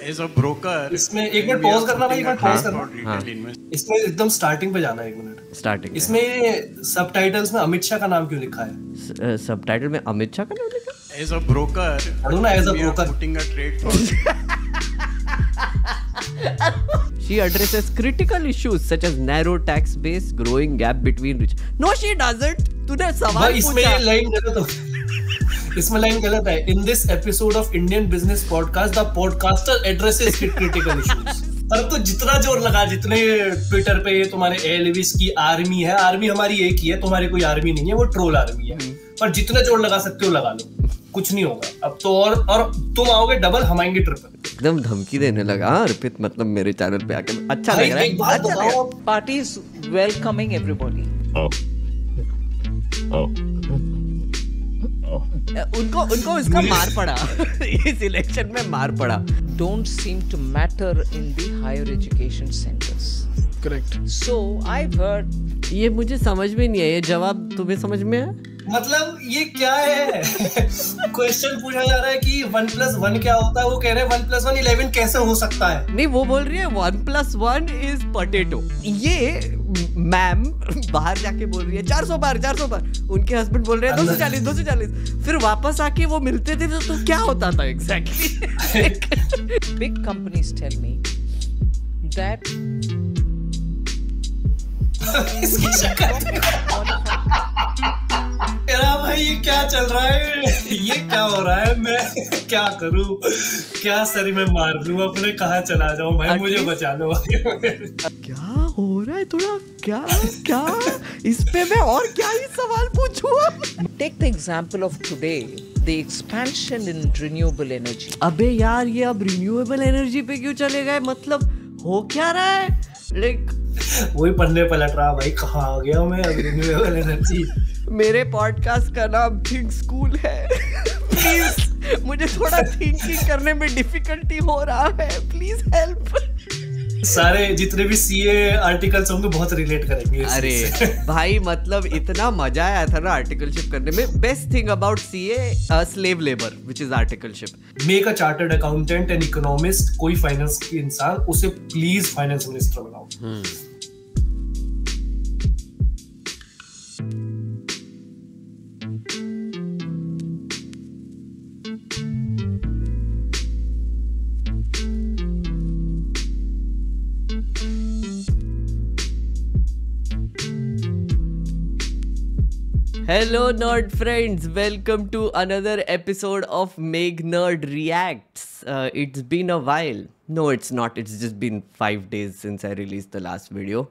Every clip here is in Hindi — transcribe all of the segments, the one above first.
As a broker, इसमें एक मिनट पॉज करना भाई, एक मिनट पॉज करना। हाँ। इसमें एकदम स्टार्टिंग पे जाना है, एक मिनट स्टार्टिंग इसमें सबटाइटल्स में अमित शाह का नाम क्यों लिखा है? सबटाइटल में अमित शाह का नाम लिखा है? As a broker, as a broker, putting a trade for She addresses critical issues such as narrow tax base, growing gap between rich. No, she doesn't. तूने सवाल इसमें पूछा। ये लाइन गलत हो, इसमें लाइन गलत है। In this episode of Indian Business Podcast, the podcaster addresses critical issues. पर तो जितना जोर लगा, जितने ट्विटर पे तुम्हारे एलविस की आर्मी है, आर्मी हमारी एक ही है, तुम्हारी कोई आर्मी नहीं है, वो ट्रोल आर्मी है। पर जितने जोर लगा सकते हो लगा लो, कुछ नहीं होगा। अब तो और तुम आओगे डबल, हम आएंगे ट्रिपल। एकदम धमकी देने लगा अर्पित, मतलब मेरे चैनल पे आके अच्छा भाई लग रहा है। एक बात बताओ, Party is welcoming everybody. उनको इसका मार पड़ा इस इलेक्शन में मार पड़ा। Don't seem to matter in the higher education centers. Correct. So I've heard. ये मुझे समझ में नहीं है, ये जवाब तुम्हें समझ में है? मतलब ये क्या है? क्वेश्चन पूछा जा रहा है कि 1+1 क्या होता है, वो कह रहे हैं 1+1 11 कैसे हो सकता है? नहीं, वो बोल रही है 1+1 इज पोटैटो। ये मैम बाहर जाके बोल रही है 400 बार। उनके हस्बैंड बोल रहे हैं 240। फिर वापस आके वो मिलते थे तो क्या होता था exactly? Big companies tell me that इसकी शक्ल भाई ये क्या चल रहा है? ये क्या हो रहा है? मैं क्या करूं? क्या सर में मार दूं अपने? कहाँ चला जाऊं भाई? मुझे बचा लो। क्या हो रहा है? थोड़ा क्या इस पे मैं और क्या ही सवाल पूछूं? take the example of today, the expansion in renewable energy. अबे यार, ये अब रिन्यूएबल एनर्जी पे क्यों चले गए? मतलब हो क्या रहा है? वही पन्ने पलट रहा भाई, कहाँ आ गया मैं? Renewable energy. मेरे पॉडकास्ट का नाम थिंक स्कूल है। प्लीज मुझे थोड़ा थिंकिंग करने में डिफिकल्टी हो रहा है, प्लीज हेल्प। सारे जितने भी सीए आर्टिकल्स होंगे बहुत रिलेट करेंगे। अरे भाई, मतलब इतना मजा आया था ना आर्टिकलशिप करने में। Best thing about CA slave labour which is articleship. Make a chartered accountant and economist, कोई फाइनेंस की इंसान, उसे प्लीज फाइनेंस मिनिस्टर बनाओ। Hello nerd friends, welcome to another episode of Meg Nerd Reacts. It's been a while. No, it's not. It's just been 5 days since I released the last video.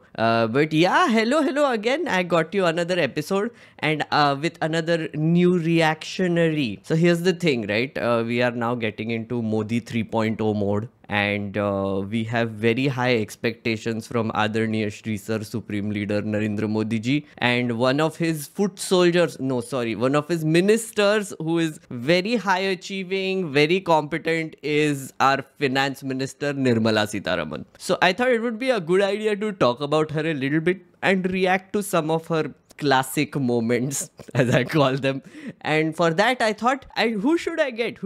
But yeah, hello again. I got you another episode and with another new reactionary. So here's the thing, right? We are now getting into Modi 3.0 mode. And we have very high expectations from Adarniya Shri Sir, Supreme Leader Narendra Modi ji, and one of his one of his ministers who is very high achieving, very competent is our Finance Minister Nirmala Sitharaman. So I thought it would be a good idea to talk about her a little bit and react to some of her classic moments, as I call them. And for that I thought, who should I get?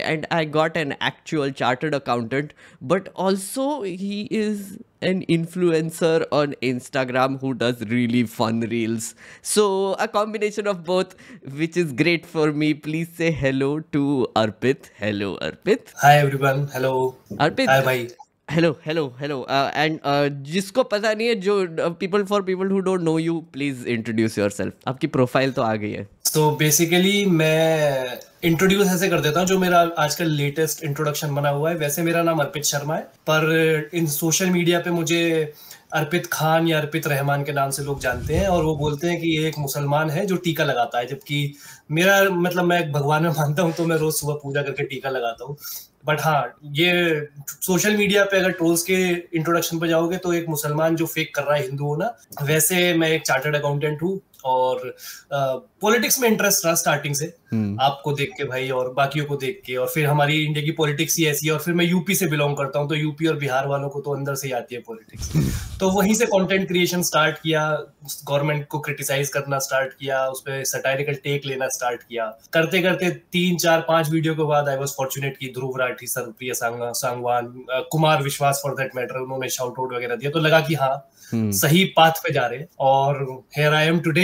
And I got an actual chartered accountant, but also he is an influencer on Instagram who does really fun reels. So a combination of both, which is great for me. Please say hello to Arpit. Hello Arpit. Hi everyone. Hello Arpit. Hi bhai. Hello. And जिसको पता नहीं है, जो people who don't know you, please introduce yourself. आपकी प्रोफाइल तो आ गई है। So basically मैं इंट्रोड्यूस ऐसे कर देता हूँ, जो मेरा आजकल लेटेस्ट इंट्रोडक्शन बना हुआ है। वैसे मेरा नाम अर्पित शर्मा है, पर इन सोशल मीडिया पे मुझे अर्पित खान या अर्पित रहमान के नाम से लोग जानते हैं, और वो बोलते हैं कि ये एक मुसलमान है जो टीका लगाता है, जबकि मेरा मतलब मैं एक भगवान में मानता हूँ, तो मैं रोज सुबह पूजा करके टीका लगाता हूँ। बट हाँ, ये सोशल मीडिया पे अगर ट्रोल्स के इंट्रोडक्शन पे जाओगे तो एक मुसलमान जो फेक कर रहा है हिंदू होना, वैसे मैं एक चार्टर्ड अकाउंटेंट हूँ और पॉलिटिक्स में इंटरेस्ट रहा स्टार्टिंग से, आपको देख के भाई और बाकियों को देख के। और फिर हमारी इंडिया की पॉलिटिक्स ही ऐसी है, और फिर मैं यूपी से बिलोंग करता हूँ, तो यूपी और बिहार वालों को तो अंदर से ही आती है पॉलिटिक्स। तो वहीं से कंटेंट क्रिएशन स्टार्ट किया, गवर्नमेंट को क्रिटिसाइज करना स्टार्ट किया, उस पर सटायरिकल टेक लेना स्टार्ट किया। करते करते 3, 4, 5 वीडियो के बाद आई वॉज फॉर्चुनेट की ध्रुव राठी सर, प्रिया सांगवान, कुमार विश्वास फॉर दैट मैटर, उन्होंने शाउट आउट वगैरह दिया, तो लगा कि हाँ सही पाथ पे जा रहे हैं। और here I am today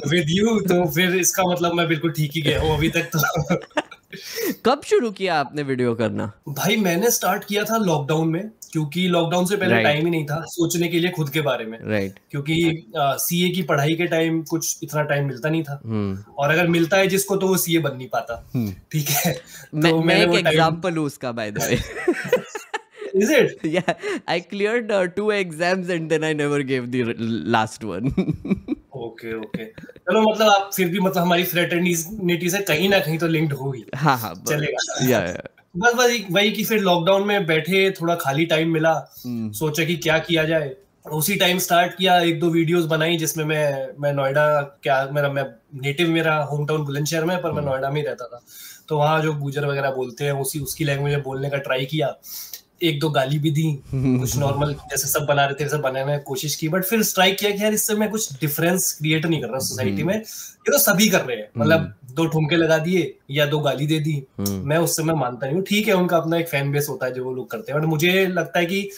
with you, तो फिर इसका मतलब मैं बिल्कुल ठीक ही गया हूँ अभी तक। तो कब शुरू किया आपने वीडियो करना? भाई मैंने स्टार्ट किया था लॉकडाउन में, क्योंकि लॉकडाउन से पहले टाइम ही नहीं था सोचने के लिए खुद के बारे में। क्योंकि सीए की पढ़ाई के टाइम कुछ इतना टाइम मिलता नहीं था, और अगर मिलता है जिसको तो वो सीए बन नहीं पाता। ठीक है, तो मैं एक एग्जांपल हूँ उसका, by the way. Is it? Yeah, I cleared 2 exams and then I never gave the last one. Okay. चलो, मतलब आप फिर भी मतलब हमारी फ्रेटर्निटी से कहीं ना कहीं तो लिंक्ड होगी। हाँ, चलेगा। Yeah. बस वही कि फिर लॉकडाउन में बैठे, थोड़ा खाली टाइम मिला, सोचा कि क्या किया जाए। उसी टाइम स्टार्ट किया, 1-2 वीडियोस बनाई जिसमें मैं नोएडा, मैं नेटिव, मेरा होम टाउन बुलंदशहर में, पर मैं नोएडा में ही रहता था, तो वहाँ जो गुजर वगैरह बोलते हैं उसकी लैंग्वेज में बोलने का ट्राई किया। 1-2 गाली भी दी, कुछ नॉर्मल जैसे सब बना रहे थे वैसे बनाने की कोशिश की, बट फिर स्ट्राइक किया कि यार इससे मैं कुछ डिफरेंस क्रिएट नहीं कर रहा सोसाइटी में, ये तो सभी कर रहे हैं। मतलब 2 ठुमके लगा दिए या 2 गाली दे दी, मैं उससे मैं मानता नहीं हूँ। ठीक है, उनका अपना एक फैन बेस होता है जो वो लोग करते हैं, बट मुझे लगता है कि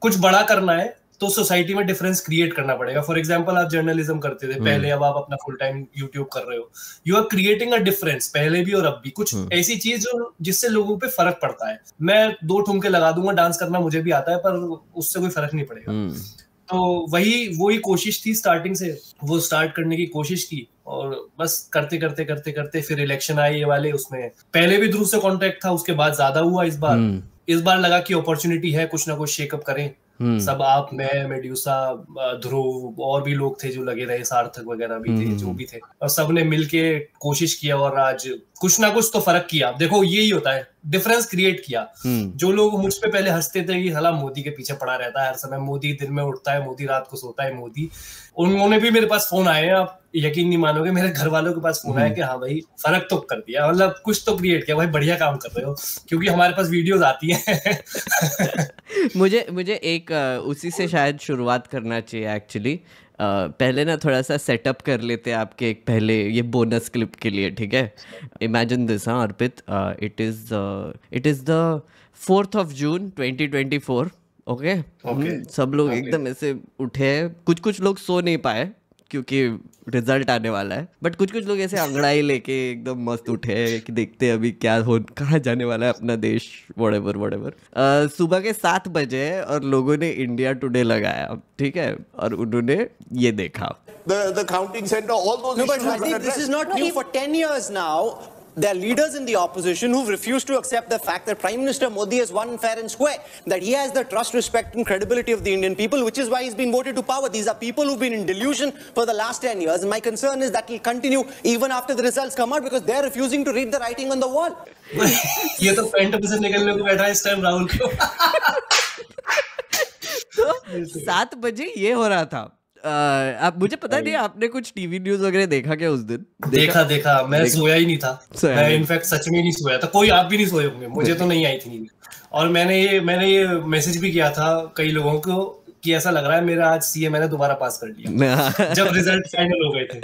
कुछ बड़ा करना है तो सोसाइटी में डिफरेंस क्रिएट करना पड़ेगा। फॉर एग्जांपल, आप जर्नलिज्म करते थे पहले, अब आप अपना फुल टाइम यूट्यूब कर रहे हो, you are creating a difference, पहले भी और अब भी। कुछ ऐसी चीज जो जिससे लोगों पे फर्क पड़ता है। मैं 2 ठुमके लगा दूंगा, डांस करना मुझे भी आता है, पर उससे कोई फर्क नहीं पड़ेगा। तो वही कोशिश थी स्टार्टिंग से, वो स्टार्ट करने की कोशिश की, और बस करते फिर इलेक्शन आए ये वाले, उसमें पहले भी ध्रुव से कांटेक्ट था, उसके बाद ज्यादा हुआ। इस बार लगा कि अपॉर्चुनिटी है, कुछ ना कुछ शेकअप करें। सब आप, मैं, मेड्यूसा, ध्रुव, और भी लोग थे जो लगे रहे, सार्थक वगैरह भी थे, जो भी थे, और सबने मिलके कोशिश किया, और आज कुछ ना कुछ तो फर्क किया। देखो यही होता है, डिफरेंस क्रिएट किया। जो लोग मुझ पे पहले हंसते थे कि साला मोदी के पीछे पड़ा रहता है हर समय, मोदी दिन में उठता है, मोदी रात को सोता है, मोदी, उन्होंने भी मेरे पास फोन आए हैं, आप यकीन नहीं मानोगे, मेरे घर वालों के पास फोन आया कि हाँ भाई फर्क तो कर दिया, मतलब कुछ तो क्रिएट किया भाई, बढ़िया काम कर रहे हो, क्योंकि हमारे पास वीडियोस आती हैं। मुझे एक उसी से शायद शुरुआत करना चाहिए एक्चुअली। पहले ना थोड़ा सा सेटअप कर लेते हैं आपके एक पहले ये बोनस क्लिप के लिए, ठीक है? इमेजिन दिस, हाँ Arpit, it is the 4th of June 2024, okay? सब लोग एकदम ऐसे उठे, कुछ लोग सो नहीं पाए क्योंकि रिजल्ट आने वाला है, बट कुछ लोग ऐसे अंगड़ाई लेके एकदम मस्त उठे कि देखते हैं अभी क्या हो, कहाँ जाने वाला है अपना देश, व्हाटएवर। सुबह के 7 बजे और लोगों ने इंडिया टुडे लगाया, ठीक है? और उन्होंने ये देखा, the counting center, all those No, but issues. Rajdeep, this is not new. For 10 years now, there are leaders in the opposition who've refused to accept the fact that Prime Minister Modi has won fair and square, that he has the trust, respect and credibility of the Indian people, which is why he's been voted to power. These are people who've been in delusion for the last 10 years, and my concern is that will continue even after the results come out, because they're refusing to read the writing on the wall. ये तो पैंट से निकलने को बैठा है इस टाइम राहुल को। तो 7 बजे ये हो रहा था। आप, मुझे पता नहीं आपने कुछ टीवी न्यूज वगैरह देखा क्या उस दिन? देखा, मैं सोया ही नहीं था, मैं इनफैक्ट सच में नहीं सोया था, कोई आप भी नहीं सोए होंगे, मुझे तो नहीं आई थी नींद। और मैंने ये मैसेज भी किया था कई लोगों को कि ऐसा लग रहा है मेरा आज सीए मैंने दोबारा पास कर लिया जब रिजल्ट फाइनल हो गए थे।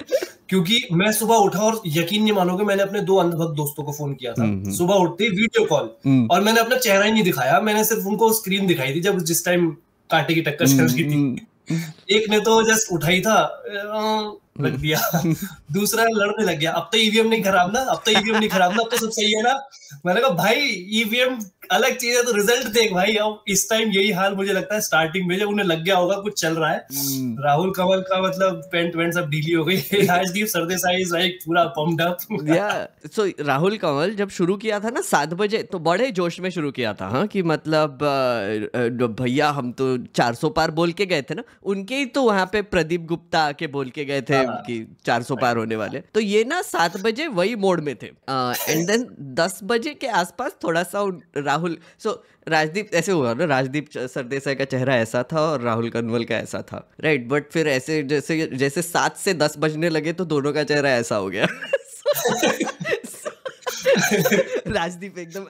क्योंकि मैं सुबह उठा और यकीन नहीं मानोगे, मैंने अपने 2 अंधभक्त दोस्तों को फोन किया था सुबह उठते ही वीडियो कॉल, और मैंने अपना चेहरा ही नहीं दिखाया, मैंने सिर्फ उनको स्क्रीन दिखाई थी जब जिस टाइम कांटे की टक्कर चल रही थी। एक ने तो जस्ट उठाई था, लग दिया, दूसरा लड़ने लग गया, अब तो ईवीएम नहीं खराब ना, अब तो सब सही है ना। मैंने कहा भाई ईवीएम अलग चीज है, तो रिजल्ट देख भाई। अब इस टाइम यही हाल मुझे लगता है स्टार्टिंग में, जब उन्हें लग गया होगा कुछ चल रहा है। राहुल कंवल का मतलब पेंट वेंट सब ढीली हो गई, राजदीप सरदेसाई इज लाइक पूरा पम्प्ड अप। या सो राहुल कंवल जब शुरू किया था ना 7 बजे, तो बड़े जोश में शुरू किया था, हाँ, कि मतलब भैया हम तो 400 पार बोल के गए थे ना, उनके ही तो वहां पे प्रदीप गुप्ता आके बोल के गए थे टाइम की 400 पार होने वाले, तो ये ना 7 बजे वही मोड में थे एंड देन 10 बजे के आसपास थोड़ा सा राहुल राजदीप ऐसे हुआ ना, राजदीप सरदेसाई का चेहरा ऐसा था और राहुल कनवल का ऐसा था, राइट, बट फिर ऐसे जैसे 7 से 10 बजने लगे तो दोनों का चेहरा ऐसा हो गया राजदीप एकदम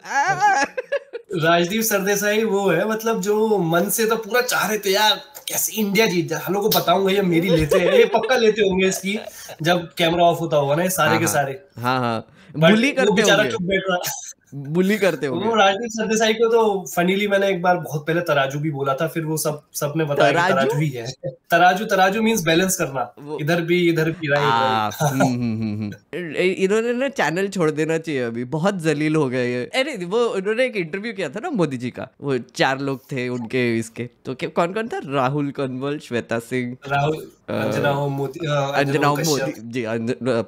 राजदीप सरदेसाई वो है, मतलब जो मन से तो पूरा चाह रहे थे यार कैसे इंडिया जीत जाए, हम लोग को बताऊंगा ये मेरी लेते हैं, ये पक्का लेते होंगे इसकी जब कैमरा ऑफ होता होगा ना, ये सारे के सारे हाँ बुली करते होंगे, चुप बैठ रहा, बुली करते होंगे। वो राजदीप सरदेसाई को तो फनीली मैंने एक बार बहुत पहले तराजू भी बोला था, फिर वो सबने बताया कि तराजू ही है। तराजू मींस बैलेंस करना, इधर भी राइट। इन्होंने ना चैनल छोड़ देना चाहिए, अभी बहुत जलील हो गए ये। अरे वो उन्होंने एक इंटरव्यू किया था ना मोदी जी का, वो 4 लोग थे उनके इसके, तो कौन कौन था, राहुल कनवल, श्वेता सिंह, अंजना मोदी जी,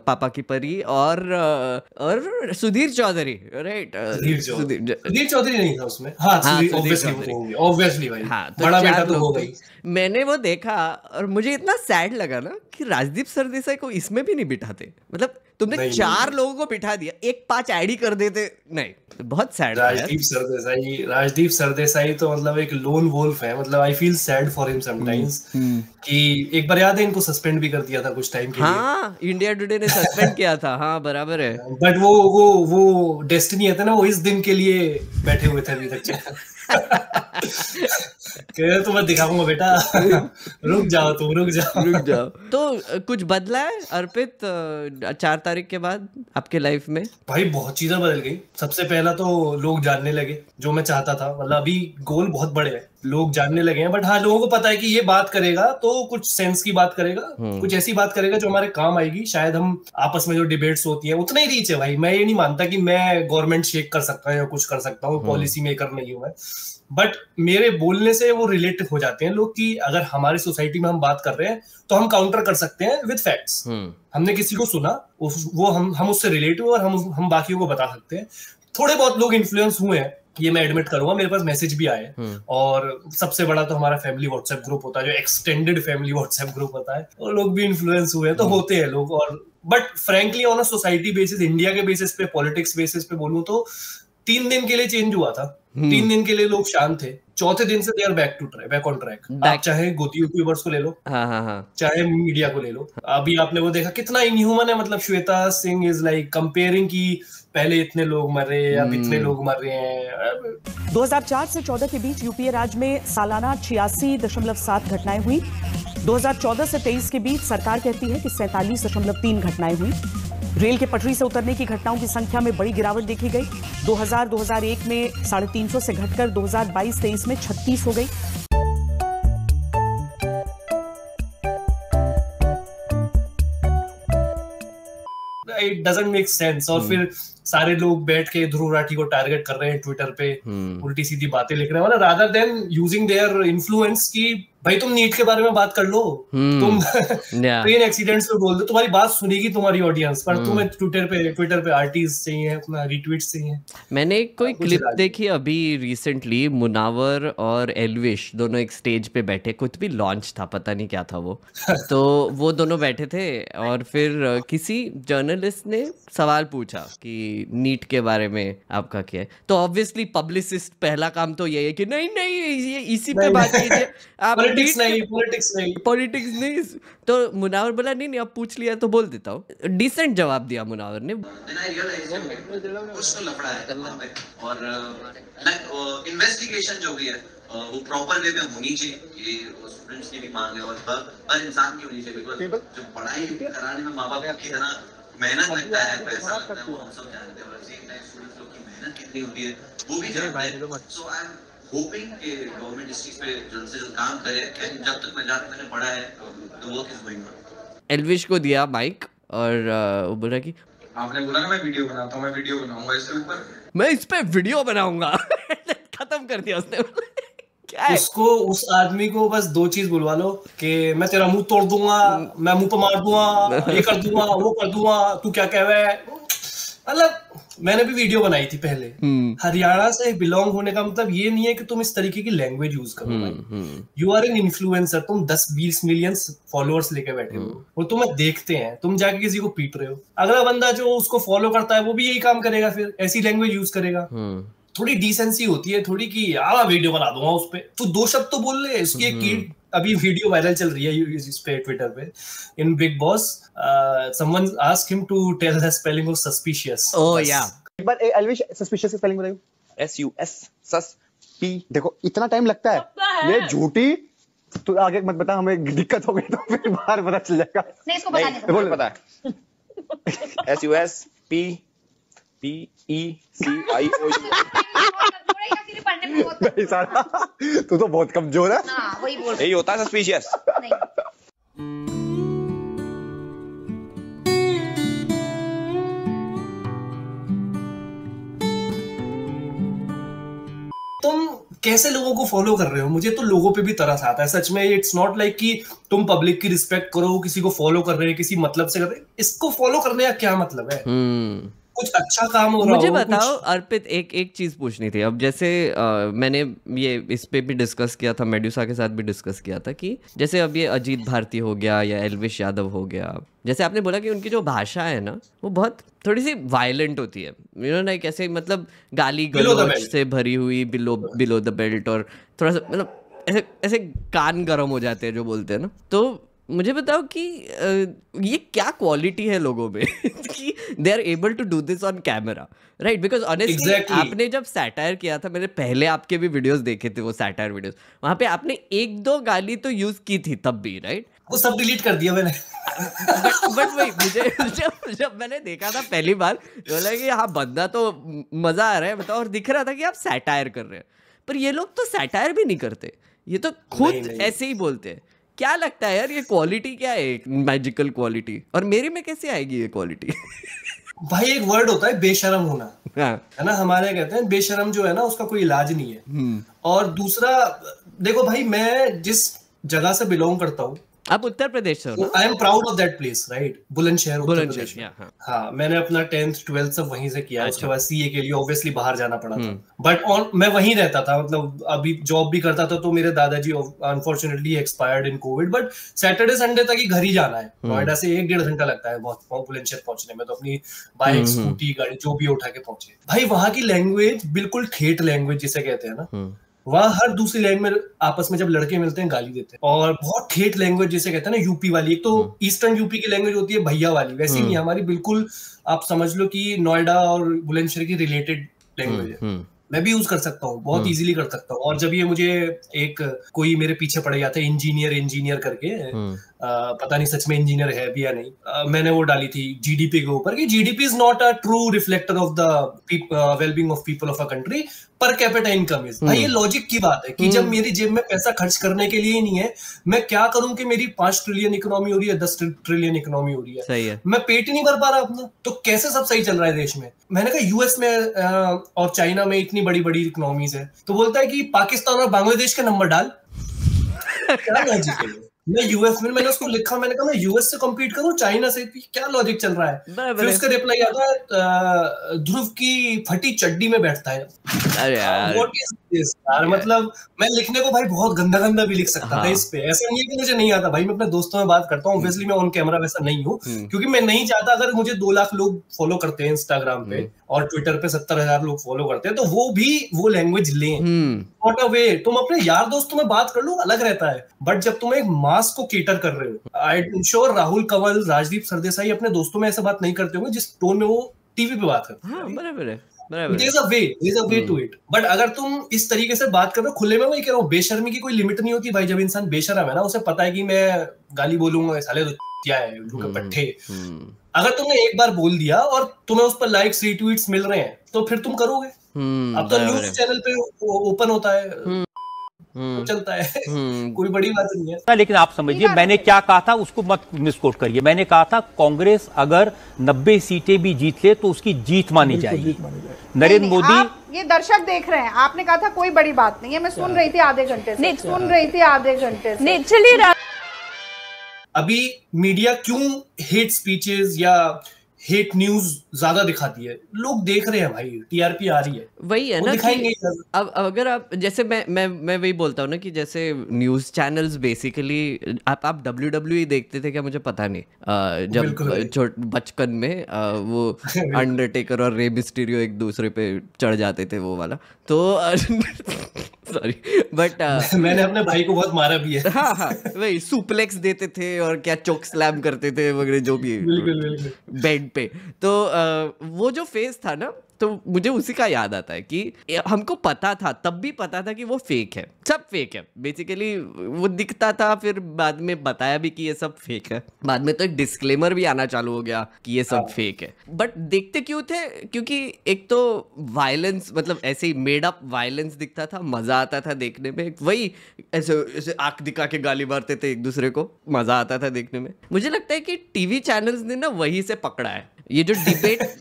पापा की परी और सुधीर चौधरी, राइट। सुधीर चौधरी नहीं था उसमें, हाँ ऑब्वियसली भाई, बड़ा बेटा तो हो गई। मैंने वो देखा और मुझे इतना सैड लगा ना कि राजदीप सरदेसाई को इसमें भी नहीं बिठाते, मतलब तुमने 4 लोगों को बिठा दिया, एक 5 आईडी कर देते, नहीं, बहुत सैड। राजदीप सरदेसाई तो मतलब एक लोन वोल्फ है, मतलब I feel sad for him sometimes कि एक बार याद है इनको सस्पेंड भी कर दिया था कुछ टाइम के लिए। हाँ, इंडिया टुडे ने सस्पेंड किया था, हाँ बराबर है, बट वो डेस्टिनी है ना, वो इस दिन के लिए बैठे हुए थे अभी तक। तो मैं दिखाऊंगा बेटा, रुक जाओ। तो कुछ बदला है अर्पित 4 तारीख के बाद आपके लाइफ में? भाई बहुत चीजें बदल गई। सबसे पहला तो लोग जानने लगे जो मैं चाहता था, मतलब अभी गोल बहुत बड़े हैं, लोग जानने लगे हैं, बट हाँ लोगों को पता है कि ये बात करेगा तो कुछ सेंस की बात करेगा, कुछ ऐसी बात करेगा जो हमारे काम आएगी। शायद हम आपस में जो डिबेट्स होती है उतना ही रीच है भाई। मैं ये नहीं मानता कि मैं गवर्नमेंट शेक कर सकता हूँ या कुछ कर सकता हूँ, पॉलिसी मेकर नहीं हूँ मैं, बट मेरे बोलने से वो रिलेट हो जाते हैं लोग कि अगर हमारी सोसाइटी में हम बात कर रहे हैं तो हम काउंटर कर सकते हैं विद फैक्ट्स। हमने किसी को सुना, वो हम उससे रिलेट हुए और हम बाकियों को बता सकते हैं। थोड़े बहुत लोग इन्फ्लुएंस हुए हैं, ये मैं एडमिट करूंगा, मेरे पास मैसेज भी आए, और सबसे बड़ा तो हमारा फैमिली व्हाट्सएप ग्रुप होता है, जो एक्सटेंडेड फैमिली व्हाट्सएप ग्रुप होता है, वो लोग भी इन्फ्लुएंस हुए हैं, तो होते हैं लोग। और but frankly on a society basis, India के बेसिस पे, पॉलिटिक्स बेसिस पे बोलूं तो 3 दिन के लिए चेंज हुआ था। 3 दिन के लिए लोग शांत थे, चौथे दिन से they are back on track. आप चाहे गोती यूट्यूबर्स को ले लो, चाहे मीडिया को ले लो, अभी आपने वो देखा कितना इनह्यूमन है, मतलब Shweta Singh is like comparing की पहले इतने लोग मर रहे हैं, अब इतने लोग मर रहे हैं। 2004 से 14 के बीच यूपीए राज्य में सालाना 86.7 घटनाएं हुई। 2014 से 23 के बीच सरकार कहती है कि 47.3 घटनाएं हुई। रेल के पटरी से उतरने की घटनाओं की संख्या में बड़ी गिरावट देखी गई। 2000-2001 में 350 से घटकर 2022-23 में 36 हो गई। It doesn't make sense। और फिर सारे लोग बैठ के ध्रुव राठी को टारगेट कर रहे हैं ट्विटर पे, उल्टी सीधी बातें लिख रहे हैं, मतलब rather than using their influence की भाई तुम नीट के बारे में बात कर लो, तुम ट्रेन एक्सीडेंट्स पे बोल दो, तुम्हारी बात सुनेगी तुम्हारी ऑडियंस, पर तुम्हें ट्विटर पे आर्टिस्ट चाहिए, अपना रीट्वीट्स चाहिए। मैंने कोई क्लिप देखी अभी रिसेंटली, मुनावर और एल्विश दोनों एक स्टेज पे बैठे, कुछ भी लॉन्च था, पता नहीं क्या था वो तो वो दोनों बैठे थे और फिर किसी जर्नलिस्ट ने सवाल पूछा कि नीट के बारे में आपका क्या है, तो ऑब्वियसली पब्लिसिस्ट पहला काम तो ये है कि नहीं ये इसी पे बात कीजिए, आप पॉलिटिक्स नहीं। तो मुनावर बोला नहीं अब पूछ लिया तो बोल देता हूँ, डिसेंट जवाब दिया मुनावर ने। और इन्वेस्टिगेशन जो भी है वो प्रॉपर वे में होनी चाहिए, ये स्टूडेंट्स की भी मांग है और हर इंसान की होनी चाहिए, बिकॉज़ जो पढ़ाई कराने में माँ बाप की तरह मेहनत लगता है, पैसा लगता है, वो हम सब जानते हैं, और सेम टाइम स्टूडेंट्स लोग की मेहनत कितनी होती है वो भी जानते हैं। सो आई एम होपिंग कि गवर्नमेंट इस चीज पे जल्द से जल्द काम करे। जब तक मैंने पढ़ा है the work is going on. Elvish को दिया माइक और वो बोला कि आपने बोला ना मैं वीडियो बनाता हूँ, मैं वीडियो बनाऊंगा इसके ऊपर, मैं इस पे वीडियो बनाऊंगा खत्म कर दिया उसने। उसको, उस आदमी को बस 2 चीज बुलवा लो कि मैं तेरा मुंह तोड़ दूंगा, मैं मुंह पे मार दूंगा, ये कर दूंगा, वो कर दूंगा, तू क्या कह रहा है, मतलब मैंने भी वीडियो बनाई थी पहले। हरियाणा से बिलोंग होने का मतलब ये नहीं है कि तुम इस तरीके की लैंग्वेज यूज करो भाई। यू आर एन इन्फ्लुएंसर, तुम 10-20 मिलियन फॉलोअर्स लेके बैठे हो, वो तुम्हें देखते हैं, तुम जाके किसी को पीट रहे हो। अगला बंदा जो उसको फॉलो करता है वो भी यही काम करेगा, फिर ऐसी लैंग्वेज यूज करेगा। थोड़ी डिसेंसी होती है थोड़ी कि यार वीडियो बना दूंगा उस पे, तू 2 शब्द तो बोल ले। इसकी एक अभी वीडियो वायरल चल रही है इस पे ट्विटर पे, in Bigg Boss someone asked him to tell the spelling of suspicious. Oh yeah, एक बार एल्विश सस्पिशियस की स्पेलिंग बताइए। SUS sus P. देखो इतना टाइम लगता है ये झूठी, तो आगे मत बता, हमें दिक्कत हो गई तो फिर बाहर पता चल जाएगा। नहीं इसको पता नहीं, बोल पता है। SUS PECIO। नहीं सारा तू तो बहुत कमजोर है। हाँ, वही बोल, यही होता है सस्पिशियस। तुम कैसे लोगों को फॉलो कर रहे हो? मुझे तो लोगों पे भी तरस आता है सच में। इट्स नॉट लाइक कि तुम पब्लिक की रिस्पेक्ट करो, किसी को फॉलो कर रहे हैं किसी मतलब से कर रहे हैं। इसको फॉलो करने का क्या मतलब है? कुछ अच्छा काम हो रहा हो। मुझे बताओ अर्पित, एक चीज पूछनी थी। अब जैसे मैंने ये इस पे भी डिस्कस किया था, मेडुसा के साथ भी डिस्कस किया था कि जैसे अब ये अजीत भारती हो गया या एल्विश यादव हो गया, जैसे आपने बोला कि उनकी जो भाषा है ना वो बहुत थोड़ी सी वायलेंट होती है, यू नो लाइक ऐसे मतलब गाली गलौज से भरी हुई, बिलो द बेल्ट, और थोड़ा सा मतलब ऐसे ऐसे कान गर्म हो जाते हैं जो बोलते हैं ना। तो मुझे बताओ कि ये क्या क्वालिटी है लोगों में कि they are able to do this on camera, right? Because honestly आपने जब सैटायर किया था, मैंने पहले आपके भी वीडियोस देखे थे, वो सैटायर वीडियोस, वहां पे आपने 1-2 गाली तो यूज की थी तब भी, राइट? वो सब डिलीट कर दिया मैंने। बट वही मुझे जब मैंने देखा था पहली बार, बोला कि हाँ बंदा तो मजा आ रहा है बताओ, और दिख रहा था कि आप सैटायर कर रहे हैं, पर ये लोग तो सैटायर भी नहीं करते, ये तो खुद ऐसे ही बोलते हैं। क्या लगता है यार ये क्वालिटी क्या है, एक मैजिकल क्वालिटी, और मेरे में कैसे आएगी ये क्वालिटी? भाई एक वर्ड होता है बेशरम होना, है ना? हमारे कहते हैं बेशरम जो है ना उसका कोई इलाज नहीं है। और दूसरा देखो भाई, मैं जिस जगह से बिलोंग करता हूँ, आप उत्तर प्रदेश से हो? I am proud of that place, right? Bulandshahr, Uttar Pradesh में। हाँ, मैंने अपना 10th 12th सब वहीं से किया। उसके बाद CA के लिए ऑब्वियसली बाहर जाना पड़ा था, बट मैं वहीं रहता था, मतलब अभी जॉब भी करता था। तो मेरे दादाजी unfortunately expired in Covid, but Saturday Sunday तक ही घर ही जाना है। नोएडा से 1-1.5 घंटा लगता है बहुत बुलंदशहर पहुंचने में, तो अपनी बाइक स्कूटी गाड़ी जो भी उठा के पहुंचे। भाई वहां की लैंग्वेज बिल्कुल ठेठ लैंग्वेज जिसे कहते हैं ना, वहाँ हर दूसरी लैंग्वेज में आपस में जब लड़के मिलते हैं गाली देते हैं, और बहुत ठेठ लैंग्वेज जिसे कहते हैं ना यूपी वाली। एक तो ईस्टर्न यूपी की लैंग्वेज होती है भैया वाली, वैसी नहीं हमारी, बिल्कुल आप समझ लो कि नोएडा और बुलंदशहर की रिलेटेड लैंग्वेज है। मैं भी यूज कर सकता हूँ, बहुत इजीली कर सकता हूँ। और जब ये मुझे एक कोई मेरे पीछे पड़ गया था इंजीनियर करके, पता नहीं सच में इंजीनियर है भी या नहीं, मैंने वो डाली थी GDP के ऊपर कि GDP is not a true reflector of the wellbeing of people of a country, per capita income is. भाई ये लॉजिक की बात है कि जब मेरी जेब में पैसा खर्च करने के लिए ही नहीं है, मैं क्या करूं कि मेरी 5 ट्रिलियन इकोनॉमी हो रही है, 10 ट्रिलियन इकोनॉमी हो रही है, सही है, मैं पेट ही नहीं भर पा रहा अपना, तो कैसे सब सही चल रहा है देश में? मैंने कहा US में और चाइना में इतनी बड़ी बड़ी इकोनॉमीज है, तो बोलता है कि पाकिस्तान और बांग्लादेश के नंबर डाल। क्या लॉजिक है? मैं US में, मैंने उसको लिखा, मैंने कहा मैं US से कम्पीट करूं चाइना से, क्या लॉजिक चल रहा है? फिर उसका रिप्लाई आता है ध्रुव की फटी चड्डी में बैठता है। अरे यार व्हाट इज दिस यार, मतलब मैं लिखने को भाई बहुत गंदा गंदा भी लिख सकता था इस पे। ऐसा नहीं है कि मुझे नहीं आता भाई, मैं अपने दोस्तों में बात करता हूँ, ऑब्वियसली मैं ऑन कैमरा वैसा नहीं हूँ, क्योंकि मैं नहीं चाहता, अगर मुझे 2 लाख लोग फॉलो करते हैं इंस्टाग्राम पे और ट्विटर पे 70,000 लोग फॉलो करते हैं, तो वो भी वो लैंग्वेज लें। नॉट अ वे, तुम अपने यार दोस्तों में बात कर लो, अलग रहता है, बट जब तुम एक मास को केटर कर रहे हो, I am sure Rahul Kanwal, Rajdeep Sardesai अपने दोस्तों में ऐसा बात नहीं करते होंगे जिस टोन में वो टीवी पे बात करते हैं। बराबर है, there's a way to it। But अगर तुम इस तरीके से बात कर रहे हो खुले में, वही कह रहा हूँ, बेशर्मी की कोई लिमिट नहीं होती भाई। जब इंसान बेशर्म है ना, उसे पता है कि मैं गाली बोलूंगा, साले तो क्या है पट्टे। अगर तुमने एक बार बोल दिया और तुम्हें उस पर लाइक्स रीट्वीट्स मिल रहे हैं, तो फिर तुम करोगे। अब तो न्यूज चैनल पे ओपन होता है, चलता है, कोई बड़ी बात नहीं है। लेकिन आप समझिए मैंने क्या कहा था, उसको मत मिसकोट करिए। मैंने कहा था कांग्रेस अगर 90 सीटें भी जीत ले तो उसकी जीत मानी जाएगी। नरेंद्र मोदी, ये दर्शक देख रहे हैं, आपने कहा था कोई बड़ी बात नहीं है, मैं सुन रही थी आधे घंटे से, चलिए। अभी मीडिया क्यों हेट स्पीचेस या हेट न्यूज ज्यादा दिखाती है। लोग देख रहे हैं भाई, टीआरपी आ रही है, वही है ना कि अब अगर आप जैसे मैं वही बोलता हूँ ना कि जैसे न्यूज चैनल्स बेसिकली आप WWE देखते थे क्या? मुझे पता नहीं। जब बचपन में वो अंडरटेकर और रे मिस्टीरियो एक दूसरे पे चढ़ जाते थे, वो वाला। तो सॉरी बट मैंने अपने भाई को बहुत मारा भी है। हाँ, वही सुप्लेक्स देते थे और क्या चोक स्लैम करते थे वगैरह जो भी बेड पे। तो वो जो फेज था ना, तो मुझे उसी का याद आता है कि हमको पता था, तब भी पता था कि वो फेक है, सब फेक है बेसिकली। वो दिखता था, फिर बाद में बताया भी कि ये सब फेक है। बाद में तो एक डिस्क्लेमर भी आना चालू हो गया कि ये सब फेक है। बट देखते क्यों थे? क्योंकि एक तो वायलेंस, मतलब ऐसे ही मेड अप वायलेंस दिखता था, मजा आता था देखने में। वही ऐसे आंख दिखा के गाली मारते थे एक दूसरे को, मजा आता था देखने में। मुझे लगता है कि टीवी चैनल्स ने ना वही से पकड़ा है। ये जो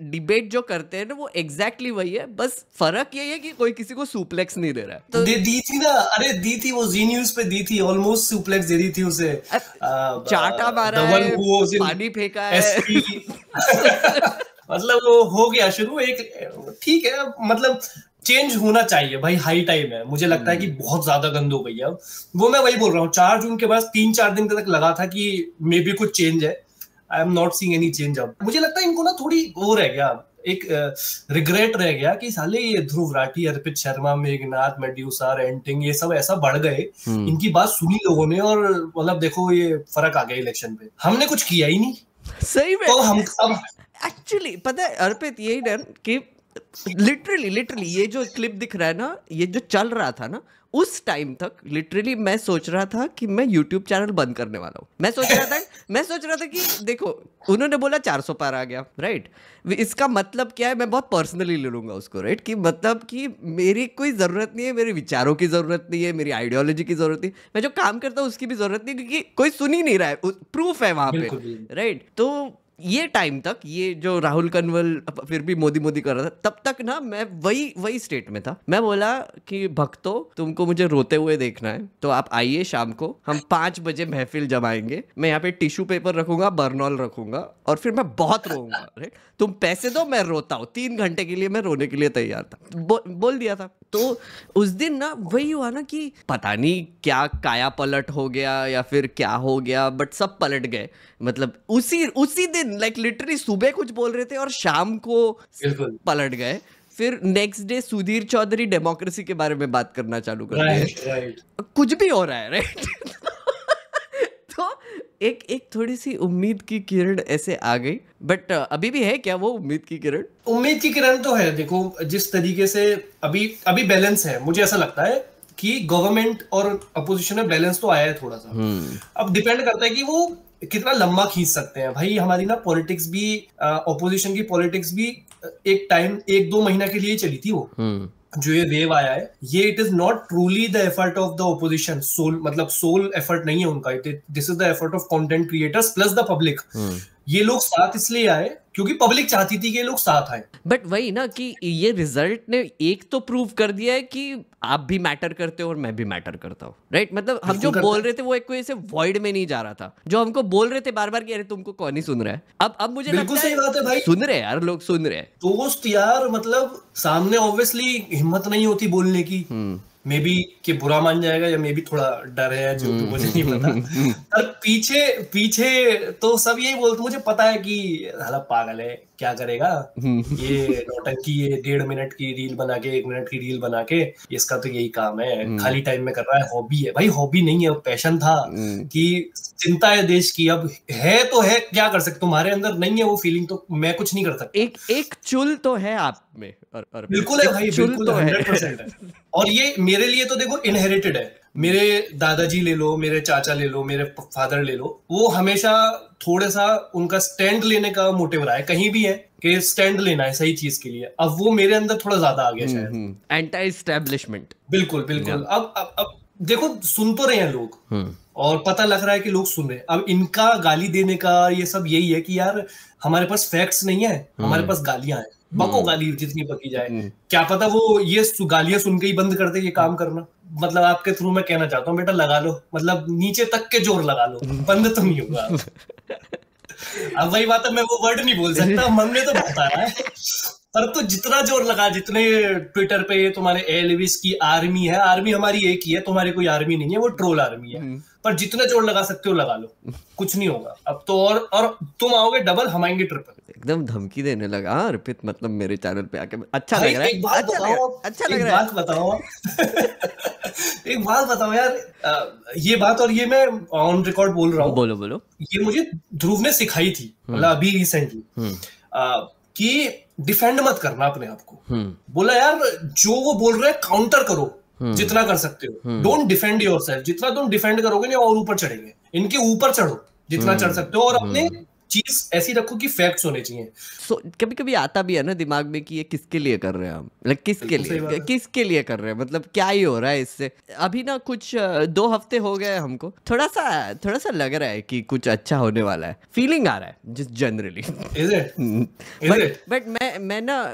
डिबेट जो करते हैं ना, वो एग्जैक्टली वही है। बस फर्क यही है कि कोई किसी को सुप्लेक्स नहीं दे रहा है। तो दी थी ना, अरे दी थी, वो जी न्यूज पे दी थी, ऑलमोस्ट सुप्लेक्स दे दी थी उसे। चाटा मारा है, पानी फेंका है। मतलब वो हो गया शुरू। एक ठीक है, मतलब चेंज होना चाहिए भाई, हाई टाइम है। मुझे लगता है कि बहुत ज्यादा गंद हो गई है अब। वो मैं वही बोल रहा हूँ, 4 जून के बाद 3-4 दिन तक लगा था कि मे बी कुछ चेंज है। I am not seeing any change अब। मुझे लगता है इनको ना थोड़ी वो रह गया, एक रिग्रेट रह गया कि साले ये ध्रुव राठी, अर्पित शर्मा, मेघनाथ, मेड्यूसा, रेंटिंग, ये सब ऐसा बढ़ गए, इनकी बात सुनी लोगों ने और मतलब देखो ये फर्क आ गया इलेक्शन पे। हमने कुछ किया ही नहीं सही में। तो हम अब एक्चुअली पता है अर्पित, यही डर कि लिटरली ये जो क्लिप दिख रहा है ना, ये जो चल रहा था ना, उस टाइम तक लिटरली मैं सोच रहा था कि मैं YouTube चैनल बंद करने वाला हूँ। मैं सोच रहा था कि देखो उन्होंने बोला 400 पार आ गया, राइट? इसका मतलब क्या है? मैं बहुत पर्सनली ले लूंगा उसको, राइट? कि मतलब कि मेरी कोई जरूरत नहीं है, मेरे विचारों की जरूरत नहीं है, मेरी आइडियोलॉजी की जरूरत नहीं, मैं जो काम करता हूँ उसकी भी जरूरत नहीं, क्योंकि कोई सुन ही नहीं रहा है, प्रूफ है वहां पे, राइट? तो ये टाइम तक, ये जो राहुल कनवल फिर भी मोदी कर रहा था, तब तक ना मैं वही स्टेट में था। मैं बोला कि भक्तों, तुमको मुझे रोते हुए देखना है तो आप आइए शाम को, हम 5 बजे महफिल जमाएंगे। मैं यहाँ पे टिश्यू पेपर रखूंगा, बर्नॉल रखूंगा और फिर मैं बहुत रोऊंगा, राइट? तुम पैसे दो, मैं रोता हूँ। 3 घंटे के लिए मैं रोने के लिए तैयार था। बोल दिया था। तो उस दिन ना वही हुआ ना कि पता नहीं क्या काया पलट हो गया या फिर क्या हो गया, बट सब पलट गए। मतलब उसी दिन लाइक लिटरली सुबह कुछ बोल रहे थे और शाम को पलट गए। फिर next day Sudhir Chaudhary democracy के बारे में बात करना चालू कर दिए। कुछ भी हो रहा है, राइट? तो एक थोड़ी सी उम्मीद की किरण ऐसे आ गई। बट अभी भी है क्या वो उम्मीद की किरण? उम्मीद की किरण तो है। देखो जिस तरीके से अभी बैलेंस है, मुझे ऐसा लगता है कि गवर्नमेंट और अपोजिशन में बैलेंस तो आया है थोड़ा सा। अब डिपेंड करता है कि वो कितना लंबा खींच सकते हैं। भाई हमारी ना पॉलिटिक्स भी, ऑपोजिशन की पॉलिटिक्स भी एक टाइम 1-2 महीना के लिए चली थी। वो जो ये वेव आया है, ये it is not truly the effort of the opposition. Sole effort नहीं है उनका। This is the effort of content creators plus the public. ये लोग साथ इसलिए आए क्योंकि पब्लिक चाहती थी कि ये लोग साथ आए। बट वही ना कि ये रिजल्ट ने एक तो प्रूव कर दिया है कि आप भी मैटर करते हो और मैं भी मैटर करता हूँ, राइट? मतलब हम जो बोल रहे थे वो एक कोई ऐसे वॉइड में नहीं जा रहा था। जो हमको बोल रहे थे बार बार कि अरे तुमको कौन ही सुन रहा है, अब मुझे बिल्कुल सही बात है भाई, सुन रहे हैं यार, लोग सुन रहे हैं। दोस्त यार, मतलब सामने ऑब्वियसली हिम्मत नहीं होती बोलने की। मे बी कि बुरा मान जाएगा या मे बी थोड़ा डर है जो तो मुझे नहीं पता। और पीछे तो सब यही बोलते, मुझे पता है कि साला पागल है, क्या करेगा ये नौटंकी, ये 1.5 मिनट की रील बना के 1 मिनट की रील बना के, इसका तो यही काम है, खाली टाइम में कर रहा है, हॉबी है। भाई हॉबी नहीं है, पैशन था कि चिंता है देश की। अब है तो है, क्या कर सकते, तुम्हारे अंदर नहीं है वो फीलिंग तो मैं कुछ नहीं कर सकता। एक चुल तो है आप में, बिल्कुल है भाई, बिल्कुल 100% है। और ये मेरे लिए तो देखो इनहेरिटेड है। मेरे दादाजी ले लो, मेरे चाचा ले लो, मेरे फादर ले लो, वो हमेशा थोड़ा सा उनका स्टैंड लेने का मोटिव रहा है, कहीं भी है कि स्टैंड लेना है सही चीज के लिए। अब वो मेरे अंदर थोड़ा ज्यादा आ गया शायद, एंटी एस्टेब्लिशमेंट। बिल्कुल। अब देखो सुन तो रहे हैं लोग और पता लग रहा है कि लोग सुन रहे हैं। अब इनका गाली देने का ये सब यही है कि यार हमारे पास फैक्ट्स नहीं है, हमारे पास गालियां हैं, बको गाली जितनी बकी जाए। क्या पता वो ये गालियां सुन के ही बंद कर दे ये काम करना। मतलब आपके थ्रू मैं कहना चाहता हूँ, बेटा लगा लो, मतलब नीचे तक के जोर लगा लो, बंद तो नहीं होगा। अब वही बात है, मैं वो वर्ड नहीं बोल सकता, मन में तो बहुत आ रहा है, पर तो जितना जोर लगा, जितने ट्विटर पे तुम्हारे एलविस की आर्मी है, आर्मी हमारी एक ही है, तुम्हारी कोई आर्मी नहीं है, वो ट्रोल आर्मी है, पर जितने जोर लगा सकते हो लगा लो, कुछ नहीं होगा अब तो। और तुम आओगे डबल, हम आएंगे ट्रिपल। एकदम धमकी देने लगा अर्पित, मतलब मेरे चैनल पे आके। अच्छा लग रहा है, एक बात बताओ एक बात बताओ यार, ये बात, और ये मैं ऑन रिकॉर्ड बोल रहा हूँ, बोलो। ये मुझे ध्रुव ने सिखाई थी, मतलब अभी रिसेंटली, कि डिफेंड मत करना अपने आप को। बोला यार जो वो बोल रहे हैं काउंटर करो जितना कर सकते हो, डोंट डिफेंड योरसेल्फ, जितना तुम डिफेंड करोगे ना और ऊपर चढ़ेंगे, इनके ऊपर चढ़ो जितना चढ़ सकते हो, और अपने चीज ऐसी रखो कि फैक्ट्स होने चाहिए। कभी कभी आता भी है ना दिमाग में कि ये किसके लिए कर रहे हैं हम, किसके लिए कर रहे हैं, मतलब क्या ही हो रहा है इससे। अभी ना कुछ 2 हफ्ते हो गए हमको, थोड़ा सा लग रहा है कि कुछ अच्छा होने वाला है, फीलिंग आ रहा है जिस जनरली। बट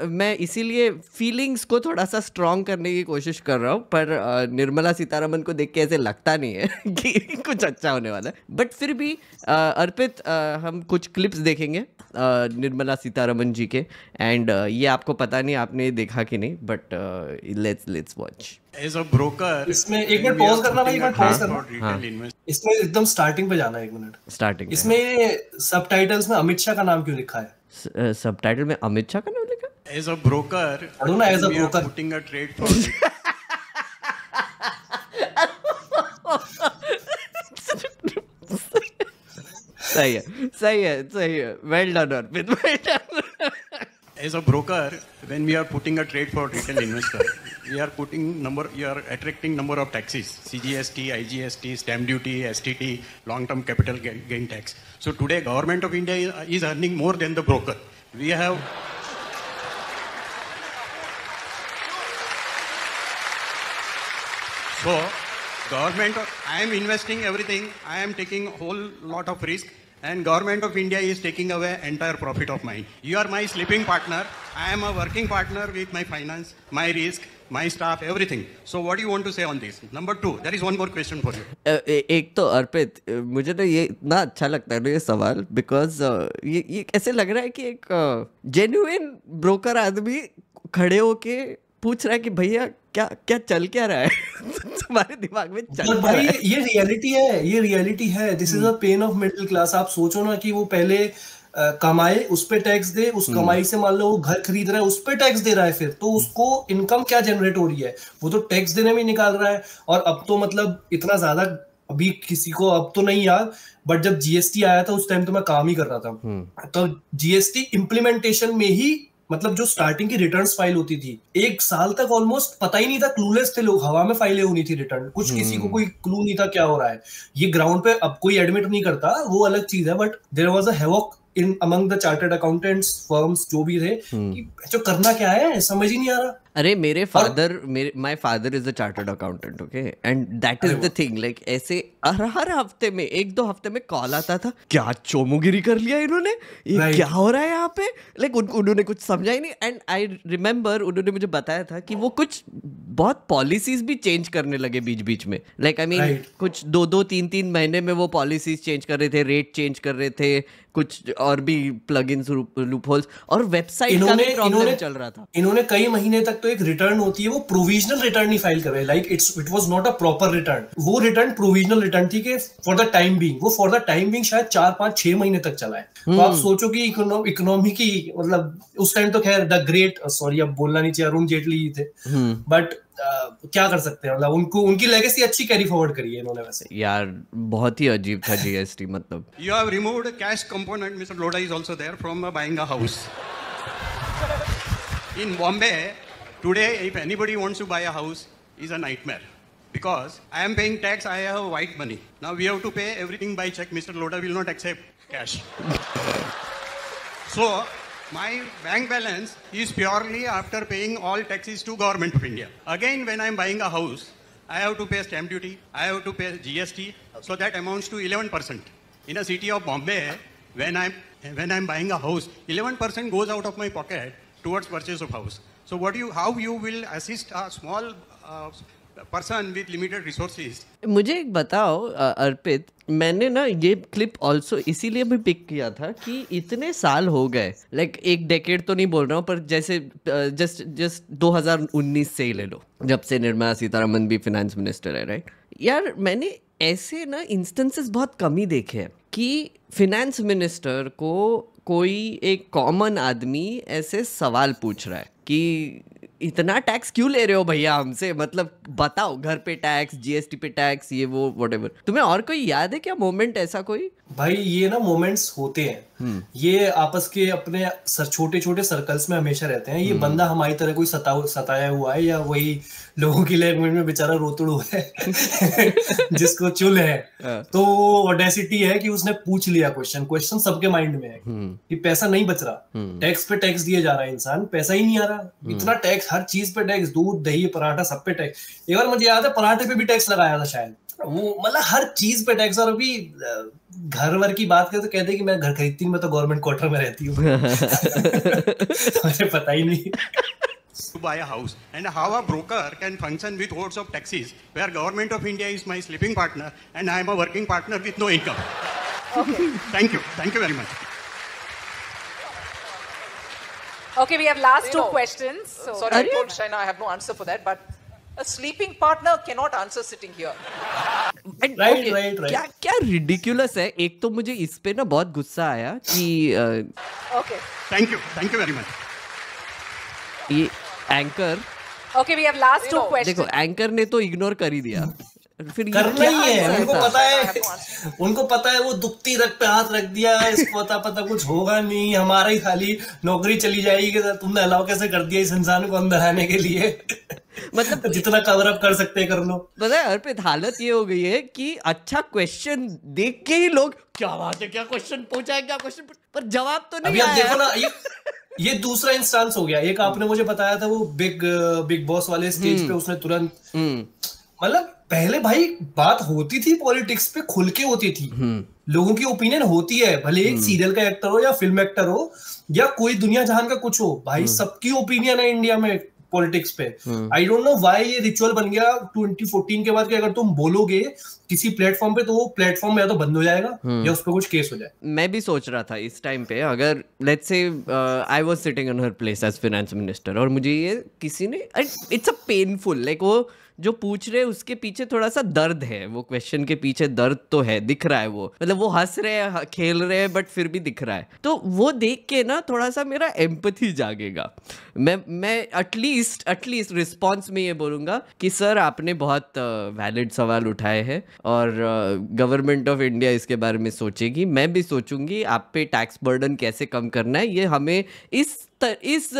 मैं इसीलिए फीलिंग्स को थोड़ा सा स्ट्रॉन्ग करने की कोशिश कर रहा हूँ, पर निर्मला सीतारमन को देख के ऐसे लगता नहीं है कि कुछ अच्छा होने वाला है। बट फिर भी अर्पित, हम कुछ क्लिप्स देखेंगे निर्मला सीतारमन जी के, एंड ये आपको पता नहीं आपने देखा कि नहीं, but let's watch. As a broker, इसमें एक मिनट पॉज करना भाई, एक मिनट पॉज करना, इसमें एकदम स्टार्टिंग पे जाना है, 1 मिनट स्टार्टिंग। इसमें सबटाइटल्स में अमित शाह का नाम क्यों लिखा है? सबटाइटल में अमित शाह का नाम लिखा है? As a broker, as a broker putting a trade for सही है, well done Arpit, well done. As a broker, when we are putting a trade for retail investor, we are attracting number of taxes, CGST, IGST, stamp duty, STT, long-term capital gain tax. So today, government of India is earning more than the broker. We have I am investing everything. I am taking a whole lot of risk, and government of India is taking away entire profit of mine. You are my sleeping partner. I am a working partner with my finance, my risk, my staff, everything. So what do you want to say on this? Number 2, there is one more question for you. एक तो अर्पित, मुझे ना ये इतना अच्छा लगता है ना ये सवाल, बिकॉज ये ऐसे लग रहा है कि एक जेन्युइन ब्रोकर आदमी खड़े होके पूछ रहा है कि भैया क्या चल क्या रहा है तुम्हारे दिमाग में चल क्या रहा है? ये रियलिटी है। This is a pain of middle class. आप सोचो ना कि वो पहले कमाए, उस पे टैक्स दे, उस कमाई से मान लो वो घर खरीद रहा है, उस पे टैक्स दे रहा है, फिर तो उसको इनकम क्या जनरेट हो रही है, वो तो टैक्स देने में निकाल रहा है। और अब तो मतलब इतना ज्यादा, अभी किसी को अब तो नहीं याद, बट जब जीएसटी आया था उस टाइम तो मैं काम ही कर रहा था, तो जीएसटी इम्प्लीमेंटेशन में ही मतलब जो स्टार्टिंग की रिटर्न्स फाइल होती थी, 1 साल तक ऑलमोस्ट पता ही नहीं था, क्लूलेस थे लोग, हवा में फाइलें होनी थी रिटर्न, कुछ किसी को कोई क्लू नहीं था क्या हो रहा है। ये ग्राउंड पे अब कोई एडमिट नहीं करता, वो अलग चीज है, but there was a havoc in among the chartered accountants firms जो भी थे कि जो करना क्या है समझ ही नहीं आ रहा। अरे my father is a chartered accountant, okay, and that is the thing, like ऐसे हर हफ्ते में 1-2 हफ्ते में कॉल आता था, क्या चोमुगिरी कर लिया इन्होंने, ये क्या हो रहा है यहाँ पे, लाइक उन्होंने कुछ समझा ही नहीं। एंड आई रिमेम्बर उन्होंने मुझे बताया था कि वो कुछ बहुत पॉलिसीज भी चेंज करने लगे बीच में, लाइक आई मीन कुछ 2-2, 3-3 महीने में वो पॉलिसीज चेंज कर रहे थे, रेट चेंज कर रहे थे, कुछ और भी प्लगइन्स, लूपहोल्स, और वेबसाइट का भी प्रॉब्लम चल रहा था। इन्होंने कई महीने तक तो एक रिटर्न होती है वो प्रोविजनल रिटर्न ही फाइल कर रहे हैं, like it was not a proper return, वो रिटर्न प्रोविजनल रिटर्न थी कि फॉर द टाइम बीइंग, वो फॉर द टाइम बीइंग शायद 4-5-6 महीने तक चला है। तो आप सोचो कि इकोनॉमी की, मतलब उस टाइम तो खैर द ग्रेट, सॉरी अब बोलना नहीं चाहिए, अरुण जेटली ही थे, बट क्या कर सकते हैं, मतलब उनकी लेगेसी अच्छी कैरी फॉरवर्ड करी है इन्होंने। वैसे यार बहुत ही अजीब था जीएसटी, मतलब you have removed cash component, mister Lodha is also there, from buying a house in Bombay. Today, if anybody wants to buy a house, is a nightmare because I am paying tax. I have white money. Now we have to pay everything by check. Mr. Lodha will not accept cash. So my bank balance is purely after paying all taxes to government of India. Again, when I am buying a house, I have to pay stamp duty. I have to pay GST. So that amounts to 11%. In a city of Bombay, when I'm buying a house, 11% goes out of my pocket towards purchase of house. So how you will assist a small person with limited resources. मुझे एक बताओ अर्पित, मैंने ना ये क्लिप ऑल्सो इसीलिए भी पिक किया था कि इतने साल हो गए, लाइक एक डेकेड तो नहीं बोल रहा हूँ, पर जैसे जस्ट 2019 से ही ले लो, जब से निर्मला सीतारमन भी फाइनेंस मिनिस्टर है, राइट? यार मैंने ऐसे ना इंस्टेंसेस बहुत कम ही देखे हैं कि फाइनेंस मिनिस्टर को कोई एक कॉमन आदमी ऐसे सवाल पूछ रहा है कि इतना टैक्स क्यों ले रहे हो भैया हमसे, मतलब बताओ, घर पे टैक्स, जीएसटी पे टैक्स, ये वो व्हाटएवर। तुम्हें और कोई याद है क्या मोमेंट ऐसा कोई? भाई ये ना मोमेंट्स होते हैं, ये आपस के अपने छोटे छोटे सर्कल्स में हमेशा रहते हैं। ये बंदा हमारी तरह कोई सताया हुआ है या वही लोगों की लैंग्वेज में बेचारा रोतड़ू है जिसको चुल है, तो ऑडेसिटी है कि उसने पूछ लिया क्वेश्चन सबके माइंड में है कि पैसा नहीं बच रहा, टैक्स पे टैक्स दिए जा रहा है, इंसान पैसा ही नहीं आ रहा, इतना टैक्स, हर चीज पे टैक्स, दूध दही पराठा सब पे टैक्स। एक बार मुझे याद है पराठे पे भी टैक्स लगाया था शायद, वो मतलब हर चीज पे टैक्स। और अभी घर वर की बात करें तो कहते हैं कि मैं घर खरीदती हूँ, मैं तो गवर्नमेंट क्वार्टर में रहती हूँ मुझे पता ही नहीं to buy a house, and how a broker can function with hordes of taxis, where government of India is my sleeping partner and I am a working partner with no income. Okay. Thank you very much. Okay, we have last two questions. So Sorry, I told Shaina I have no answer for that, but a sleeping partner cannot answer sitting here. Right. क्या ridiculous है। एक तो मुझे इस पे ना बहुत गुस्सा आया कि Okay. Thank you very much. ये anchor, Okay, we have last two questions. देखो एंकर ने तो इग्नोर कर ही दिया, फिर करना ही है, उनको पता है वो दुखती रग पे हाथ रख दिया है, इसको पता कुछ होगा नहीं, हमारा ही खाली नौकरी चली जाएगी, तुमने अलाउ कैसे कर दिया इस इंसान को अंदर आने के लिए मतलब जितना कवर अप कर सकते कर लो। पता है अर्पित, हालत ये हो गई है कि अच्छा क्वेश्चन देख के ही लोग क्या बात है, क्या क्वेश्चन पूछा है, क्या क्वेश्चन, पर जवाब तो नहीं आया। अभी आप देखो ना, ये दूसरा इंस्टांस हो गया। एक आपने मुझे बताया था वो बिग बॉस वाले स्टेज पे उसने तुरंत, मतलब पहले भाई बात होती थी पॉलिटिक्स पे, खुल के होती थी, लोगों की ओपिनियन होती है, भले एक सीरियल का एक्टर हो या फिल्म एक्टर हो या कोई दुनिया जहान का कुछ हो, भाई सबकी ओपिनियन है इंडिया में पॉलिटिक्स पे। आई डोंट नो व्हाई ये रिचुअल बन गया 2014 के बाद कि अगर तुम बोलोगे किसी प्लेटफॉर्म पे तो वो प्लेटफॉर्म या तो बंद हो जाएगा या उस पर कुछ केस हो जाए। मैं भी सोच रहा था इस टाइम पे, अगर let's say I was sitting in her place as finance minister और मुझे ये किसी ने, इट्स अ पेनफुल, लाइक वो जो पूछ रहे उसके पीछे थोड़ा सा दर्द है, वो क्वेश्चन के पीछे दर्द तो है, दिख रहा है, वो मतलब वो हंस रहे हैं, खेल रहे हैं, बट फिर भी दिख रहा है, तो वो देख के ना थोड़ा सा मेरा एम्पैथी जागेगा। मैं एटलीस्ट रिस्पॉन्स में ये बोलूँगा कि सर आपने बहुत वैलिड सवाल उठाए हैं और गवर्नमेंट ऑफ इंडिया इसके बारे में सोचेगी, मैं भी सोचूंगी, आप पे टैक्स बर्डन कैसे कम करना है, ये हमें इस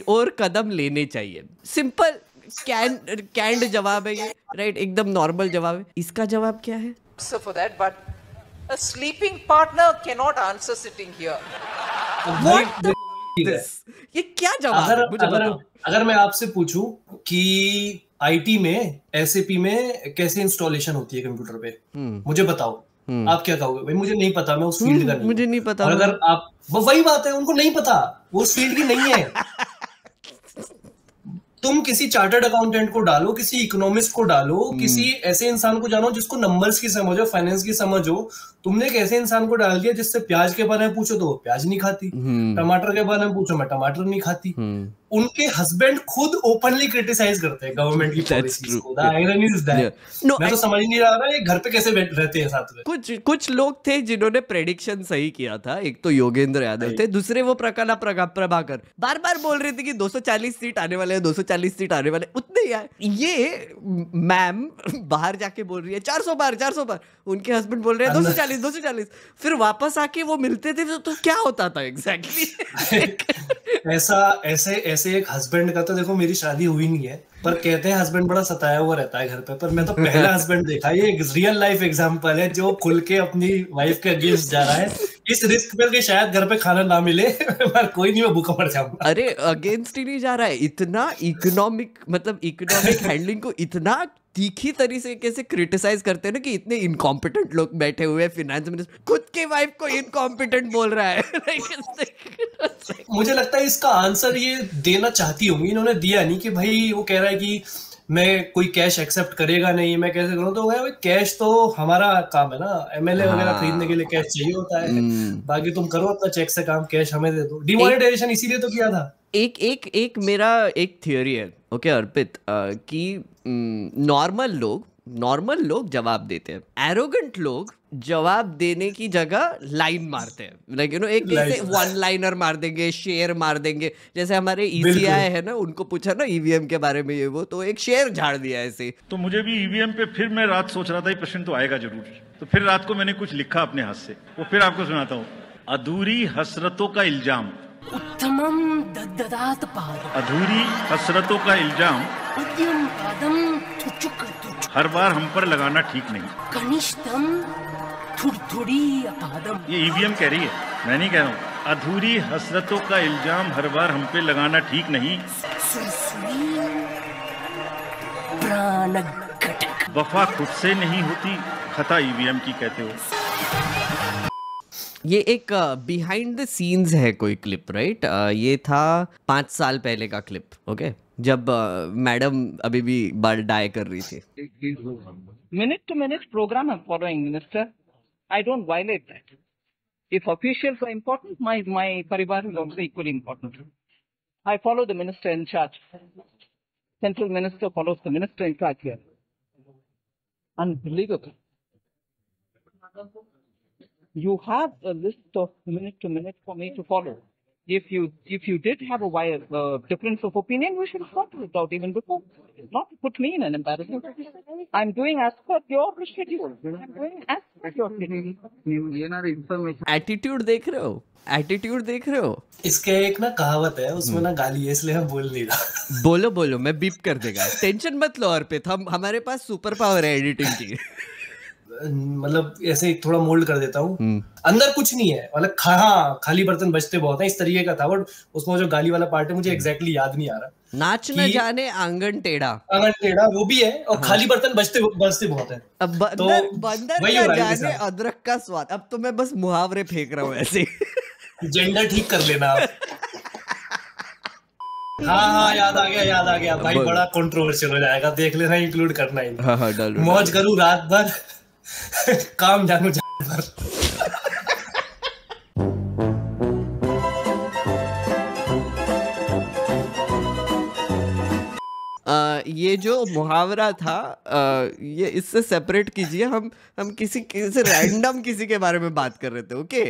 और कदम लेने चाहिए। सिंपल कैंड जवाब है ये, राइट? एकदम नॉर्मल जवाब है। इसका जवाब क्या है? So for that, but a sleeping partner cannot answer sitting here. What this? ये क्या जवाब है? मुझे बताओ। अगर मैं आपसे पूछूं कि आईटी में, एसएपी में कैसे इंस्टॉलेशन होती है कंप्यूटर पे, मुझे बताओ, आप क्या कहोगे? भाई मुझे नहीं पता, मैं उस फील्ड का नहीं, मुझे नहीं पता। और अगर आप, वही बात है, उनको नहीं पता, वो उस फील्ड की नहीं है। तुम किसी चार्टर्ड अकाउंटेंट को डालो, किसी इकोनॉमिस्ट को डालो, किसी ऐसे इंसान को जानो जिसको नंबर्स की समझ हो, फाइनेंस की समझ हो। तुमने एक ऐसे इंसान को डाल दिया जिससे प्याज के बारे में पूछो तो वो प्याज नहीं खाती, टमाटर के बारे में पूछो मैं टमाटर नहीं खाती। उनके हस्बैंड खुद ओपनली क्रिटिसाइज करते हैं गवर्नमेंट की पॉलिसीज को। द आयरनी इज दैट, मैं तो समझ नहीं रहा था ये घर पे कैसे रहते हैं साथ में। कुछ लोग थे जिन्होंने प्रेडिक्शन सही किया था। एक तो योगेंद्र यादव थे, दूसरे वो प्रभाकर बार बोल रहे थे कि 240 सीट आने वाले हैं, 240 सीट आने वाले, उतने यार। ये मैम बाहर जाके बोल रही है 400 बार, उनके हस्बैंड बोल रहे हैं 240, फिर वापस आके वो मिलते थे तो क्या होता था एग्जैक्टली? ऐसे एक हस्बैंड का तो देखो, मेरी शादी हुई नहीं है, पर कहते हैं हस्बैंड बड़ा सताया हुआ रहता है घर पे, पर मैं तो पहला हस्बैंड देखा। ये एक रियल लाइफ एग्जांपल है जो खुल के अपनी वाइफ के अगेंस्ट जा रहा है, इस रिस्क पे कि शायद घर पे खाना ना मिले पर कोई नहीं, मैं भूखा मर जाऊंगा। अरे अगेंस्ट ही नहीं जा रहा है, इतना इकोनॉमिक हैंडलिंग को इतना तीखी तरीके से क्रिटिसाइज करते हैं ना कि इतने इनकॉम्पिटेंट लोग बैठे हुए हैं। फाइनेंस मिनिस्टर खुद की वाइफ को इनकॉम्पिटेंट बोल रहा है। मुझे लगता है इसका आंसर ये देना चाहती होंगी, इन्होंने दिया नहीं, कि भाई वो कह रहा है कि मैं कोई कैश एक्सेप्ट करेगा नहीं, मैं कैसे करूँ? तो भाई कैश तो हमारा काम है ना, एमएलए वगैरह खरीदने के लिए कैश चाहिए होता है, बाकी तुम करो अपना चेक से काम, कैश हमें दे दो। डिमोनेटाइजेशन इसीलिए तो किया था। एक मेरा एक थियोरी है, ओके अर्पित, कि नॉर्मल लोग जवाब देते हैं, एरोगेंट लोग जवाब देने की जगह लाइन मारते हैं, लाइक यू नो, एक वन लाइनर मार देंगे, शेर मार देंगे। जैसे हमारे ईसीआई है ना, उनको पूछा ना ईवीएम के बारे में ये वो, तो एक शेर झाड़ दिया ऐसे। तो मुझे भी ईवीएम पे फिर मैं रात सोच रहा था ये प्रश्न तो आएगा जरूर, तो फिर रात को मैंने कुछ लिखा अपने हाथ से, वो फिर आपको सुनाता हूँ। अधूरी हसरतों का इल्जाम, उत्तमम दद्ददात पादम, अधूरी हसरतों का इल्जाम, उद्यम पादम हर बार हम पर लगाना ठीक नहीं, कनिष्ठम थोड़ी पादम। ये ईवीएम कह रही है, मैं नहीं कह रहा हूँ। अधूरी हसरतों का इल्जाम हर बार हम पे लगाना ठीक नहीं, वफा खुद से नहीं होती, खता ईवीएम की कहते हो। ये एक बिहाइंड द सीन्स है कोई क्लिप, राइट? ये था 5 साल पहले का क्लिप, ओके, जब मैडम अभी भी बाल डाई कर रही थी। Minute to minute program I'm following, Minister. I don't violate that. If officials are important, my parivar is also equally important. I follow the minister in charge. Central minister follows the minister in charge here. Unbelievable. You have a list of minute to minute for me to follow. If you did have a difference of opinion, we should have sorted it out even before. Not put me in an embarrassment. I'm doing as per your schedule. I'm doing as per your schedule. Attitude देख रहे हो? इसके एक ना कहावत है, उसमें ना गाली है, इसलिए हम बोल नहीं रहा। बोलो, मैं बीप कर देगा, टेंशन मत लो अर्पित, हमारे पास सुपर पावर है एडिटिंग की। मतलब ऐसे थोड़ा मोल्ड कर देता हूँ, अंदर कुछ नहीं है, मतलब खाली बर्तन बजते बहुत है, इस तरीके का था। बट उसमें जो गाली वाला पार्ट है मुझे एग्जैक्टली याद नहीं आ रहा। नाच न जाने आंगन टेढ़ा वो भी है, और खाली बर्तन बजते बहुत है। अब बंदर न जाने अदरक का स्वाद। अब तो मैं बस मुहावरे फेंक रहा हूँ ऐसे। जेंडर ठीक कर लेना। हाँ, याद आ गया भाई, बड़ा कंट्रोवर्शियल हो जाएगा, देख लेना, इंक्लूड करना ही। हाँ, डालो। मौज करूँ रात भर, काम जानू भर। ये जो मुहावरा था, ये इससे सेपरेट कीजिए। हम किसी रैंडम किसी के बारे में बात कर रहे थे, ओके?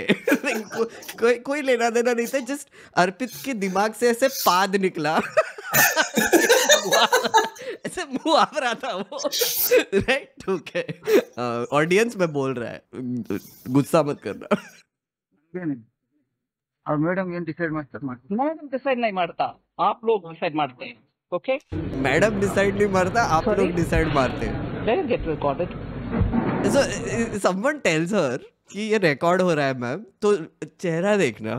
कोई लेना देना नहीं था, जस्ट अर्पित के दिमाग से ऐसे पाद निकला। ऐसे मुहावरा था वो, राइट? ओके, ऑडियंस में बोल रहा है, गुस्सा मत करना। और मैडम ये डिसाइड नहीं मारता, आप लोग डिसाइड मारते हैं, ओके? मैडम डिसाइड नहीं मारता, आप लोग डिसाइड मारते हैं। Let it get recorded. So someone tells her कि ये रिकॉर्ड हो रहा है मैम, तो चेहरा देखना,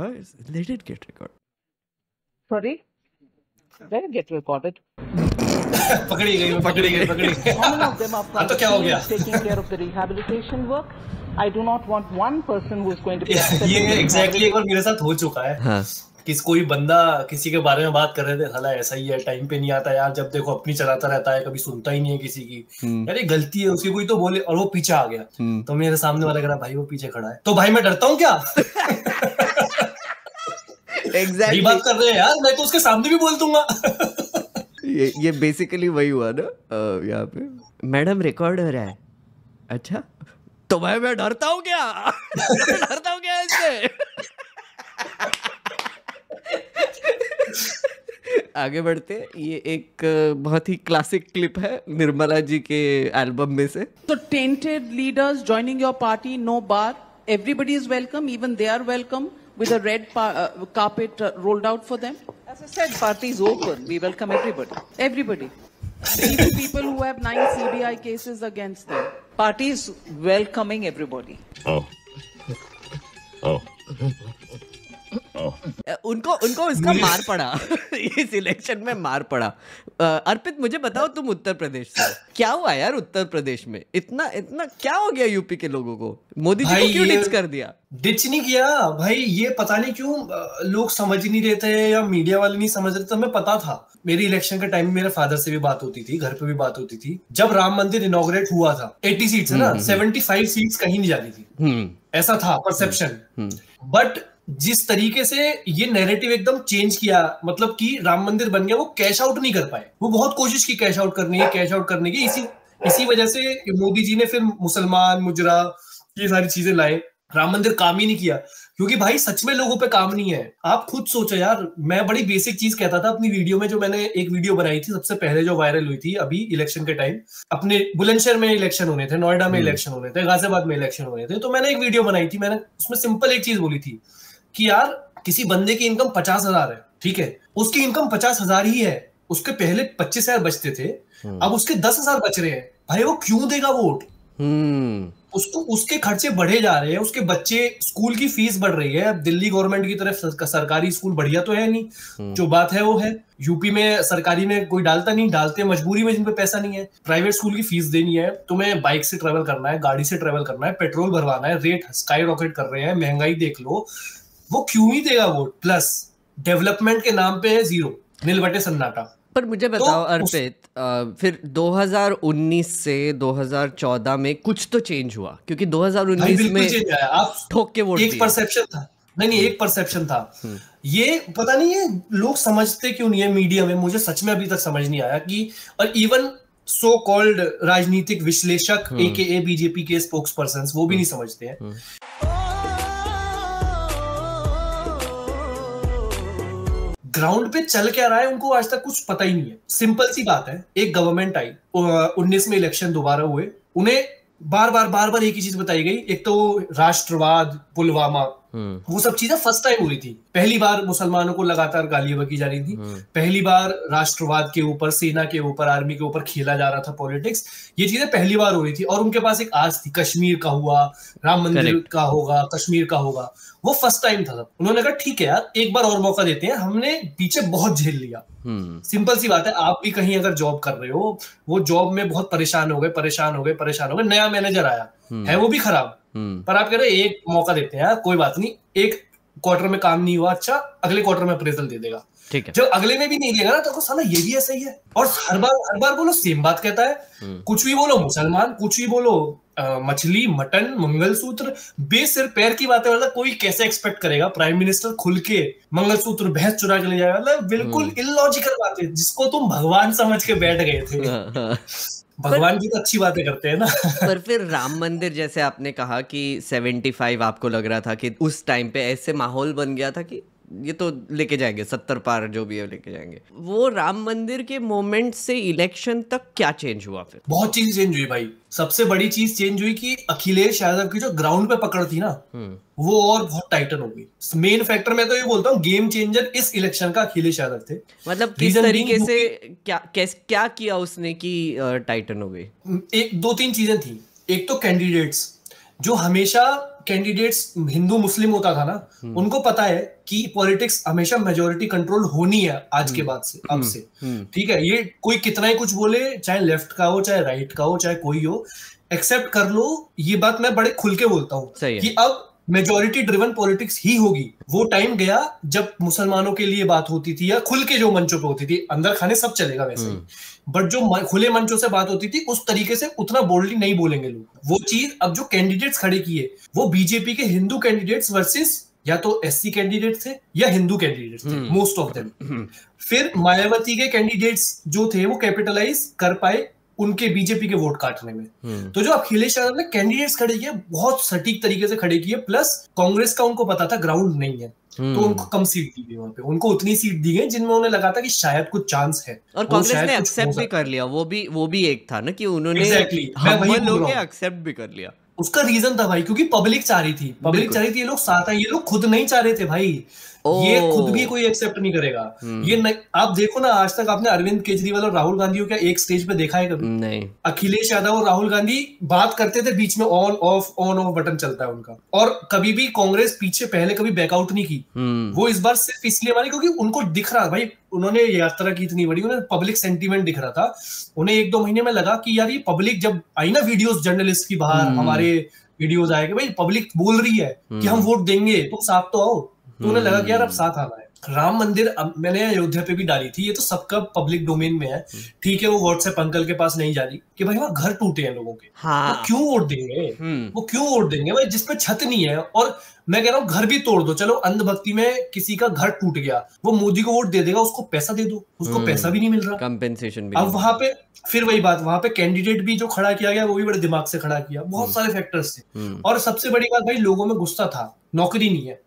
let it get recorded. Sorry? Let it get recorded. पकड़ी गई। How many of them are तो क्या हो गया? taking care of the rehabilitation work? I do not want one person who is going to be. ये एग्जैक्टली एक बार मेरे साथ हो चुका है। हाँ। कि कोई बंदा किसी के बारे में बात कर रहे थे, साला ऐसा ही है, टाइम पे नहीं आता यार, जब देखो अपनी चलाता रहता है, कभी सुनता ही नहीं है किसी की, यार ये गलती है उसकी, कोई तो बोले, और वो पीछे आ गया। तो मेरे सामने वाला कह रहा, भाई वो पीछे खड़ा है, तो भाई मैं डरता हूँ क्या? एग्जैक्टली बात कर रहे हैं यार, मैं तो उसके सामने भी बोल दूंगा। ये बेसिकली वही हुआ ना यहाँ पे। मैडम रिकॉर्ड हो रहा है, अच्छा, तो भाई मैं डरता हूँ क्या? इससे आगे बढ़ते, ये एक बहुत ही क्लासिक क्लिप है निर्मला जी के एल्बम में से। So tainted leaders joining your party, no bar. Everybody is welcome, even they are welcome with a red carpet rolled out for them. As I said, party is open. We welcome everybody. Everybody. Even people who have 9 CBI cases against them. Party is welcoming everybody. उनको इसका मार पड़ा इस इलेक्शन में मार पड़ा। अर्पित मुझे बताओ, तुम उत्तर प्रदेश से, क्या हुआ यार उत्तर प्रदेश में? इतना क्या हो गया यूपी के लोगों को? मोदी जी को क्यों डिच कर दिया? डिच नहीं किया भाई, ये पता नहीं क्यों लोग समझ ही नहीं रहे थे या मीडिया वाले नहीं समझ रहे थे। हमें पता था, मेरी इलेक्शन के टाइम में मेरे फादर से भी बात होती थी, घर पे भी बात होती थी। जब राम मंदिर इनॉग्रेट हुआ था, 80 सीट्स है ना, 75 सीट्स कहीं नहीं जानी थी, ऐसा था परसेप्शन। बट जिस तरीके से ये नैरेटिव एकदम चेंज किया, मतलब कि राम मंदिर बन गया, वो कैश आउट नहीं कर पाए। वो बहुत कोशिश की कैश आउट करने की, इसी वजह से मोदी जी ने फिर मुसलमान, मुजरा, ये सारी चीजें लाए। राम मंदिर काम ही नहीं किया, क्योंकि भाई सच में लोगों पे काम नहीं है। आप खुद सोचो यार, मैं बड़ी बेसिक चीज कहता था अपनी वीडियो में, जो मैंने एक वीडियो बनाई थी सबसे पहले जो वायरल हुई थी अभी इलेक्शन के टाइम। अपने बुलंदशहर में इलेक्शन होने थे, नोएडा में इलेक्शन होने थे, गाजियाबाद में इलेक्शन होने थे, तो मैंने एक वीडियो बनाई थी। मैंने उसमें सिंपल एक चीज बोली थी कि यार किसी बंदे की इनकम 50,000 है, ठीक है, उसकी इनकम 50,000 ही है, उसके पहले 25,000 बचते थे, अब उसके 10,000 बच रहे हैं, भाई वो क्यों देगा वोट? उसको उसके खर्चे बढ़े जा रहे हैं, उसके बच्चे स्कूल की फीस बढ़ रही है। अब दिल्ली गवर्नमेंट की तरफ सरकारी स्कूल बढ़िया तो है नहीं, जो बात है वो है। यूपी में सरकारी में कोई डालता नहीं, डालते मजबूरी में जिन पे पैसा नहीं है। प्राइवेट स्कूल की फीस देनी है, तुम्हें बाइक से ट्रेवल करना है, गाड़ी से ट्रेवल करना है, पेट्रोल भरवाना है, रेट स्काई रॉकेट कर रहे हैं, महंगाई देख लो, वो क्यों ही देगा वोट? प्लस डेवलपमेंट के नाम पे है जीरो, नीलबटे सन्नाटा। पर मुझे बताओ अर्पित, फिर 2019 से 2014 में कुछ तो चेंज हुआ, क्योंकि 2019 में आप ठोक के वोट एक परसेप्शन था, नहीं एक परसेप्शन था। ये पता नहीं है लोग समझते क्यों नहीं है मीडिया में, मुझे सच में अभी तक समझ नहीं आया कि, और इवन सो कॉल्ड राजनीतिक विश्लेषक AKA बीजेपी के स्पोक्स पर्सन, वो भी नहीं समझते हैं। ग्राउंड पे चल क्या रहा है उनको आज तक कुछ पता ही नहीं है। सिंपल सी बात है, एक गवर्नमेंट आई, 19 में इलेक्शन दोबारा हुए, उन्हें बार बार एक ही चीज बताई गई। एक तो राष्ट्रवाद, पुलवामा, वो सब चीजें फर्स्ट टाइम हो रही थी। पहली बार मुसलमानों को लगातार गालियां बकी जा रही थी, पहली बार राष्ट्रवाद के ऊपर, सेना के ऊपर, आर्मी के ऊपर खेला जा रहा था पॉलिटिक्स। ये चीजें पहली बार हो रही थी, और उनके पास एक आस थी, कश्मीर का हुआ, राम मंदिर का होगा, कश्मीर का होगा, वो फर्स्ट टाइम था। उन्होंने कहा ठीक है यार, एक बार और मौका देते हैं, हमने पीछे बहुत झेल लिया। सिंपल सी बात है, आप भी कहीं अगर जॉब कर रहे हो, वो जॉब में बहुत परेशान हो गए, नया मैनेजर आया है, वो भी खराब, पर आप कह रहे एक मौका देते हैं यार, कोई बात नहीं, एक क्वार्टर में काम नहीं हुआ, अच्छा अगले क्वार्टर में अप्रेजल दे देगा, ठीक है। जब अगले में भी नहीं देगा ना, तो साला ये भी ऐसा ही है। और हर बार बोलो सेम बात कहता है, कुछ भी बोलो मुसलमान, कुछ भी बोलो मछली, मटन, मंगलसूत्र, बेसिर पैर की बातें। मतलब कोई कैसे एक्सपेक्ट करेगा प्राइम मिनिस्टर खुल के मंगलसूत्र भैंस चुरा के ले जाएगा? मतलब बिल्कुल इलॉजिकल बात है, जिसको तुम भगवान समझ के बैठ गए थे। भगवान की तो अच्छी बातें करते हैं ना। पर फिर राम मंदिर, जैसे आपने कहा कि 75 आपको लग रहा था कि उस टाइम पे ऐसे माहौल बन गया था कि ये तो लेके जाएंगे 70 पार, जो भी है लेके जाएंगे। वो राम मंदिर के मोमेंट से इलेक्शन तक क्या चेंज हुआ? फिर बहुत चीज चेंज हुई भाई। सबसे बड़ी चीज चेंज हुई कि अखिलेश यादव की जो ग्राउंड पे पकड़ थी ना, वो और बहुत टाइटन हो गई। मेन फैक्टर मैं तो ये बोलता हूँ, गेम चेंजर इस इलेक्शन का अखिलेश यादव थे। मतलब किस तरीके से क्या किया उसने कि टाइटन हो गई? एक 2-3 चीजें थी। एक तो कैंडिडेट्स, जो हमेशा कैंडिडेट्स हिंदू मुस्लिम होता था ना, उनको पता है कि पॉलिटिक्स हमेशा मेजोरिटी कंट्रोल होनी है आज के बाद से, अब से, ठीक है। ये कोई कितना ही कुछ बोले, चाहे लेफ्ट का हो, चाहे राइट का हो, चाहे कोई हो, एक्सेप्ट कर लो। ये बात मैं बड़े खुल के बोलता हूँ कि अब मेजोरिटी ड्रिवन पॉलिटिक्स ही होगी। वो टाइम गया जब मुसलमानों के लिए बात होती थी, या खुल के जो मंचों पे होती थी, अंदर खाने सब चलेगा वैसे ही, बट जो खुले मंचों से बात होती थी, उस तरीके से उतना बोल्डली नहीं बोलेंगे लोग। वो चीज अब जो कैंडिडेट्स खड़े किए, वो बीजेपी के हिंदू कैंडिडेट्स वर्सेस या तो SC कैंडिडेट थे या हिंदू कैंडिडेट्स थे, मोस्ट ऑफ देम। फिर मायावती के कैंडिडेट्स जो थे, वो कैपिटलाइज कर पाए उनके बीजेपी के वोट काटने में। तो जो अखिलेश यादव ने कैंडिडेट्स खड़े किए, बहुत सटीक तरीके से खड़े किए। प्लस कांग्रेस का उनको पता था ग्राउंड नहीं है, तो उनको कम सीट दी गई। वहां पे उनको उतनी सीट दी गई जिनमें उन्हें लगा था कि शायद कुछ चांस है, और कांग्रेस ने एक्सेप्ट भी कर लिया। वो भी एक था ना कि उन्होंने एक्सेप्ट भी कर लिया। उसका रीजन था भाई, क्योंकि पब्लिक चाह रही थी, ये लोग साथ आए। ये लोग खुद नहीं चाह रहे थे भाई, ये खुद भी कोई एक्सेप्ट नहीं करेगा। ये आप देखो ना, आज तक आपने अरविंद केजरीवाल और राहुल गांधी को क्या एक स्टेज पे देखा है कभी? नहीं। अखिलेश यादव और राहुल गांधी बात करते थे, बीच में ऑन ऑफ बटन चलता है उनका। और कभी भी कांग्रेस पीछे पहले कभी बैकआउट नहीं की। वो इस बार सिर्फ इसलिए मानी क्योंकि उनको दिख रहा भाई, उन्होंने यात्रा की इतनी बड़ी, उन्हें पब्लिक सेंटीमेंट दिख रहा था। उन्हें 1-2 महीने में लगा कि यार ये पब्लिक जब आई ना वीडियोस जर्नलिस्ट की बाहर, हमारे वीडियोस आए कि भाई पब्लिक बोल रही है कि हम वोट देंगे, तुम साथ तो आओ, तो उन्हें लगा कि यार अब साथ आना है। राम मंदिर अब मैंने अयोध्या पे भी डाली थी, ये तो सबका पब्लिक डोमेन में है। ठीक है, वो व्हाट्सएप अंकल के पास नहीं जा रही कि भाई वहां घर टूटे हैं लोगों के, वो क्यों वोट देंगे? वो क्यों वोट देंगे भाई जिसपे छत नहीं है? और मैं कह रहा हूँ घर भी तोड़ दो, चलो अंधभक्ति में किसी का घर टूट गया, वो मोदी को वोट दे देगा, उसको पैसा दे दो, उसको पैसा भी नहीं मिल रहा, कंपेंसेशन भी। अब वहां पे फिर वही बात, वहां पे कैंडिडेट भी जो खड़ा किया गया वो भी बड़े दिमाग से खड़ा किया, बहुत सारे फैक्टर्स थे। और सबसे बड़ी बात भाई, लोगों में गुस्सा था, नौकरी नहीं है,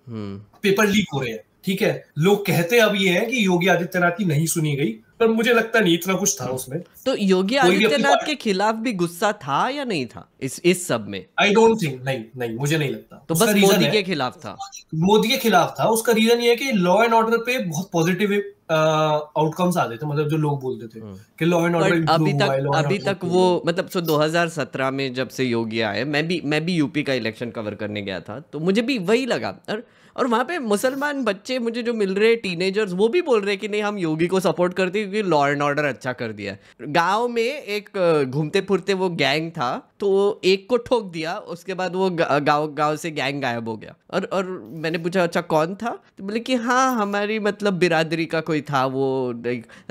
पेपर लीक हो रहे हैं। ठीक है, लोग कहते अब ये है कि योगी आदित्यनाथ की नहीं सुनी गई, पर मुझे लगता नहीं इतना कुछ था उसमें। तो योगी आदित्यनाथ के खिलाफ भी गुस्सा था या नहीं था इस सब में? आई डोंट थिंक, नहीं मुझे नहीं लगता। तो बस मोदी के खिलाफ था। मोदी के खिलाफ था। उसका रीजन ये है कि लॉ एंड ऑर्डर पे बहुत पॉजिटिव आउटकम्स आते थे, मतलब जो लोग बोलते थे कि लॉ एंड ऑर्डर अभी तक वो मतलब 2017 में जब से योगी आए, मैं भी यूपी का इलेक्शन कवर करने गया था, तो मुझे भी वही लगा। और वहाँ पे मुसलमान बच्चे मुझे जो मिल रहे, टीनेजर्स, वो भी बोल रहे कि नहीं हम योगी को सपोर्ट करते हैं क्योंकि लॉ एंड ऑर्डर अच्छा कर दिया है। गांव में एक घूमते फिरते वो गैंग था, तो एक को ठोक दिया, उसके बाद वो गांव से गैंग गायब हो गया। और मैंने पूछा अच्छा कौन था, तो बोले कि हाँ हमारी मतलब बिरादरी का कोई था, वो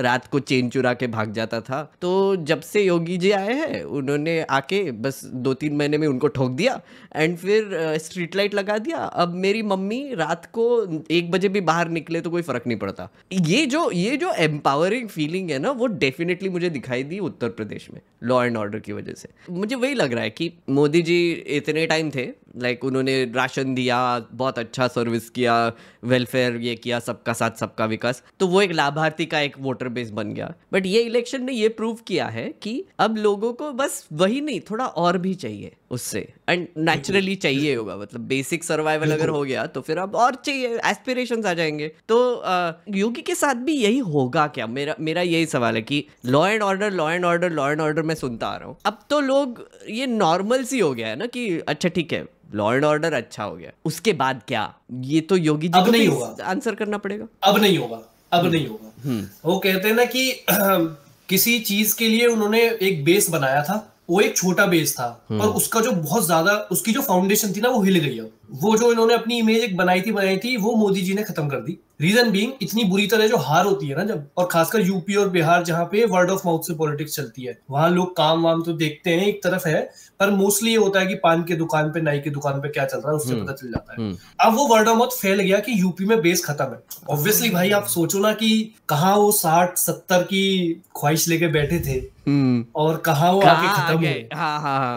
रात को चेन चुरा के भाग जाता था। तो जब से योगी जी आए हैं उन्होंने आके बस 2-3 महीने में उनको ठोक दिया एंड फिर स्ट्रीट लाइट लगा दिया। अब मेरी मम्मी रात को 1 बजे भी बाहर निकले तो कोई फर्क नहीं पड़ता। ये जो एम्पावरिंग फीलिंग है ना, वो डेफिनेटली मुझे दिखाई दी उत्तर प्रदेश में लॉ एंड ऑर्डर की वजह से। मुझे वही लग रहा है कि मोदी जी इतने टाइम थे, लाइक उन्होंने राशन दिया, बहुत अच्छा सर्विस किया, वेलफेयर ये किया, सबका साथ सबका विकास, तो वो एक लाभार्थी का एक वोटर बेस बन गया। बट ये इलेक्शन ने ये प्रूव किया है कि अब लोगों को बस वही नहीं, थोड़ा और भी चाहिए उससे, एंड नेचुरली चाहिए होगा, मतलब बेसिक सर्वाइवल अगर हो गया तो फिर अब और चाहिए, एस्पिरेशंस आ जाएंगे। तो योगी के साथ भी यही होगा क्या? मेरा यही सवाल है कि लॉ एंड ऑर्डर मैं सुनता आ रहा हूँ, अब तो लोग ये नॉर्मल सी हो गया है ना कि अच्छा ठीक है लॉ एंड ऑर्डर अच्छा हो गया, उसके बाद क्या? ये तो योगी जी को आंसर करना पड़ेगा। अब नहीं होगा। वो कहते हैं ना कि किसी चीज के लिए उन्होंने एक बेस बनाया था, वो एक छोटा बेस था, और उसका जो बहुत ज्यादा उसकी जो फाउंडेशन थी ना वो हिल गई। वो जो इन्होंने अपनी इमेज एक बनाई थी वो मोदी जी ने खत्म कर दी। रीजन बीइंग, इतनी बुरी तरह जो हार होती है ना जब, और खासकर यूपी और बिहार जहाँ पे वर्ड ऑफ माउथ से पॉलिटिक्स चलती है, वहां लोग काम वाम तो देखते हैं एक तरफ है, पर मोस्टली ये होता है कि पान की दुकान पे, नाई की दुकान पे क्या चल रहा है उससे पता चल जाता है। अब वो वर्ड ऑफ माउथ फैल गया कि यूपी में बेस खत्म है। ऑब्वियसली भाई आप सोचो ना कि कहाँ वो 60-70 की ख्वाहिश लेके बैठे थे और कहाँ वो आके खत्म हुए। हाँ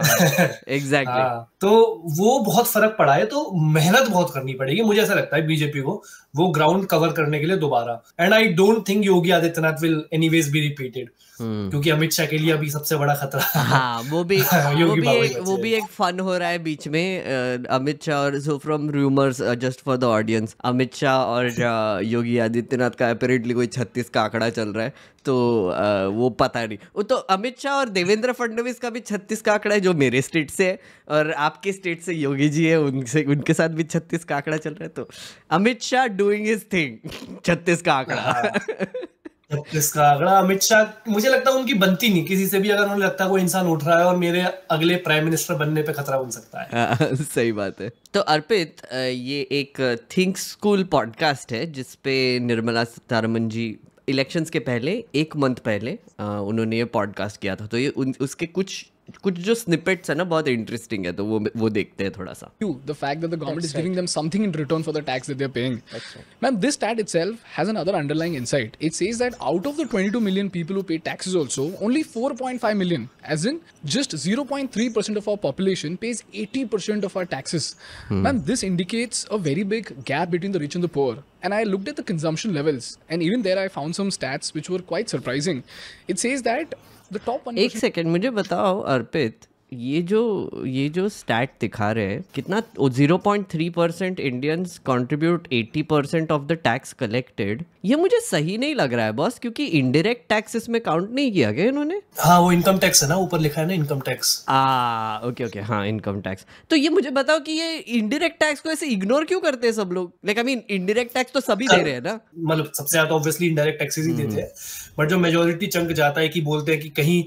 एग्जैक्टली। तो वो बहुत फर्क पड़ा है, तो मेहनत बहुत करनी पड़ेगी मुझे ऐसा लगता है बीजेपी को वो ग्राउंड कवर करने के लिए दोबारा। And I don't think Yogi Adityanath will anyways be repeated, क्योंकि अमित शाह के लिए अभी सबसे बड़ा खतरा है। हाँ, वो भी एक फन हो रहा है बीच में, अमित शाह और so from rumours just for the audience, Amit Shah और योगी आदित्यनाथ का अपेरेंटली कोई 36 का आंकड़ा चल रहा है, तो वो पता नहीं, वो तो अमित शाह और देवेंद्र फडणवीस का भी 36 का आंकड़ा है जो मेरे स्टेट से है, और आपके स्टेट से योगी जी है उनके साथ भी 36 का आंकड़ा चल रहा है। तो Amit Shah doing his thing, 36 का आंकड़ा। 36 का आंकड़ा अमित शाह, मुझे लगता है उनकी बनती नहीं किसी से भी, अगर उन्हें लगता है कोई इंसान उठ रहा है और मेरे अगले प्राइम मिनिस्टर बनने पे खतरा बन सकता है। सही बात है। तो अर्पित, ये एक थिंक स्कूल पॉडकास्ट है जिसपे निर्मला सीतारमण जी इलेक्शंस के पहले 1 मंथ पहले उन्होंने ये पॉडकास्ट किया था, तो ये उसके कुछ जो स्निपेट्स है ना बहुत इंटरेस्टिंग है, तो वो देखते हैं थोड़ा सा। The fact that the government is giving them something in return for the tax that they're paying. Ma'am, this stat itself has another underlying insight. It says that out of the 22 million people who pay taxes also, only 4.5 million, as in just 0.3% of our population pays 80% of our taxes. Ma'am, this indicates a very big gap between the rich and the poor. And I looked at the consumption levels, and even there I found some stats which were quite surprising. It says that the top 1%... एक सेकंड मुझे बताओ अर्पित, ये जो स्टैट दिखा रहे हैं कितना 0.3% Indians contribute 80% of the tax collected, ये मुझे सही नहीं लग रहा है बॉस, क्योंकि इनडायरेक्ट टैक्स इसमें काउंट नहीं किया गया इन्होंने। हाँ वो इनकम टैक्स है ना, ऊपर लिखा है ना इनकम टैक्स। ओके हाँ इनकम टैक्स। तो ये मुझे बताओ कि ये इनडायरेक्ट टैक्स को ऐसे इग्नोर क्यों करते हैं सब लोग? Like I mean indirect tax तो सभी दे रहे हैं ना, मतलब सबसे ज्यादा ऑब्वियसली इनडायरेक्ट टैक्सेस ही देते हैं, बट जो मेजोरिटी चंक जाता है कि बोलते हैं कि कहीं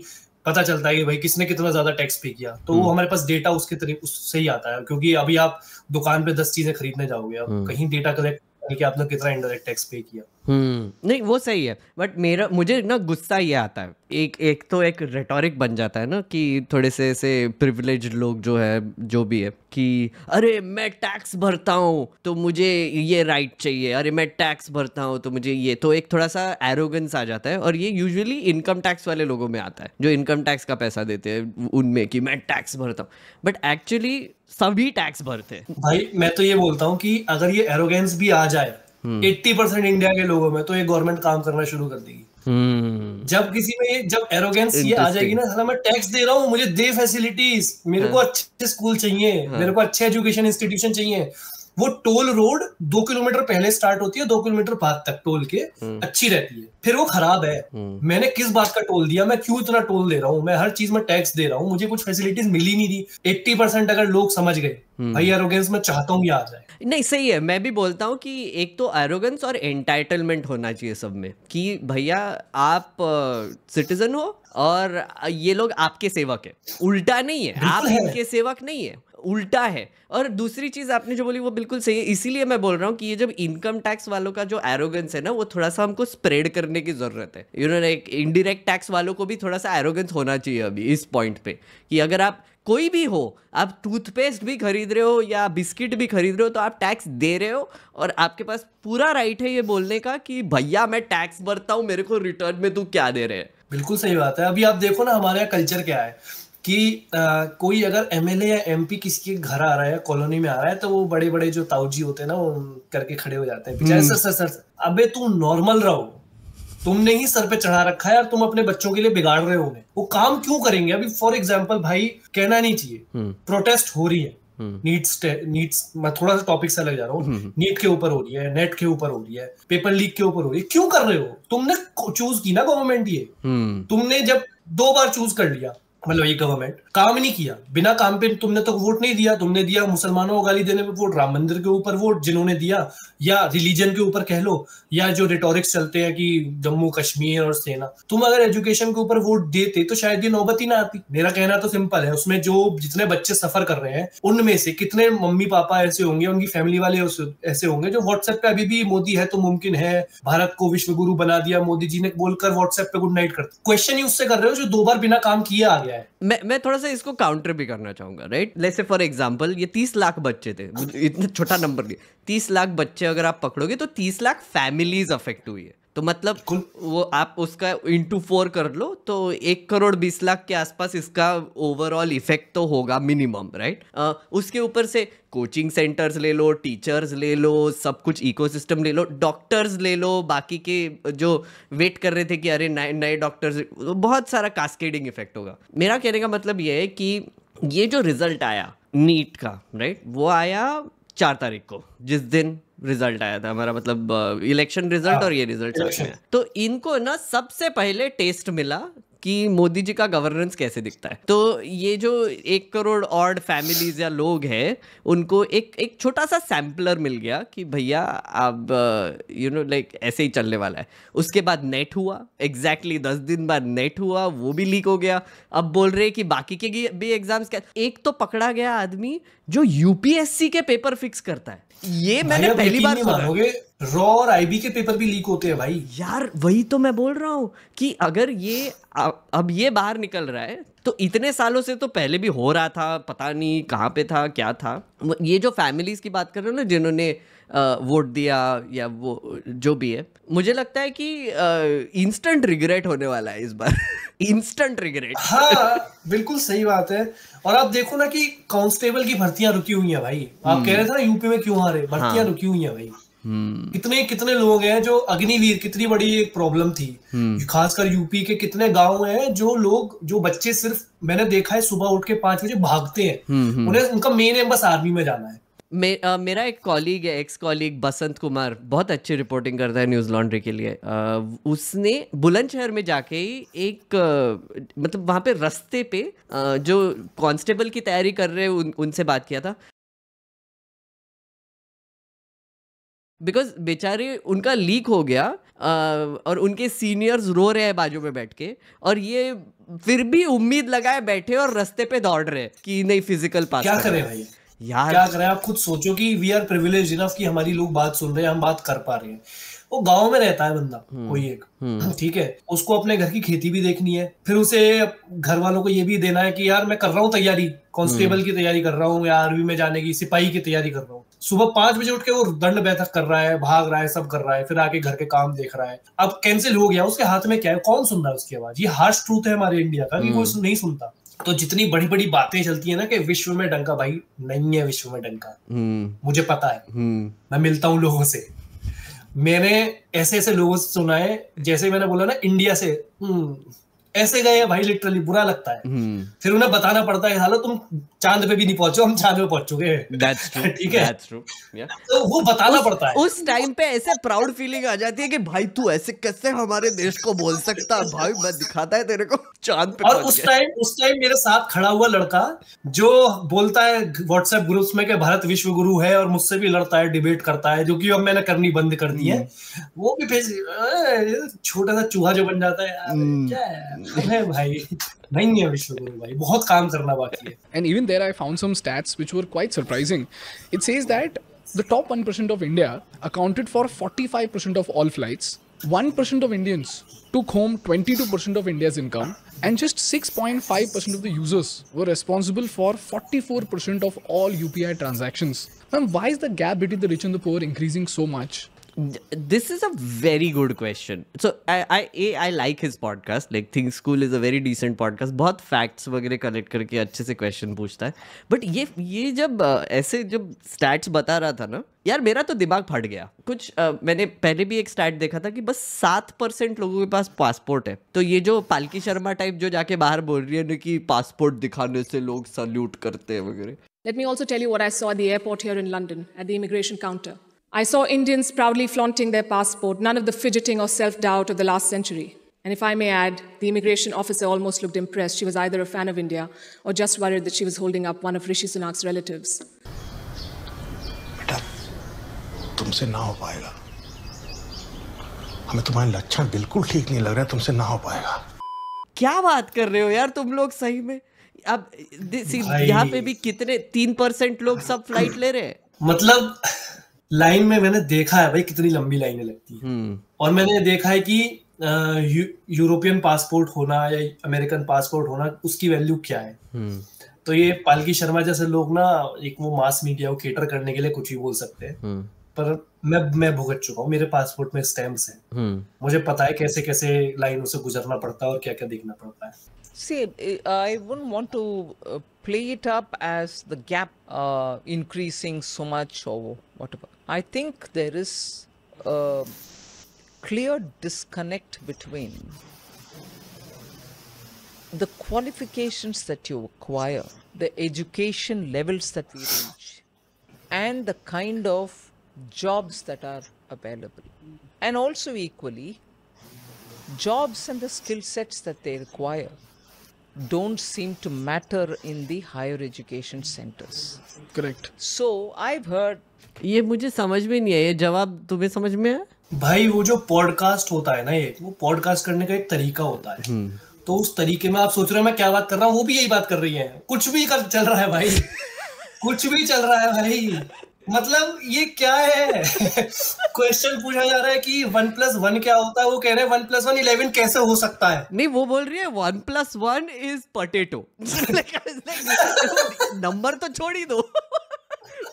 पता चलता है कि भाई किसने कितना ज्यादा टैक्स पे किया, तो वो हमारे पास डेटा उससे ही आता है, क्योंकि अभी आप दुकान पे 10 चीजें खरीदने जाओगे, अब कहीं डेटा कलेक्ट करने कि आपने कितना इनडायरेक्ट टैक्स पे किया। नहीं वो सही है, बट मुझे ना गुस्सा ये आता है, एक तो एक रेटोरिक बन जाता है ना कि थोड़े से ऐसे प्रिविलेज्ड लोग जो है जो भी है कि अरे मैं टैक्स भरता हूँ तो मुझे ये राइट चाहिए, अरे मैं टैक्स भरता हूँ तो मुझे ये, तो एक थोड़ा सा एरोगेंस आ जाता है, और ये यूजुअली इनकम टैक्स वाले लोगों में आता है जो इनकम टैक्स का पैसा देते हैं उनमें कि मैं टैक्स भरता हूँ, बट एक्चुअली सभी टैक्स भरते हैं। भाई मैं तो ये बोलता हूँ कि अगर ये एरोगेंस भी आ जाए 80% इंडिया के लोगों में, तो ये गवर्नमेंट काम करना शुरू कर देगी। जब किसी में जब एरोगेंस ये आ जाएगी ना, साला मैं टैक्स दे रहा हूँ, मुझे दे फैसिलिटीज, मेरे को अच्छे स्कूल चाहिए, मेरे को अच्छे एजुकेशन इंस्टीट्यूशन चाहिए, वो टोल रोड 2 किलोमीटर पहले स्टार्ट होती है, 2 किलोमीटर बाद तक टोल के अच्छी रहती है, फिर वो खराब है। मैंने किस बात का टोल दिया, मैं क्यों इतना टोल दे रहा हूँ, मैं हर चीज में टैक्स दे रहा हूँ, मुझे कुछ फैसिलिटीज मिली नहीं दी। 80% अगर लोग समझ गए भाई एरोगेंस में चाहता हूँ ये आ जाए। नहीं सही है, मैं भी बोलता हूँ कि एक तो एरोगेंस और एंटाइटलमेंट होना चाहिए सब में, कि भैया आप सिटीजन हो और ये लोग आपके सेवक है, उल्टा नहीं है, आप इनके सेवक नहीं है, उल्टा है। और दूसरी चीज आपने जो बोली वो बिल्कुल सही है, इसीलिए मैं बोल रहा हूँ कि ये जब इनकम टैक्स वालों का जो एरोगेंस है ना, वो थोड़ा सा हमको स्प्रेड करने की जरूरत है। You know like indirect tax वालों को भी थोड़ा सा एरोगेंस होना चाहिए अभी इस पॉइंट पे, कि अगर आप कोई भी हो, आप टूथपेस्ट भी खरीद रहे हो या बिस्किट भी खरीद रहे हो, तो आप टैक्स दे रहे हो, और आपके पास पूरा राइट है ये बोलने का कि भैया मैं टैक्स भरता हूँ, मेरे को रिटर्न में तू क्या दे रहे हैं। बिल्कुल सही बात है। अभी आप देखो ना हमारे यहाँ कल्चर क्या है कि कोई अगर एमएलए या एमपी किसी के घर आ रहा है, कॉलोनी में आ रहा है, तो वो बड़े बड़े जो ताऊजी होते हैं ना, वो करके खड़े हो जाते हैं बेचारे, सर सर सर, अबे तू नॉर्मल रहो, तुमने ही सर पे चढ़ा रखा है और तुम अपने बच्चों के लिए बिगाड़ रहे हो उन्हें, वो काम क्यों करेंगे? अभी फॉर एग्जांपल भाई कहना नहीं चाहिए, प्रोटेस्ट हो रही है, नीट्स मैं थोड़ा सा टॉपिक से लग जा रहा हूँ, नीट के ऊपर हो रही है, नेट के ऊपर हो रही है, पेपर लीक के ऊपर हो रही है, क्यों कर रहे हो? तुमने चूज की ना गवर्नमेंट, ये तुमने जब 2 बार चूज कर लिया, मतलब ये गवर्नमेंट काम नहीं किया, बिना काम पे तुमने तो वोट नहीं दिया, तुमने दिया मुसलमानों को गाली देने पे वोट, राम मंदिर के ऊपर वोट जिन्होंने दिया, या रिलीजन के ऊपर कह लो, या जो रिटोरिक्स चलते हैं कि जम्मू कश्मीर और सेना, तुम अगर एजुकेशन के ऊपर वोट देते तो शायद ये नौबत ही ना आती। मेरा कहना तो सिंपल है, उसमें जो जितने बच्चे सफर कर रहे हैं उनमें से कितने मम्मी पापा ऐसे होंगे, उनकी फैमिली वाले ऐसे होंगे जो व्हाट्सएप पे अभी भी मोदी है तो मुमकिन है, भारत को विश्व गुरु बना दिया मोदी जी ने बोलकर व्हाट्सएप पे गुड नाइट करते। क्वेश्चन ही उससे कर रहे हो जो 2 बार बिना काम किए आ गया है। मैं थोड़ा सा इसको काउंटर भी करना चाहूंगा, right? Let's say for example ये 30 लाख बच्चे थे, इतना छोटा नंबर नहीं, 30 लाख बच्चे अगर आप पकड़ोगे तो 30 लाख फैमिलीज अफेक्ट हुई है, तो मतलब वो आप उसका इंटू 4 कर लो तो 1 करोड़ 20 लाख के आसपास इसका ओवरऑल इफेक्ट तो होगा मिनिमम, राइट? उसके ऊपर से कोचिंग सेंटर्स ले लो, टीचर्स ले लो, सब कुछ इकोसिस्टम ले लो, डॉक्टर्स ले लो, बाकी के जो वेट कर रहे थे कि अरे नए डॉक्टर्स, बहुत सारा कास्केडिंग इफेक्ट होगा। मेरा कहने का मतलब ये है कि ये जो रिजल्ट आया नीट का, राइट, वो आया 4 तारीख को, जिस दिन रिजल्ट आया था हमारा, मतलब इलेक्शन रिजल्ट और ये रिजल्ट साथ में, तो इनको ना सबसे पहले टेस्ट मिला कि मोदी जी का गवर्नेंस कैसे दिखता है। तो ये जो 1 करोड़ ऑड फैमिलीज या लोग हैं, उनको एक छोटा सा सैम्पलर मिल गया कि भैया अब यू नो लाइक ऐसे ही चलने वाला है। उसके बाद नेट हुआ, एग्जैक्टली 10 दिन बाद नेट हुआ, वो भी लीक हो गया। अब बोल रहे कि बाकी के भी एग्जाम्स क्या। एक तो पकड़ा गया आदमी जो यूपीएससी के पेपर फिक्स करता है, ये मैंने पहली बार सुना। रॉ और आईबी के पेपर भी लीक होते हैं भाई। यार वही तो मैं बोल रहा हूँ कि अगर ये अब ये बाहर निकल रहा है तो इतने सालों से तो पहले भी हो रहा था, पता नहीं कहाँ पे था, क्या था। ये जो फैमिलीज की बात कर रहे हो ना, जिन्होंने वोट दिया या वो जो भी है, मुझे लगता है कि इंस्टेंट रिग्रेट होने वाला है इस बार। Instant regret. हाँ बिल्कुल सही बात है। और आप देखो ना कि कांस्टेबल की भर्तियां रुकी हुई हैं भाई। आप कह रहे थे ना यूपी में क्यों आ रहे, भर्तियां रुकी हुई हैं भाई। कितने कितने लोग हैं जो अग्निवीर, कितनी बड़ी एक प्रॉब्लम थी, खासकर यूपी के कितने गांव हैं जो बच्चे सिर्फ, मैंने देखा है सुबह उठ के 5 बजे भागते हैं, उन्हें उनका मेन एम बस आर्मी में जाना है। मेरा एक कॉलीग है, एक्स कॉलीग बसंत कुमार, बहुत अच्छी रिपोर्टिंग करता है न्यूज़ लॉन्ड्री के लिए। उसने बुलंदशहर में जाके ही एक मतलब वहाँ पे रास्ते पे जो कांस्टेबल की तैयारी कर रहे हैं उनसे बात किया था, बिकॉज बेचारे उनका लीक हो गया और उनके सीनियर्स रो रहे हैं बाजू में बैठ के, और ये फिर भी उम्मीद लगाए बैठे और रास्ते पे दौड़ रहे कि नहीं फिजिकल पास। क्या करें भाई यार, क्या करें? आप खुद सोचो कि वी आर प्रिविलेज इनफ कि हमारी लोग बात सुन रहे हैं, हम बात कर पा रहे हैं। वो गांव में रहता है बंदा कोई एक, ठीक है, उसको अपने घर की खेती भी देखनी है, फिर उसे घर वालों को ये भी देना है कि यार मैं कर रहा हूँ तैयारी, कांस्टेबल की तैयारी कर रहा हूँ या आर्मी में जाने की, सिपाही की तैयारी कर रहा हूँ। सुबह 5 बजे उठ के वो दंड बैठक कर रहा है, भाग रहा है, सब कर रहा है, फिर आके घर के काम देख रहा है। अब कैंसिल हो गया, उसके हाथ में क्या है? कौन सुन रहा है उसकी आवाज? ये हार्श ट्रूथ है हमारे इंडिया का कि वो नहीं सुनता। तो जितनी बड़ी बड़ी बातें चलती है ना कि विश्व में डंका, भाई नहीं है विश्व में डंका, मुझे पता है, मैं मिलता हूँ लोगों से, मैंने ऐसे ऐसे लोगों से सुना है, जैसे मैंने बोला ना इंडिया से ऐसे गए भाई, लिटरली बुरा लगता है। फिर उन्हें बताना पड़ता है हालो तुम चांद पे भी नहीं पहुंचो, हम चांद पे पहुंच चुके हैं। That's true. ठीक है, That's true. Yeah. तो वो बताना पड़ता है। उस टाइम पे ऐसे प्राउड फीलिंग आ जाती है कि भाई तू ऐसे कैसे हमारे देश को बोल सकता है, भाई मैं दिखाता है तेरे को चांद पे। और उस टाइम मेरे साथ खड़ा हुआ लड़का जो बोलता है व्हाट्सएप ग्रुप्स में कि भारत विश्व गुरु है और मुझसे भी लड़ता है, डिबेट करता है, जो कि अब मैंने करनी बंद कर दी है, वो भी छोटा सा चूहा जो बन जाता है, क्या है भाई, नहीं है विश्व गुरु भाई, बहुत काम करना बाकी है। And even there I found some stats which were quite surprising. It says that the top 1% of India accounted for 45% of all flights. 1% of Indians took home 22% of India's income, and just 6.5% of the users were responsible for 44% of all UPI transactions. Ma'am, why is the gap between the rich and the poor increasing so much? This is a very good question. So I like his podcast. Like Think School is a very decent podcast. बहुत facts वगैरह कलेक्ट करके अच्छे से क्वेश्चन पूछता है. बट ये जब ऐसे जब स्टैट्स बता रहा था ना यार, मेरा तो दिमाग फट गया. कुछ मैंने पहले भी एक स्टैट देखा था कि बस 7% लोगों के पास पासपोर्ट है. तो ये जो पालकी शर्मा टाइप जो जाके बाहर बोल रही है ना कि पासपोर्ट दिखाने से लोग सल्यूट करते हैं वगैरह. Let me also tell you what I saw at the airport here in London at the immigration counter. I saw Indians proudly flaunting their passport, none of the fidgeting or self-doubt of the last century. And if I may add, the immigration officer almost looked impressed. She was either a fan of India or just worried that she was holding up one of Rishi Sunak's relatives. बेटा, तुमसे ना हो पाएगा. हमें तुम्हारे लक्षण बिल्कुल ठीक नहीं लग रहे, तुमसे ना हो पाएगा. क्या बात कर रहे हो यार तुम लोग सही में? अब यहाँ पे भी कितने 3% लोग सब फ्लाइट ले रहे हैं. मतलब लाइन में मैंने देखा है भाई कितनी लंबी लाइनें लगती हैं. और मैंने देखा है कि यूरोपियन पासपोर्ट होना या अमेरिकन पासपोर्ट होना उसकी वैल्यू क्या है. तो ये पालकी शर्मा जैसे लोग ना एक वो मास मीडिया को केटर करने के लिए कुछ भी बोल सकते हैं. पर मैं भुगत चुका हूँ. मेरे पासपोर्ट में स्टैम्प्स हैं. मुझे पता है कैसे कैसे लाइनों से गुजरना पड़ता है और क्या क्या देखना पड़ता है. See, I wouldn't want to play it up as the gap increasing so much or whatever. I think there is a clear disconnect between the qualifications that you acquire, the education levels that we reach, and the kind of jobs that are available. And also equally, jobs and the skill sets that they require don't seem to matter in the higher education centers. Correct. So I've heard. ये मुझे समझ में नहीं है. ये जवाब तुम्हें समझ में है? भाई वो जो पॉडकास्ट होता है ना, ये वो पॉडकास्ट करने का एक तरीका होता है. तो उस तरीके में आप सोच रहे हो मैं क्या बात कर रहा हूँ, वो भी यही बात कर रही है. कुछ भी चल रहा है भाई. कुछ भी चल रहा है भाई. मतलब ये क्या है? क्वेश्चन पूछा जा रहा है कि 1+1 क्या होता है. वो कह रहे हैं 1+1 11 कैसे हो सकता है. नहीं, वो बोल रही है 1+1 इज पोटैटो. नंबर तो छोड़ ही दो.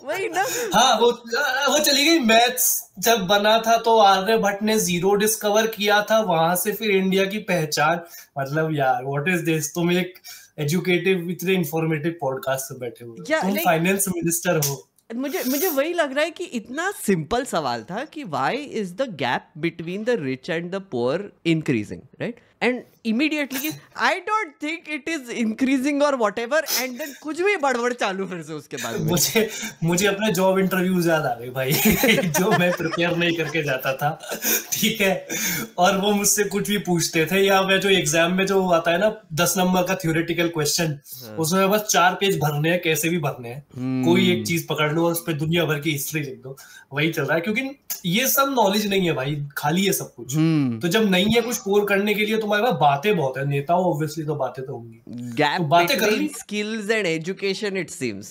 वही ना. हाँ, वो चली गई. मैथ्स जब बना था तो आर्यभट्ट ने 0 डिस्कवर किया था, वहां से फिर इंडिया की पहचान. मतलब यार व्हाट इज दिस. तुम एक एजुकेटिव इतने इंफॉर्मेटिव पॉडकास्ट पे बैठे हो, तुम फाइनेंस मिनिस्टर हो. मुझे वही लग रहा है कि इतना सिंपल सवाल था कि why is the gap between the rich and the poor increasing, right? And immediately I don't think it is increasing और व्हाटएवर, एंड देन कुछ भी बड़बड़ चालू फिर से उसके बाद में। मुझे अपने जॉब इंटरव्यूज याद आ गए भाई जो मैं प्रिपेयर नहीं करके जाता था, ठीक है, और वो मुझसे कुछ भी पूछते थे, या मैं जो एग्जाम में जो आता है ना 10 नंबर का थ्योरेटिकल क्वेश्चन, उसमें बस 4 पेज भरने हैं, कैसे भी भरने हैं, कोई एक चीज पकड़ लो और उस पर दुनिया भर की हिस्ट्री लिख दो, वही चल रहा है। क्योंकि ये सब नॉलेज नहीं है भाई, खाली है सब कुछ। तो जब नहीं है कुछ स्कोर करने के लिए, तुम्हारे पास बातें बहुत है, नेता हो ऑब्वियसली तो बातें तो होंगी, गैप बातें between skills and education it seems.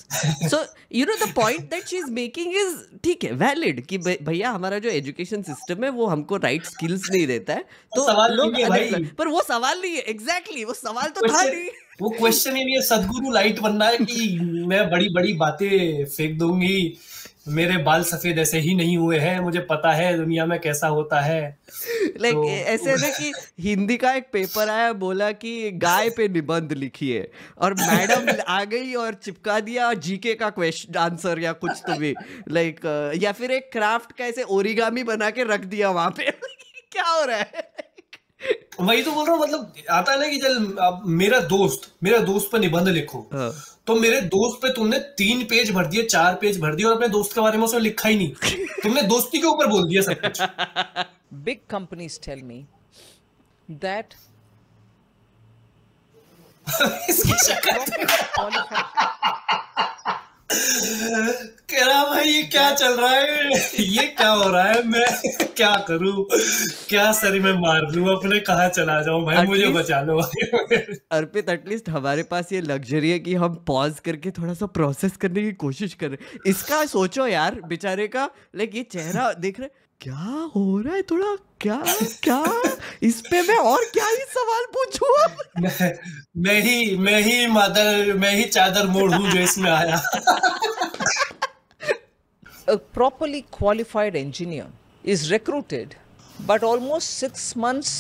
So you know the point that she is making is ठीक है, valid कि भैया हमारा जो एजुकेशन सिस्टम है वो हमको राइट स्किल्स नहीं देता है, तो सवाल लोग नहीं है भाई। पर वो सवाल नहीं है, एग्जैक्टली वो सवाल तो था नहीं। वो क्वेश्चन ही नहीं है, सदगुरु लाइट बनना है कि मैं बड़ी बड़ी बातें फेंक दूंगी, मेरे बाल सफेद ऐसे ही नहीं हुए हैं, मुझे पता है दुनिया में कैसा होता है। लाइक ऐसे ना कि हिंदी का एक पेपर आया, बोला कि गाय पे निबंध लिखिए, और मैडम आ गई और चिपका दिया जीके का क्वेश्चन आंसर या कुछ तो भी, लाइक या फिर एक क्राफ्ट का ऐसे ओरिगामी बना के रख दिया वहां पे क्या हो रहा है? वही तो बोल रहा हूँ, मतलब आता है ना कि चल मेरा दोस्त पे निबंध लिखो, तो मेरे दोस्त पे तुमने 3 पेज भर दिए, 4 पेज भर दिए, और अपने दोस्त के बारे में उसने लिखा ही नहीं, तुमने दोस्ती के ऊपर बोल दिया सब कुछ। Big companies tell me that कह रहा भाई ये क्या चल रहा है, ये क्या हो रहा है, मैं क्या करूं, क्या सर में मार दूं अपने, कहाँ चला जाऊं भाई, मुझे बचा लो भाई। अर्पित, एटलीस्ट हमारे पास ये लग्जरी है कि हम पॉज करके थोड़ा सा प्रोसेस करने की कोशिश कर रहे। इसका सोचो यार बेचारे का, लाइक ये चेहरा देख रहे, क्या हो रहा है, थोड़ा क्या इस पे मैं और क्या ही सवाल पूछूं? मैं ही चादर मोड़ हूं जो इसमें आया। A properly qualified engineer is recruited, but almost 6 months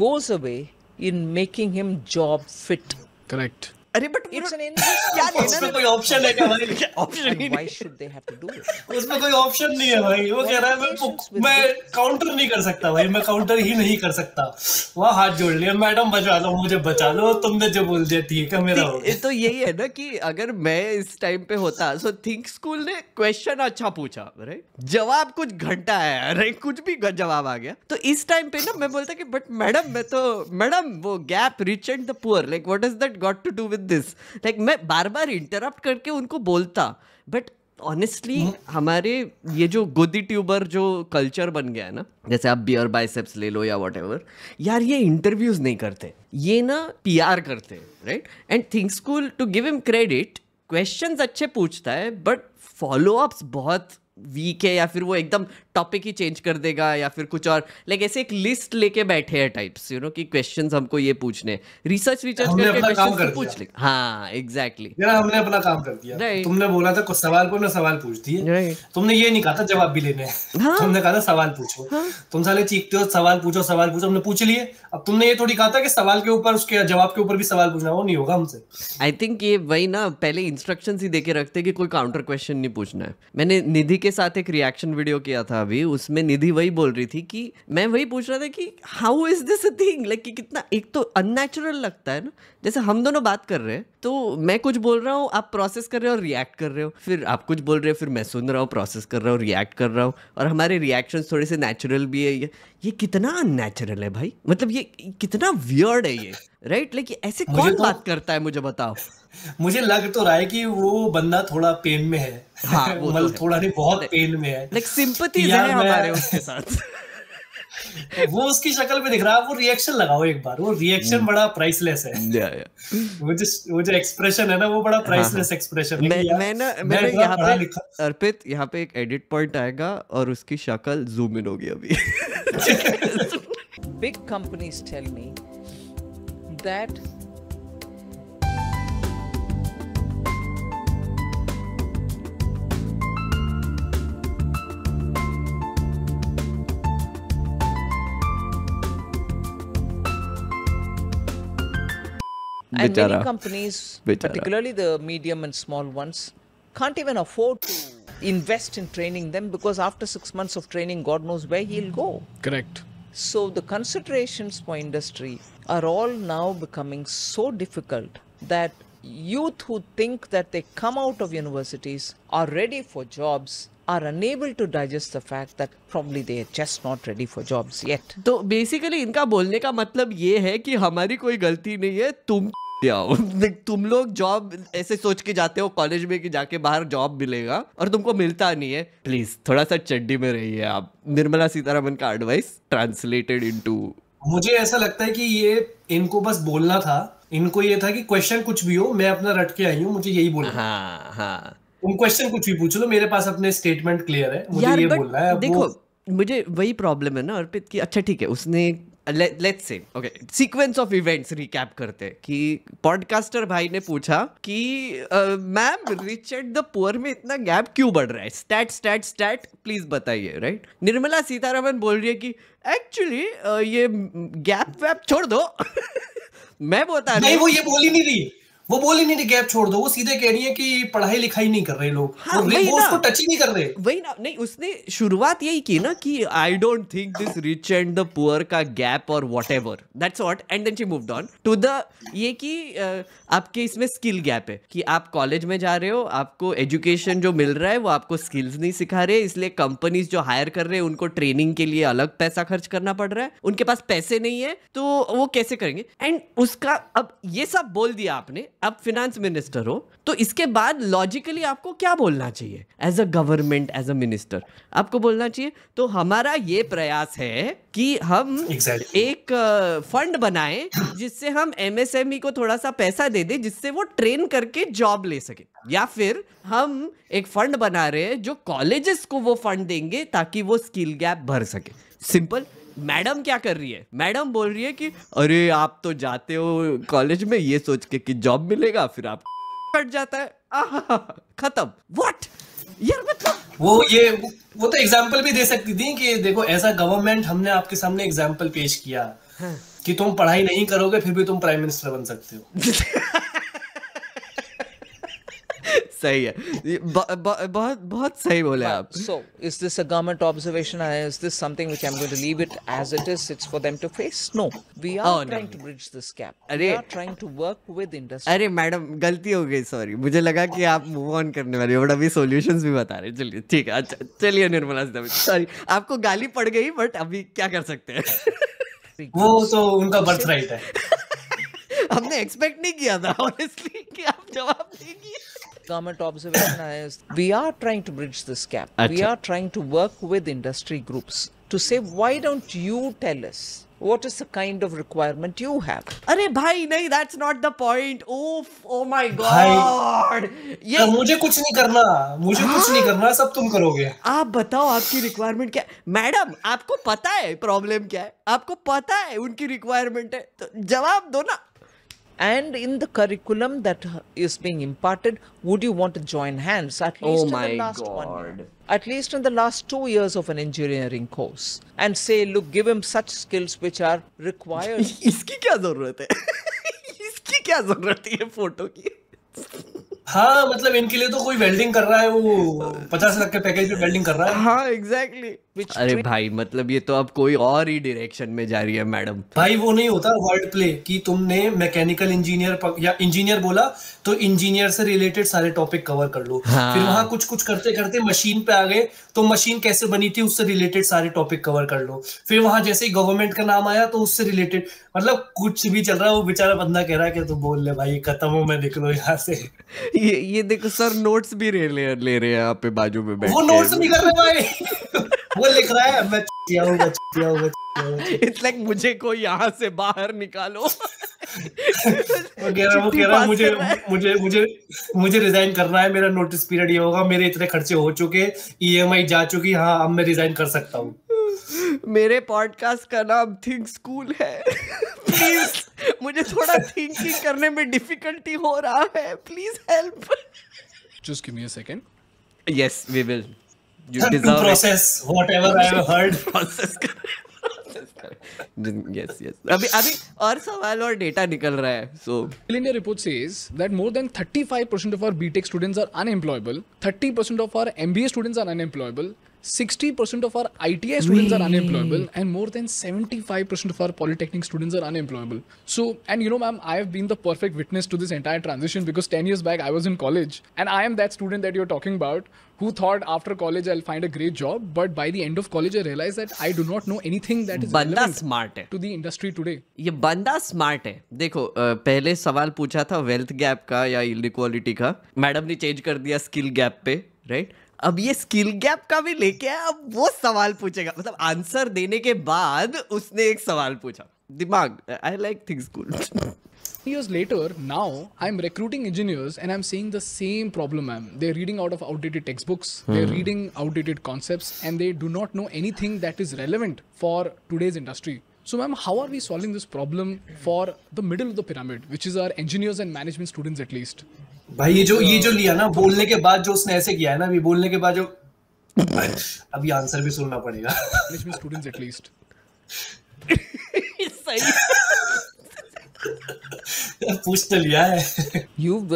goes away in making him job fit. Correct. अरे बट It's an industry. उसमें कोई ऑप्शन है क्या भाई? ऑप्शन ही Why नहीं। should they have to do it? उसमें कोई ऑप्शन नहीं है भाई, वो कह रहा है मैं काउंटर नहीं कर सकता भाई, मैं काउंटर ही नहीं कर सकता। वहाँ हाथ जोड़ लिया, मैडम बचा लो, मुझे बचा लो, तुमने जो बोल दिया ठीक है, मेरा हो गया। तो यही है ना कि अगर मैं इस टाइम पे होता, सो थिंक स्कूल ने क्वेश्चन अच्छा पूछा, राइट, जवाब कुछ घंटा आया, राइट, कुछ भी जवाब आ गया, तो इस टाइम पे ना मैं बोलता कि बट मैडम वो gap rich and the poor, like what is that got to do with this, like मैं बार बार इंटरप्ट करके उनको बोलता। बट ऑनेस्टली हमारे ये जो गोदी ट्यूबर जो कल्चर बन गया है ना, जैसे आप बियर बाइसेप्स ले लो या व्हाटएवर, यार ये इंटरव्यूज नहीं करते, ये ना पीआर करते, right? And think school, to give him credit, questions अच्छे पूछता है, बट फॉलो अप्स बहुत वीक है, या फिर वो एकदम टॉपिक ही चेंज कर देगा, या फिर कुछ और, लाइक ऐसे एक लिस्ट लेके बैठे हैं टाइप्स, यू नो, कि क्वेश्चंस हमको ये पूछने, रिसर्च करके क्वेश्चंस पूछ ले। हाँ एग्जैक्टली, हमने अपना काम कर दिया। तुमने बोला था कुछ सवाल को, सवाल पूछ दिए, तुमने ये नहीं कहा था जवाब भी लेने हैं। तुमने कहा था सवाल पूछो। तुम साले चीखते हो सवाल पूछो, हमने पूछ लिए। अब तुमने ये थोड़ी कहा था कि सवाल के ऊपर उसके जवाब के ऊपर भी सवाल पूछना, वो नहीं होगा हमसे। आई थिंक ये वही ना, पहले इंस्ट्रक्शंस ही देके रखते कि कोई काउंटर क्वेश्चन नहीं पूछना है। मैंने निधि के साथ एक रिएक्शन वीडियो किया था अभी, उसमें निधि वही बोल रही थी कि मैं वही पूछ रहा था कि how is this a thing, like कि कितना एक तो अननेचुरल लगता है ना, जैसे हम दोनों बात कर रहे हैं, तो मैं कुछ बोल रहा हूँ, आप प्रोसेस कर रहे हो और रिएक्ट कर रहे हो, फिर आप कुछ बोल रहे हो, फिर मैं सुन रहा हूँ, प्रोसेस कर रहा हूँ, रिएक्ट कर रहा हूँ, और हमारे रिएक्शंस थोड़े से नेचुरल भी है। ये कितना अननेचुरल है भाई, मतलब ये कितना वियर्ड है ये, राइट? लाइक ऐसे कौन बात करता है, मुझे बताओ। मुझे लग तो रहा है कि वो बंदा थोड़ा पेन में है। हाँ, वो मतलब थोड़ा नहीं, बहुत पेन में है। लाइक सिंपैथी है हमारे उसके साथ। वो उसकी शक्ल पे दिख रहा है। वो रिएक्शन लगाओ एक बार, वो रिएक्शन बड़ा प्राइसलेस है। वो जो एक्सप्रेशन है ना, वो बड़ा प्राइसलेस एक्सप्रेशन है। मैं यहाँ पे अर्पित, यहाँ पे एक एडिट पॉइंट आएगा और उसकी शक्ल जूम इन होगी अभी। Big companies tell me that and many companies, particularly the medium and small ones, can't even afford to invest in training them, because after 6 months of training, God knows where he'll go. Correct. So the considerations for industry are all now becoming so difficult that youth who think that they come out of universities, are ready for jobs, are unable to digest the fact that probably they are just not ready for jobs yet. तो बेसिकली इनका बोलने का मतलब ये है कि हमारी कोई गलती नहीं है, तुम आओ। तुम लोग जॉब ऐसे सोच के जाते हो कॉलेज में कि जाके बाहर जॉब मिलेगा और तुमको मिलता नहीं है। प्लीज थोड़ा सा चड्डी में रहिए आप। निर्मला सीतारमन का एडवाइस ट्रांसलेटेड इनटू। मुझे ऐसा लगता है कि ये इनको बस बोलना था, इनको ये था कि क्वेश्चन कुछ भी हो, मैं अपना रट के आई हूँ, मुझे यही बोलना। हाँ। तुम क्वेश्चन कुछ भी पूछ लो, मेरे पास अपने स्टेटमेंट क्लियर है, मुझे ये बोलना है। देखो मुझे वही प्रॉब्लम है ना अर्पित की। अच्छा ठीक है, उसने let's say okay sequence of events recap करते हैं कि पॉडकास्टर भाई ने पूछा कि ma'am rich and the poor में इतना गैप क्यों बढ़ रहा है, स्टैट प्लीज बताइए, राइट। निर्मला सीतारमन बोल रही है कि एक्चुअली ये गैप वैप छोड़ दो। मैं बता नहीं, वो ये बोल ही नहीं रही, वो बोल ही नहीं रही गैप छोड़ दो, वो सीधे कह रही है कि पढ़ाई लिखाई नहीं कर रहे लोग। हाँ, वो उसको टच ही नहीं कर रहे। वही ना, नहीं उसने शुरुआत यही की ना कि I don't think this rich and the poor का गैप और whatever, that's what, and then she moved on to the ये कि आपके इसमें स्किल गैप है कि आप कॉलेज में जा रहे हो, आपको एजुकेशन जो मिल रहा है वो आपको स्किल्स नहीं सिखा रहे, इसलिए कंपनीज जो हायर कर रहे हैं उनको ट्रेनिंग के लिए अलग पैसा खर्च करना पड़ रहा है, उनके पास पैसे नहीं है तो वो कैसे करेंगे। एंड उसका अब ये सब बोल दिया आपने, अब फिनेंस मिनिस्टर हो तो इसके बाद लॉजिकली आपको क्या बोलना चाहिए as a government, as a minister? आपको बोलना चाहिए तो हमारा ये प्रयास है कि हम एक फंड बनाएं जिससे हम एमएसएमई को थोड़ा सा पैसा दे दें जिससे वो ट्रेन करके जॉब ले सके, या फिर हम एक फंड बना रहे हैं जो कॉलेजेस को वो फंड देंगे ताकि वो स्किल गैप भर सके। सिंपल। मैडम क्या कर रही है? मैडम बोल रही है कि अरे आप तो जाते हो कॉलेज में ये सोच के कि जॉब मिलेगा, फिर आप कट जाता है, खत्म। व्हाट यार, मतलब वो तो एग्जांपल भी दे सकती थी कि देखो ऐसा गवर्नमेंट हमने आपके सामने एग्जांपल पेश किया कि तुम पढ़ाई नहीं करोगे फिर भी तुम प्राइम मिनिस्टर बन सकते हो। सही है, बहुत सही बोले आप। So, is this a government observation? Is this something which I'm going to leave it as it is? It's for them to face? No. We are trying to bridge this gap. We are trying to work with industry. अरे मैडम गलती हो गई, सॉरी। मुझे लगा कि आप मूव ऑन करने वाले हो, बट अभी सॉल्यूशंस भी बता रहे। चलिए ठीक है, अच्छा चलिए निर्मला सीतारमन, सॉरी आपको गाली पड़ गई, बट अभी क्या कर सकते हैं। वो तो उनका बर्थ राइट है। हमने एक्सपेक्ट नहीं किया था ऑनेस्टली कि आप जवाब देंगी। Government observation is we are trying to bridge this gap. We are trying to work with industry groups to say, why don't you tell us what is the kind of requirement you have? अरे भाई नहीं, that's not the point. Oh my God. ये मुझे कुछ नहीं करना, मुझे कुछ नहीं करना, सब तुम करोगे। आप बताओ आपकी रिक्वायरमेंट क्या है? मैडम आपको पता है प्रॉब्लम क्या है, आपको पता है उनकी रिक्वायरमेंट है, तो जवाब दो ना। And in the curriculum that is being imparted, would you want to join hands at least in the last 1 year? At least in the last 2 years of an engineering course, and say, look, give him such skills which are required. इसकी क्या जरूरत है? इसकी क्या जरूरत है फोटो की? हाँ मतलब इनके लिए तो कोई वेल्डिंग कर रहा है, वो 50 लाख के पैकेज पे वेल्डिंग कर रहा है। हाँ एग्जैक्टली। अरे भाई मतलब ये तो अब कोई और ही डायरेक्शन में जा रही है मैडम। भाई वो नहीं होता वर्ड प्ले कि तुमने मैकेनिकल इंजीनियर या इंजीनियर बोला तो इंजीनियर से रिलेटेड सारे टॉपिक कवर कर लो। हाँ। फिर वहां कुछ कुछ करते करते मशीन पे आ गए तो मशीन कैसे बनी थी उससे रिलेटेड सारे टॉपिक कवर कर लो। फिर वहां जैसे ही गवर्नमेंट का नाम आया तो उससे रिलेटेड, मतलब कुछ भी चल रहा है। वो बेचारा बंदा कह रहा है कि तू बोल ले भाई, खत्म हो, मैं निकलो यहाँ से। ये देखो सर नोट्स भी ले रहे हैं यहाँ पे बाजू में बैठ के। वो नोट्स नहीं कर रहे भाई, वो लिख रहा है मैं इट्स लाइक मुझे कोई यहाँ से बाहर निकालो। वो कह रहा मुझे रिजाइन करना है, मेरा नोटिस पीरियड ये होगा, मेरे इतने खर्चे हो चुके, ईएमआई जा चुकी, हाँ अब मैं रिजाइन कर सकता हूँ। मेरे पॉडकास्ट का नाम थिंक स्कूल है। प्लीज मुझे थोड़ा थिंकिंग करने में डिफिकल्टी हो रहा है, please help. Just give me a second. Yes, we will. You to deserve process whatever I have heard. Process Yes, yes. अभी और सवाल और डेटा निकल रहा है. So India report says that more than 35% of our BTech students are unemployable, 30% of our MBA students are unemployable, 60% of our ITI students are unemployable, and more than 75% of our polytechnic students are unemployable. So, and you know, ma'am, I have been the perfect witness to this entire transition because 10 years back I was in college, and I am that student that you're talking about who thought after college I'll find a great job, but by the end of college I realized that I do not know anything that is relevant smart है to the industry today. ये बंदा स्मार्ट है. देखो पहले सवाल पूछा था वेल्थ गैप का या इनइक्वालिटी का, मैडम ने चेंज कर दिया स्किल गैप पे, राइट? अब ये स्किल गैप का भी लेके आया, अब वो सवाल पूछेगा, मतलब आंसर देने के बाद उसने एक सवाल पूछा. दिमाग, I like things good. Years later, now I'm recruiting engineers and I'm seeing the same problem, ma'am. They're reading out of outdated textbooks, they're reading outdated concepts, and they do not know anything that is relevant for today's industry. So, ma'am, how are we solving this problem for the middle of the pyramid, which is our engineers and management students at least? भाई ये जो लिया ना, बोलने के बाद जो उसने ऐसे किया है ना, अभी बोलने के बाद जो अभी आंसर भी सुनना पड़ेगा. Management students at least. सही. पूछ तो लिया है. You've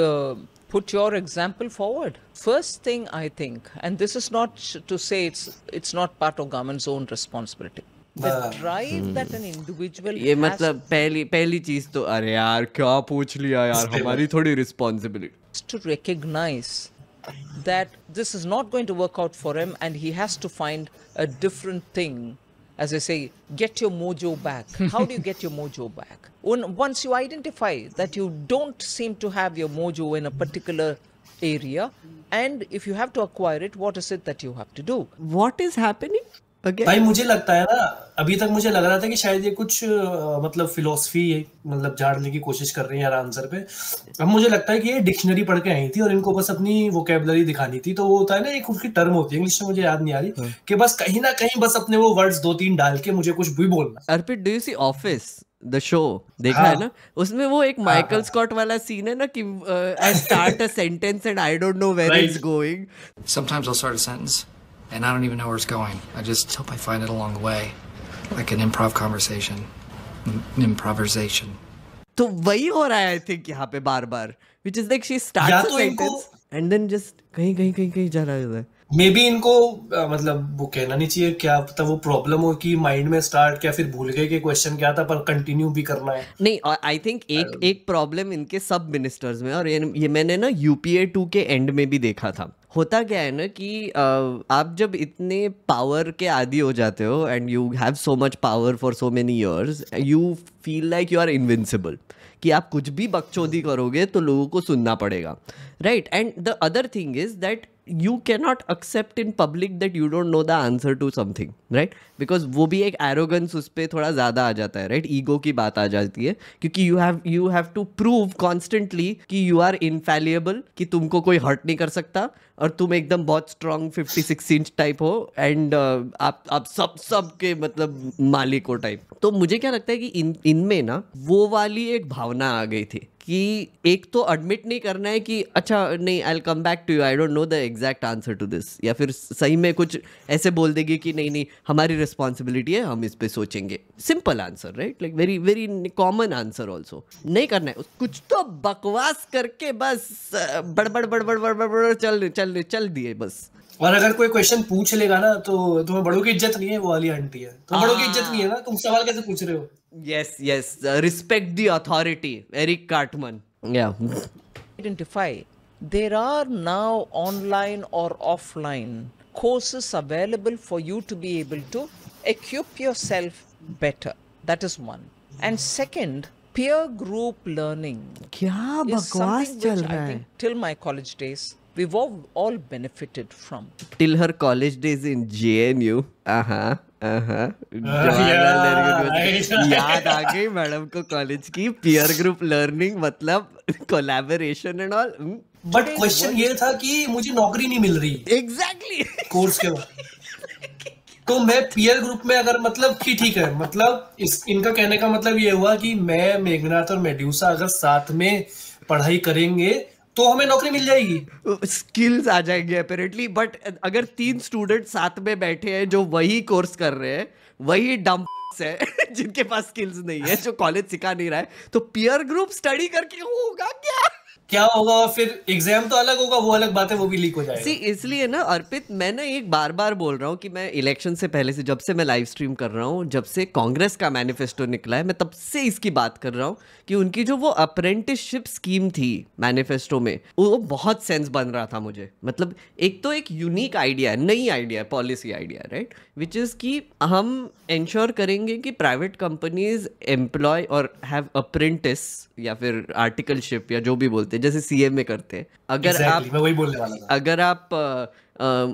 put your example forward. First thing I think, and this is not to say it's not part of government's own responsibility. The drive that an individual ये has मतलब पहली चीज तो अरे यार क्या पूछ लिया यार, हमारी थोड़ी responsibility. to recognize that this is not going to work out for him and he has to find a different thing. As I say, get your mojo back. How do you get your mojo back? Once you identify that you don't seem to have your mojo in a particular area, and if you have to acquire it, what is it that you have to do? What is happening? भाई मुझे लगता है ना, अभी तक मुझे लग रहा था कि शायद ये कुछ मतलब फिलोसफी मतलब झाड़ने की कोशिश कर रही है यार आंसर पे. अब मुझे लगता है कि ये डिक्शनरी पढ़ के आई थी और इनको बस अपनी वोकैबुलरी दिखानी थी. तो वो होता है ना, एक उसकी टर्म होती है इंग्लिश में, मुझे याद नहीं आ रही, कि बस कहीं ना कहीं बस अपने वो वर्ड्स 2-3 डाल के मुझे कुछ भी बोलना. Arpit, do you see office the show? देखा है ना, उसमें वो एक माइकल स्कॉट वाला सीन है ना कि I start a sentence and I don't know where it's going. Sometimes I'll start a sentence and I don't even know where it's going. I just hope I find it along the way, like an improv conversation. Improvisation. तो वही हो रहा है आई थिंक यहाँ पे बार बार, which is like she starts a sentence and then just कहीं जा रहा है. मे बी इनको मतलब वो कहना नहीं चाहिए, क्या पता वो प्रॉब्लम हो कि माइंड में स्टार्ट क्या फिर भूल गए कि क्वेश्चन क्या था, पर कंटिन्यू भी करना है. नहीं, आई थिंक एक प्रॉब्लम इनके सब मिनिस्टर्स में, और ये मैंने ना UPA 2 के एंड में भी देखा था. होता क्या है ना कि आप जब इतने पावर के आदी हो जाते हो and you have so much power for so many years, you feel like you are invincible, कि आप कुछ भी बकचोदी करोगे तो लोगों को सुनना पड़ेगा, right? And the other thing is that you cannot accept in public that you don't know the answer to something, right? Because वो भी एक arrogance उस पे थोड़ा ज़्यादा आ जाता है, right? Ego की बात आ जाती है, क्योंकि you have to prove constantly कि you are infallible, कि तुमको कोई hurt नहीं कर सकता और तुम एकदम बहुत strong 56 इंच टाइप हो एंड आप सब के मतलब मालिक हो टाइप. तो मुझे क्या लगता है कि इनमें ना वो वाली एक भावना आ गई थी कि एक तो एडमिट नहीं करना है कि अच्छा नहीं, I will come back to you, I don't know the exact answer to this, या फिर सही में कुछ ऐसे बोल देगी कि नहीं हमारी रिस्पॉन्सिबिलिटी है, हम इस पे सोचेंगे. Simple answer, right? Like very very common answer also. नहीं करना है कुछ, तो बकवास करके बस बड़बड़ चल दिए बस. और अगर कोई क्वेश्चन पूछ लेगा ना तो तुम्हें बड़ों की इज्जत नहीं है, वो वाली आंटी है, तो बड़ों की इज्जत नहीं है ना, तुम सवाल कैसे पूछ रहे हो? Yes, respect the authority. Eric Cartman. Yeah. Identify. There are now online or offline courses available for you to be able to equip yourself better. That is one. And second, peer group learning. क्या बकवास चल रहा है? Till my college days, we've all benefited from. Till her college days in JNU. याद आ गई मैडम को कॉलेज की पीयर ग्रुप लर्निंग, मतलब collaboration and all. But question ये था कि मुझे नौकरी नहीं मिल रही एग्जैक्टली कोर्स के बाद, तो मैं पीयर ग्रुप में अगर मतलब कि ठीक है, मतलब इनका कहने का मतलब ये हुआ कि मैं, मेघनाथ और मेड्यूसा अगर साथ में पढ़ाई करेंगे तो हमें नौकरी मिल जाएगी, स्किल्स आ जाएंगे अपेरेंटली. बट अगर 3 स्टूडेंट साथ में बैठे हैं जो वही कोर्स कर रहे हैं, वही डंप है जिनके पास स्किल्स नहीं है, जो कॉलेज सिखा नहीं रहा है, तो पीयर ग्रुप स्टडी करके होगा क्या होगा? और फिर एग्जाम तो अलग होगा, वो अलग बात है, वो भी लीक हो जाएगा। इसलिए ना अर्पित, मैं ना एक बार बोल रहा हूँ कि मैं इलेक्शन से पहले से, जब से मैं लाइव स्ट्रीम कर रहा हूँ, जब से कांग्रेस का मैनिफेस्टो निकला है, मैं तब से इसकी बात कर रहा हूँ कि उनकी जो वो अप्रेंटिसशिप स्कीम थी मैनिफेस्टो में, वो बहुत सेंस बन रहा था मुझे। मतलब एक तो एक यूनिक आइडिया है, नई आइडिया है, policy idea, right, which is कि हम इंश्योर करेंगे कि प्राइवेट कंपनीज एम्प्लॉय और हैव अप्रेंटिस या फिर आर्टिकलशिप या जो भी बोलते हैं, जैसे सीए में करते हैं। अगर मैं वही बोलने वाला था। अगर आप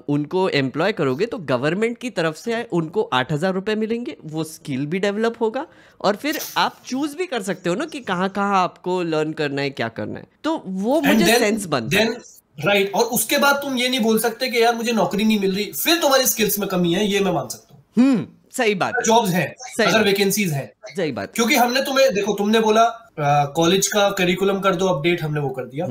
उनको एम्प्लॉय करोगे तो गवर्नमेंट की तरफ से उनको 8,000 रुपये मिलेंगे, वो स्किल भी डेवलप होगा, और फिर आप चूज भी कर सकते हो ना कि कहाँ आपको लर्न करना है, क्या करना है। तो वो मुझे सेंस बनता है, राइट। और उसके बाद तुम ये नहीं बोल सकते कि यार मुझे नौकरी नहीं मिल रही, फिर तुम्हारी स्किल्स में कमी है, ये मैं मान सकता हूँ। सही बात है, जॉब्स हैं, अगर वैकेंसीज हैं, सही बात। क्योंकि हमने तुम्हें, देखो, तुमने बोला कॉलेज का करिकुलम कर दो अपडेट, हमने वो कर दिया।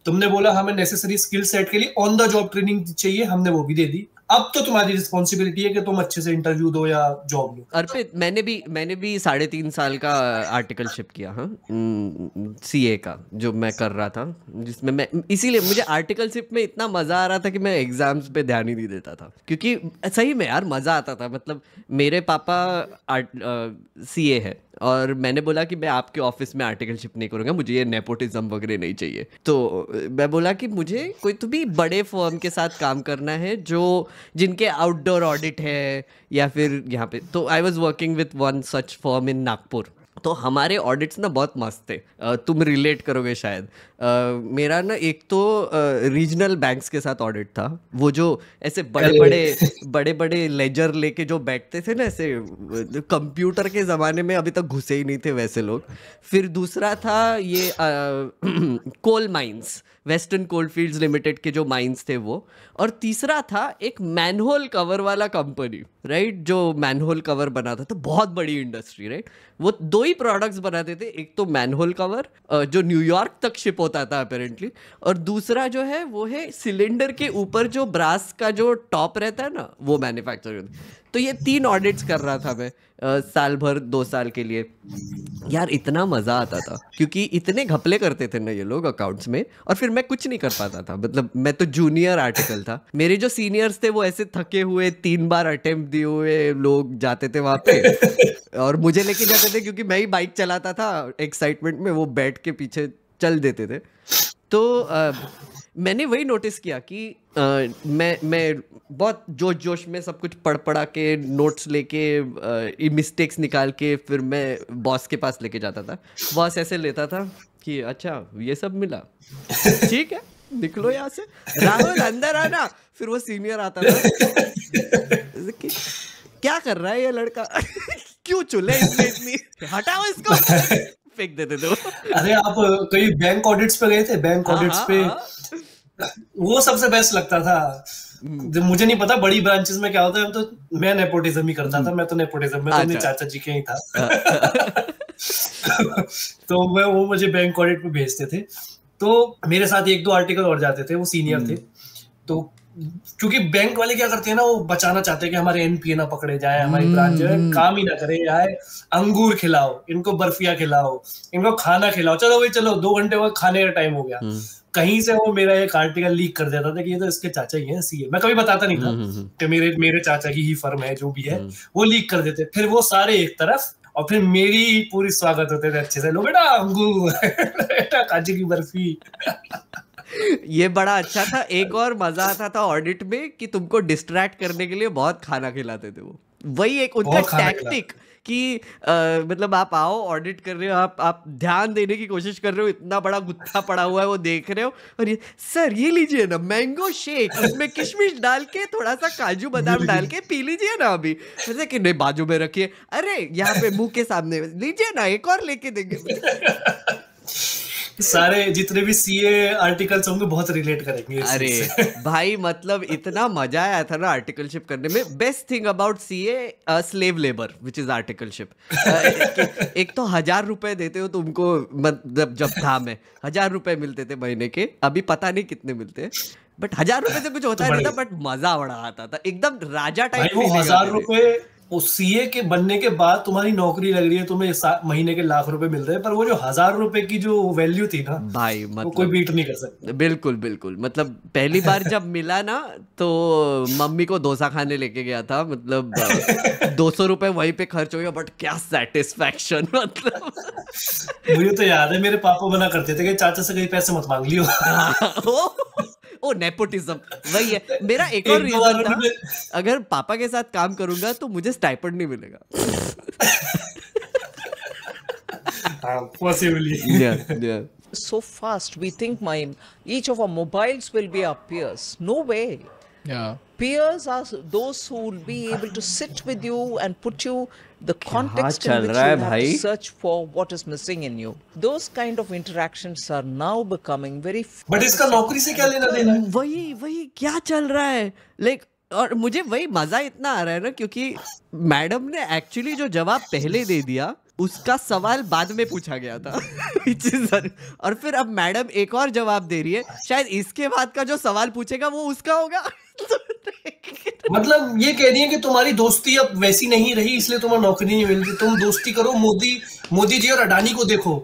तुमने बोला हमें नेसेसरी स्किल सेट के लिए ऑन द जॉब ट्रेनिंग चाहिए, हमने वो भी दे दी। अब तो तुम्हारी रिस्पॉन्सिबिलिटी है कि तुम अच्छे से इंटरव्यू दो या जॉब लो। अर्पित, मैंने भी 3.5 साल का आर्टिकलशिप किया, हाँ, सीए का, जो मैं कर रहा था, जिसमें मैं, इसीलिए मुझे आर्टिकलशिप में इतना मजा आ रहा था कि मैं एग्जाम्स पे ध्यान ही नहीं देता था, क्योंकि सही में यार मजा आता था। मतलब मेरे पापा सीए है, और मैंने बोला कि मैं आपके ऑफिस में आर्टिकलशिप नहीं करूंगा, मुझे ये नेपोटिज्म वगैरह नहीं चाहिए। तो मैं बोला कि मुझे कोई तो भी बड़े फर्म के साथ काम करना है, जिनके आउटडोर ऑडिट है या फिर यहाँ पे। तो I was working with one such firm in Nagpur. तो हमारे ऑडिट्स ना बहुत मस्त थे, तुम रिलेट करोगे शायद। मेरा ना एक तो रीजनल बैंक्स के साथ ऑडिट था, वो जो ऐसे बड़े बड़े लेजर लेके जो बैठते थे ना, ऐसे कंप्यूटर के ज़माने में अभी तक घुसे ही नहीं थे वैसे लोग। फिर दूसरा था ये coal mines, Western Coalfields Limited के जो माइंस थे वो। और तीसरा था एक मैनहोल कवर वाला कंपनी, राइट, जो मैनहोल कवर बनाता था, बहुत बड़ी इंडस्ट्री, राइट। वो 2 ही प्रोडक्ट्स बनाते थे, एक तो मैनहोल कवर जो न्यूयॉर्क तक शिप होता था अपेरेंटली, और दूसरा जो है वो है सिलेंडर के ऊपर जो ब्रास का जो टॉप रहता है ना, वो मैन्युफैक्चर। तो ये 3 ऑडिट्स कर रहा था मैं साल भर, 2 साल के लिए। यार इतना मजा आता था, क्योंकि इतने घपले करते थे ना ये लोग अकाउंट्स में, और फिर मैं कुछ नहीं कर पाता था। मतलब मैं तो जूनियर आर्टिकल था, मेरे जो सीनियर्स थे वो ऐसे थके हुए 3 बार अटेम्प्ट दिए हुए लोग जाते थे वहां पे, और मुझे लेके जाते थे क्योंकि मैं ही बाइक चलाता था एक्साइटमेंट में, वो बैठ के पीछे चल देते थे। तो मैंने वही नोटिस किया कि मैं बहुत जोश में सब कुछ पढ़ा के, नोट्स लेके, मिस्टेक्स निकाल के फिर मैं बॉस के पास लेके जाता था। बॉस ऐसे लेता था कि अच्छा ये सब मिला, ठीक है निकलो यहाँ से, राहुल अंदर आना। फिर वो सीनियर आता था कि क्या कर रहा है ये लड़का, क्यों चुले इसमें इतनी, हटाओ इसको, फेंक देते थे। अरे आप कई बैंक ऑडिट्स पे गए थे? बैंक ऑडिट्स पे वो सबसे बेस्ट लगता था। मुझे नहीं पता बड़ी ब्रांचेस में क्या होता है, तो मैं नेपोटिज्म ही करता था। मैं तो नेपोटिज्म में अपने चाचा जी के ही था। तो वो मुझे बैंक ऑडिट पे भेजते थे। तो मेरे साथ 1-2 आर्टिकल और जाते थे, वो सीनियर थे। तो क्योंकि बैंक वाले क्या करते हैं ना, वो बचाना चाहते हैं कि हमारे एनपीए ना पकड़े जाए, हमारी ब्रांच जो है काम ही ना करे, आए अंगूर खिलाओ इनको, बर्फिया खिलाओ इनको, खाना खिलाओ, चलो भाई चलो 2 घंटे बाद खाने का टाइम हो गया। कहीं से वो मेरा एक आर्टिकल लीक कर देता था कि ये तो इसके चाचा ही है सीए। मैं कभी बताता नहीं था कि मेरे चाचा की ही फर्म है, जो भी है वो लीक कर देते। फिर वो सारे एक तरफ, और फिर मेरी पूरी स्वागत होते थे अच्छे से, लो बेटा अंगूर, बेटा काजू की बर्फी। ये बड़ा अच्छा था। एक और मजा आता था ऑडिट में कि तुमको डिस्ट्रैक्ट करने के लिए बहुत खाना खिलाते थे वो। वही एक उनका टैक्टिक कि मतलब आप आओ, ऑडिट कर रहे हो, आप ध्यान देने की कोशिश कर रहे हो, इतना बड़ा गुत्था पड़ा हुआ है वो देख रहे हो, और ये सर ये लीजिए ना मैंगो शेक, उसमें किशमिश डाल के थोड़ा सा काजू बादाम डाल के पी लीजिए ना अभी। जैसे कि नहीं बाजू में रखिए, अरे यहाँ पे मुंह के सामने लीजिए ना, एक और लेके देंगे। सारे जितने भी सीए आर्टिकल्स होंगे बहुत रिलेट करेंगे। अरे भाई मतलब इतना मजा आया था ना आर्टिकलशिप करने में। Best thing about CA slave labour which is articleship. एक तो 1000 रुपए देते हो तुमको, मतलब जब था मैं 1000 रुपए मिलते थे महीने के, अभी पता नहीं कितने मिलते हैं, बट 1000 रुपए से कुछ होता नहीं था, बट मजा बड़ा आता था, एकदम राजा टाइप। वो 1000 रुपए उस सीए के बनने के बाद तुम्हारी नौकरी लग रही है, तुम्हें महीने के लाख रुपए मिल रहे हैं, पर वो जो 1000 रुपए की जो वैल्यू थी ना भाई, वो मतलब कोई बीट नहीं कर सकता। बिल्कुल बिल्कुल, मतलब पहली बार जब मिला ना तो मम्मी को डोसा खाने लेके गया था, मतलब 200 रुपए वहीं पे खर्च हो गया, बट क्या सेटिस्फैक्शन। मतलब मुझे तो याद है मेरे पापा मना करते थे कि चाचा से कहीं पैसे मत मांग लियो। ओ नेपोटिज्म, वही है मेरा एक और रीजन था, अगर पापा के साथ काम करूंगा तो मुझे स्टाइपेंड नहीं मिलेगा। Possibly. Yeah. So fast, we think each of our mobiles will be our peers. No way. Yeah. Peers are those who will be able to sit with you and put you the context in which you have to search for what is missing in you. Those kind of interactions are now becoming very. But इसका नौकरी से क्या लेना देना है? वही क्या चल रहा है, लाइक और मुझे वही मजा इतना आ रहा है ना, क्योंकि मैडम ने एक्चुअली जो जवाब पहले दे दिया उसका सवाल बाद में पूछा गया था। और फिर अब मैडम एक और जवाब दे रही है, शायद इसके बाद का जो सवाल पूछेगा वो उसका होगा। मतलब ये कह रही है कि तुम्हारी दोस्ती अब वैसी नहीं रही, इसलिए तुम्हें नौकरी नहीं मिल रही। तुम दोस्ती करो मोदी जी और अडानी को देखो,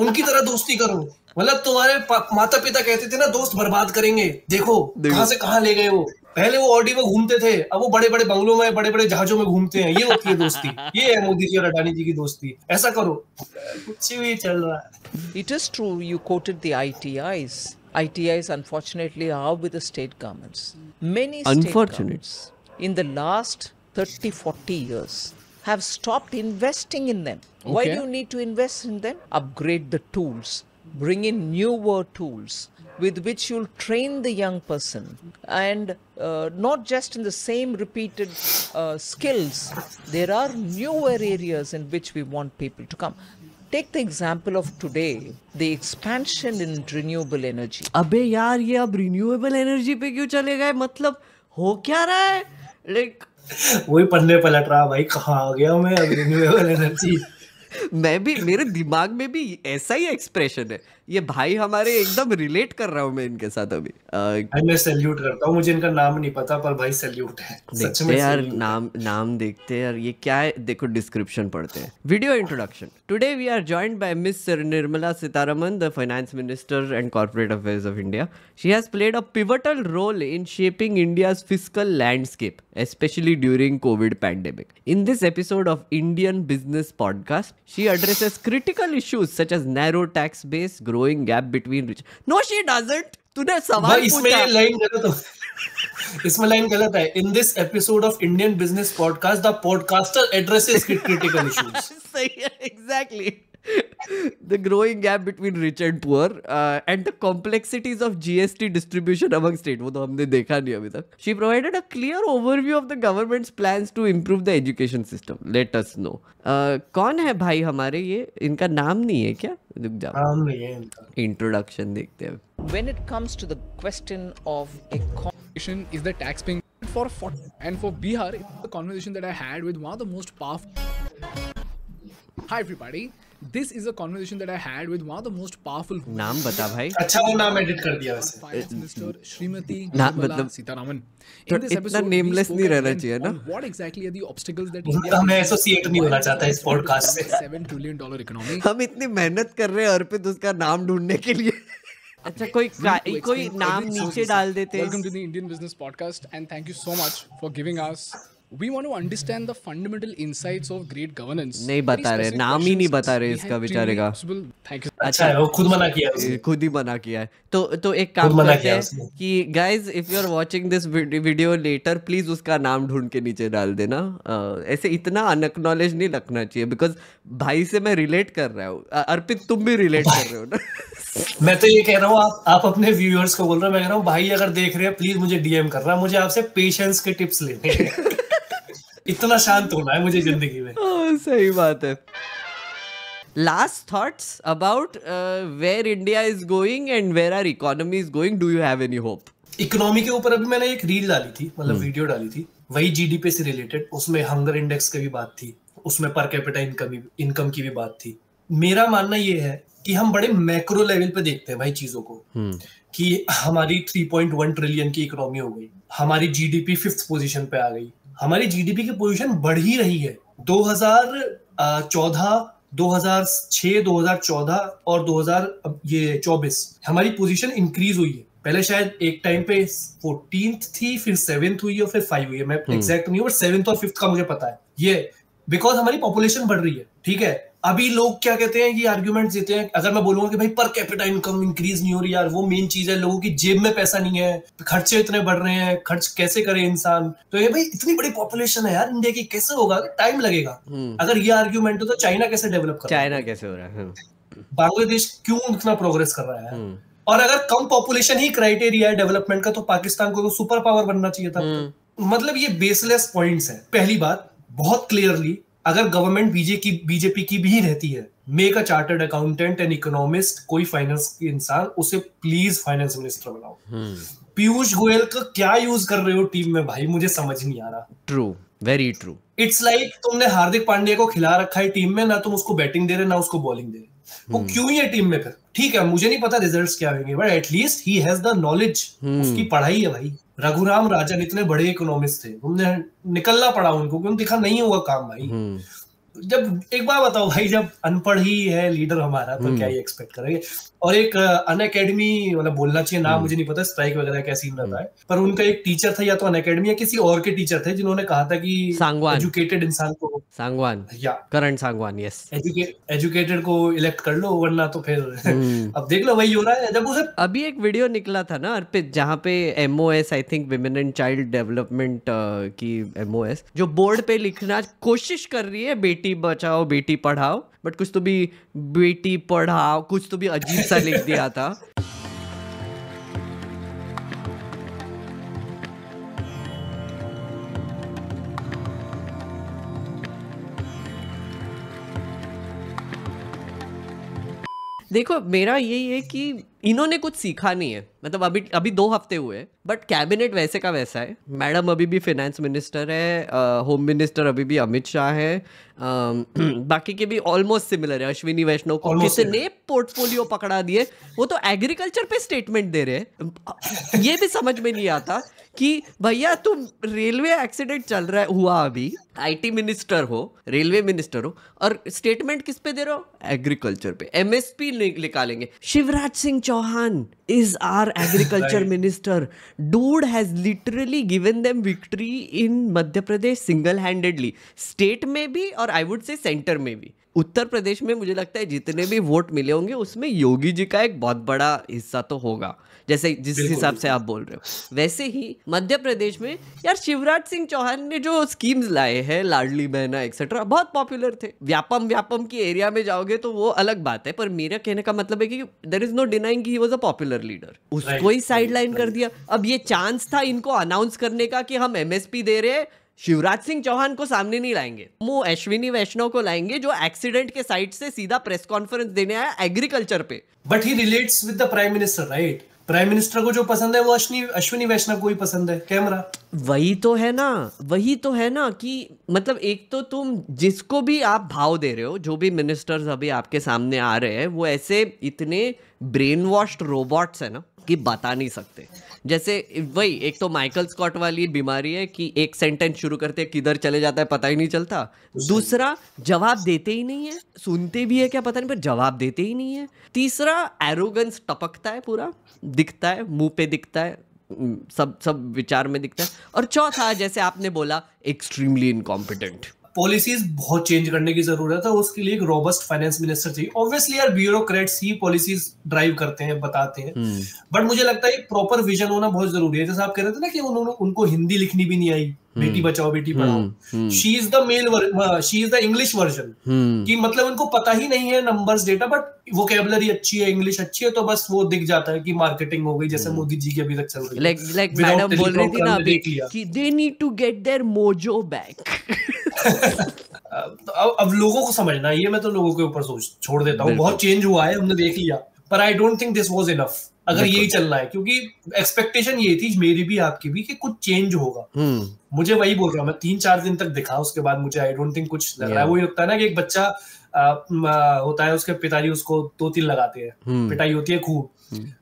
उनकी तरह दोस्ती करो। मतलब तुम्हारे माता पिता कहते थे ना दोस्त बर्बाद करेंगे, देखो कहां से कहां ले गए वो। पहले वो ऑडी में घूमते थे, अब वो बड़े बड़े बंगलों में बड़े बड़े जहाजों में घूमते हैं। ये होती है दोस्ती, ये है मोदी जी और अडानी जी की दोस्ती। ऐसा करो, कुछ भी चल रहा है। It is true you quoted the ITIs. ITIs unfortunately are with the state governments. Many state governments in the last 30-40 years have stopped investing in them. Okay. Why do you need to invest in them? Upgrade the tools, bring in newer tools with which you'll train the young person, and not just in the same repeated skills. There are newer areas in which we want people to come. Take the example of today, the expansion in renewable energy. अबे यार ये अब renewable energy पे क्यों चले गए, मतलब हो क्या रहा है? Like वही पन्ने पलट रहा भाई, कहाँ आ गया मैं अब renewable energy। मैं भी, मेरे दिमाग में भी ऐसा ही एक्सप्रेशन है। ये भाई हमारे एकदम रिलेट कर रहा हूँ मैं इनके साथ अभी। मैं सैल्यूट करता हूँ, मुझे इनका नाम नहीं पता पर भाई सैल्यूट है। सच में यार, नाम देखते हैं यार, ये क्या है देखो, डिस्क्रिप्शन पढ़ते हैं। Video introduction. Today we are joined by miss Nirmala Sitharaman, the finance minister and corporate affairs of India. She has played a pivotal role in shaping India's fiscal landscape, especially during COVID pandemic. In this episode of Indian Business Podcast, she addresses critical issues such as narrow tax base, growing gap between rich. No, she doesn't. तूने सवाल पूछा। इसमें लाइन गलत हो। इसमें लाइन गलत है। In this episode of Indian Business Podcast, the podcaster addresses critical issues. सही है, exactly. The growing gap between rich and poor and the complexities of GST distribution among state, वो तो हमने देखा नहीं अभी तक. She provided a clear overview of the government's plans to improve the education system. Let us know. कौन है भाई हमारे ये? इनका नाम नहीं है क्या? रुक जाओ, नाम नहीं है इनका। Introduction देखते हैं. When it comes to the question of a is the tax paying for and for Bihar, the conversation that I had with one of the most powerful. Hi everybody. This is a conversation that I had with one of the most powerful. नाम बता भाई। अच्छा वो नाम एडिट कर दिया वैसे। Finance Minister Srimati मतलब Sitaraman. तो इतना नेमलेस नहीं रहना चाहिए ना। What exactly are the obstacles that हमें एसोसिएट नहीं होना चाहता इस पॉडकास्ट से। $7 trillion economy. हम इतनी मेहनत कर रहे हैं अर्पित उसका नाम ढूंढने के लिए। अच्छा कोई नाम नीचे डाल देते हैं। Welcome to the Indian Business Podcast and thank you so much for giving us. We want to understand the fundamental insights of great governance. नहीं बता रहे, नाम ही नहीं बता रहे इसका बेचारे का। अच्छा वो खुद मना किया है। खुद ही मना किया है। तो एक काम करते हैं कि guys if you are watching this video later please उसका नाम ढूंढ के नीचे डाल देना। ऐसे इतना अनएक्नॉलेज नहीं रखना चाहिए बिकॉज भाई से मैं रिलेट कर रहा हूँ। अर्पित तुम भी रिलेट कर रहे हो ना। मैं तो ये कह रहा हूँ आप अपने व्यूअर्स को बोल रहे हो, मैं कह रहा हूँ भाई अगर देख रहे हैं प्लीज मुझे डीएम करना, मुझे आपसे पेशेंस के टिप्स लेने हैं। इतना शांत होना है मुझे जिंदगी में। सही बात है। Last thoughts about where India is going and where our economy is going. Do you have any hope? Economy के ऊपर अभी मैंने एक रील डाली थी, मतलब वीडियो डाली थी, वही जीडीपी से रिलेटेड। उसमें हंगर इंडेक्स की भी बात थी, उसमें पर कैपिटा इनकम की भी बात थी। मेरा मानना ये है कि हम बड़े मैक्रो लेवल पे देखते हैं भाई चीजों को, कि हमारी 3.1 ट्रिलियन की इकोनॉमी हो गई, हमारी जीडीपी 5th पोजीशन पे आ गई, हमारी जीडीपी की पोजीशन बढ़ ही रही है। 2014, 2006, 2014 और 2024 हमारी पोजीशन इंक्रीज हुई है। पहले शायद एक टाइम पे 14th थी, फिर 7th हुई और फिर 5 हुई है। मैं एग्जैक्ट नहीं हूँ, बट 7th और 5th का मुझे पता है। ये बिकॉज हमारी पॉपुलेशन बढ़ रही है, ठीक है। अभी लोग क्या कहते हैं, ये आर्ग्यूमेंट्स देते हैं, अगर मैं बोलूंगा कि भाई पर कैपिटा इनकम इंक्रीज नहीं हो रही, यार वो मेन चीज है, लोगों की जेब में पैसा नहीं है, खर्चे इतने बढ़ रहे हैं, खर्च कैसे करे इंसान। तो ये भाई इतनी बड़ी पॉपुलेशन है यार इंडिया की, कैसे होगा, टाइम लगेगा। अगर ये आर्ग्यूमेंट हो तो चाइना कैसे डेवलप कर रहा है, चाइना कैसे हो रहा है, बांग्लादेश क्यों इतना प्रोग्रेस कर रहा है। और अगर कम पॉपुलेशन ही क्राइटेरिया है डेवलपमेंट का, तो पाकिस्तान को तो सुपर पावर बनना चाहिए था। मतलब ये बेसलेस पॉइंट्स है। पहली बात, बहुत क्लियरली अगर गवर्नमेंट बीजेपी की भी रहती है, make a chartered accountant and economist, कोई फाइनेंस के इंसान, उसे प्लीज फाइनेंस मिनिस्टर बनाओ। पीयूष गोयल का क्या यूज कर रहे हो टीम में भाई, मुझे समझ नहीं आ रहा। True, very true. It's like तुमने हार्दिक पांड्या को खिला रखा है टीम में, ना तुम उसको बैटिंग दे रहे ना उसको बॉलिंग दे रहे। वो क्यों ही है टीम में फिर? ठीक है, मुझे नहीं पता रिजल्ट्स क्या होंगे, but at least he has the knowledge. उसकी पढ़ाई है भाई। रघुराम राजन इतने बड़े इकोनॉमिस्ट थे, तुमने निकलना पड़ा उनको, क्यों दिखा नहीं हुआ काम भाई। जब एक बार बताओ भाई, जब अनपढ़ ही है लीडर हमारा, तो क्या ही एक्सपेक्ट करेंगे। और एक अनअकैडमी, मतलब बोलना चाहिए ना, मुझे नहीं पता स्ट्राइक वगैरह क्या सीन रहता है, पर उनका एक टीचर था, या तो अनअकैडमी या किसी और के टीचर थे, जिन्होंने कहा था कि एजुकेटेड इंसान को, सांगवान, या करण सांगवान, यस, एजुकेटेड को इलेक्ट कर लो, वरना तो फिर अब देख लो वही हो रहा है। जब उसे अभी एक वीडियो निकला था ना अर्पित, जहाँ पे MOS, I think women and child development की MOS, जो बोर्ड पे लिखना कोशिश कर रही है बेटी बचाओ बेटी पढ़ाओ, बट कुछ तो भी बेटी पढ़ाओ, कुछ तो भी अजीब सा लिख दिया था। देखो मेरा यही है कि इन्होंने कुछ सीखा नहीं है, मतलब अभी 2 हफ्ते हुए, बट कैबिनेट वैसे का वैसा है। मैडम अभी भी फाइनेंस मिनिस्टर है, होम मिनिस्टर अभी भी अमित शाह है, बाकी के भी ऑलमोस्ट सिमिलर है। अश्विनी वैष्णव को कितने पोर्टफोलियो पकड़ा दिए, वो तो एग्रीकल्चर पे स्टेटमेंट दे रहे हैं। ये भी समझ में नहीं आता कि भैया तुम रेलवे एक्सीडेंट चल रहा है, हुआ अभी, IT मिनिस्टर हो, रेलवे मिनिस्टर हो, और स्टेटमेंट किस पे दे रहे हो, एग्रीकल्चर पे। MSP निकालेंगे। Shivraj Singh Chauhan is our agriculture minister. Dude has literally given them victory in Madhya Pradesh single-handedly. State में भी और I would say center में भी। उत्तर प्रदेश में मुझे लगता है जितने भी वोट मिले होंगे उसमें योगी जी का एक बहुत बड़ा हिस्सा तो होगा, जैसे जिस हिसाब से आप बोल रहे हो। वैसे ही मध्य प्रदेश में यार शिवराज सिंह चौहान ने जो स्कीम्स लाए हैं, लाडली बहना एक्सेट्रा, बहुत पॉपुलर थे। व्यापम की एरिया में जाओगे तो वो अलग बात है, पर मेरा कहने का मतलब है कि there is no denying he was a popular leader. उसको ही साइडलाइन कर दिया। अब ये चांस था इनको अनाउंस करने का कि हम MSP दे रहे हैं, शिवराज सिंह चौहान को सामने नहीं लाएंगे, वो अश्विनी वैष्णव को लाएंगे जो एक्सीडेंट के साइड से सीधा प्रेस कॉन्फ्रेंस देने आया एग्रीकल्चर पे। But he relates with the prime minister, right? Prime minister को जो पसंद है वो अश्विनी वैष्णव को ही पसंद है। कैमरा वही तो है ना कि मतलब एक तो तुम जिसको भी आप भाव दे रहे हो, जो भी मिनिस्टर्स अभी आपके सामने आ रहे हैं, वो ऐसे इतने ब्रेन वॉश्ड रोबोट्स है ना कि बता नहीं सकते। जैसे वही एक तो माइकल स्कॉट वाली बीमारी है कि एक सेंटेंस शुरू करते हैं किधर चले जाता है पता ही नहीं चलता। दूसरा जवाब देते ही नहीं है, सुनते भी है क्या पता नहीं पर जवाब देते ही नहीं है। तीसरा एरोगेंस टपकता है, पूरा दिखता है, मुंह पे दिखता है, सब विचार में दिखता है। और चौथा जैसे आपने बोला एक्सट्रीमली इनकॉम्पिटेंट। पॉलिसीज बहुत चेंज करने की जरूरत है, उसके लिए एक रोबस्ट फाइनेंस मिनिस्टर चाहिए। ऑब्वियसली यार ब्यूरोक्रेट्स ही पॉलिसीज ड्राइव करते हैं, बताते हैं, बट मुझे लगता है प्रॉपर विजन होना बहुत जरूरी है। जैसे आप कह रहे थे ना कि उनको हिंदी लिखनी भी नहीं आई, Beti Bachao Beti Padhao. She is the English version, कि मतलब उनको पता ही नहीं है नंबर्स डेटा, बट वोकैबुलरी अच्छी है, इंग्लिश अच्छी है, तो बस वो दिख जाता है कि मार्केटिंग हो गई, जैसे मोदी जी की अभी तक चल रही है। लाइक मैडम बोल रही थी ना अभी कि they need to get their mojo back. अब लोगों को समझना, ये मैं तो लोगों के ऊपर छोड़ देता हूँ। बहुत चेंज हुआ है, हमने देख लिया, पर आई don't think this was enough अगर यही चलना है, क्योंकि एक्सपेक्टेशन ये थी मेरी भी आपकी भी कि कुछ चेंज होगा। मुझे वही बोल रहा हूँ मैं, 3-4 दिन तक दिखा, उसके बाद मुझे आई डोंट थिंक कुछ लग रहा है। वही लगता है ना कि एक बच्चा होता है, उसके पिताजी उसको 2-3 लगाते हैं, पिटाई होती है खूब,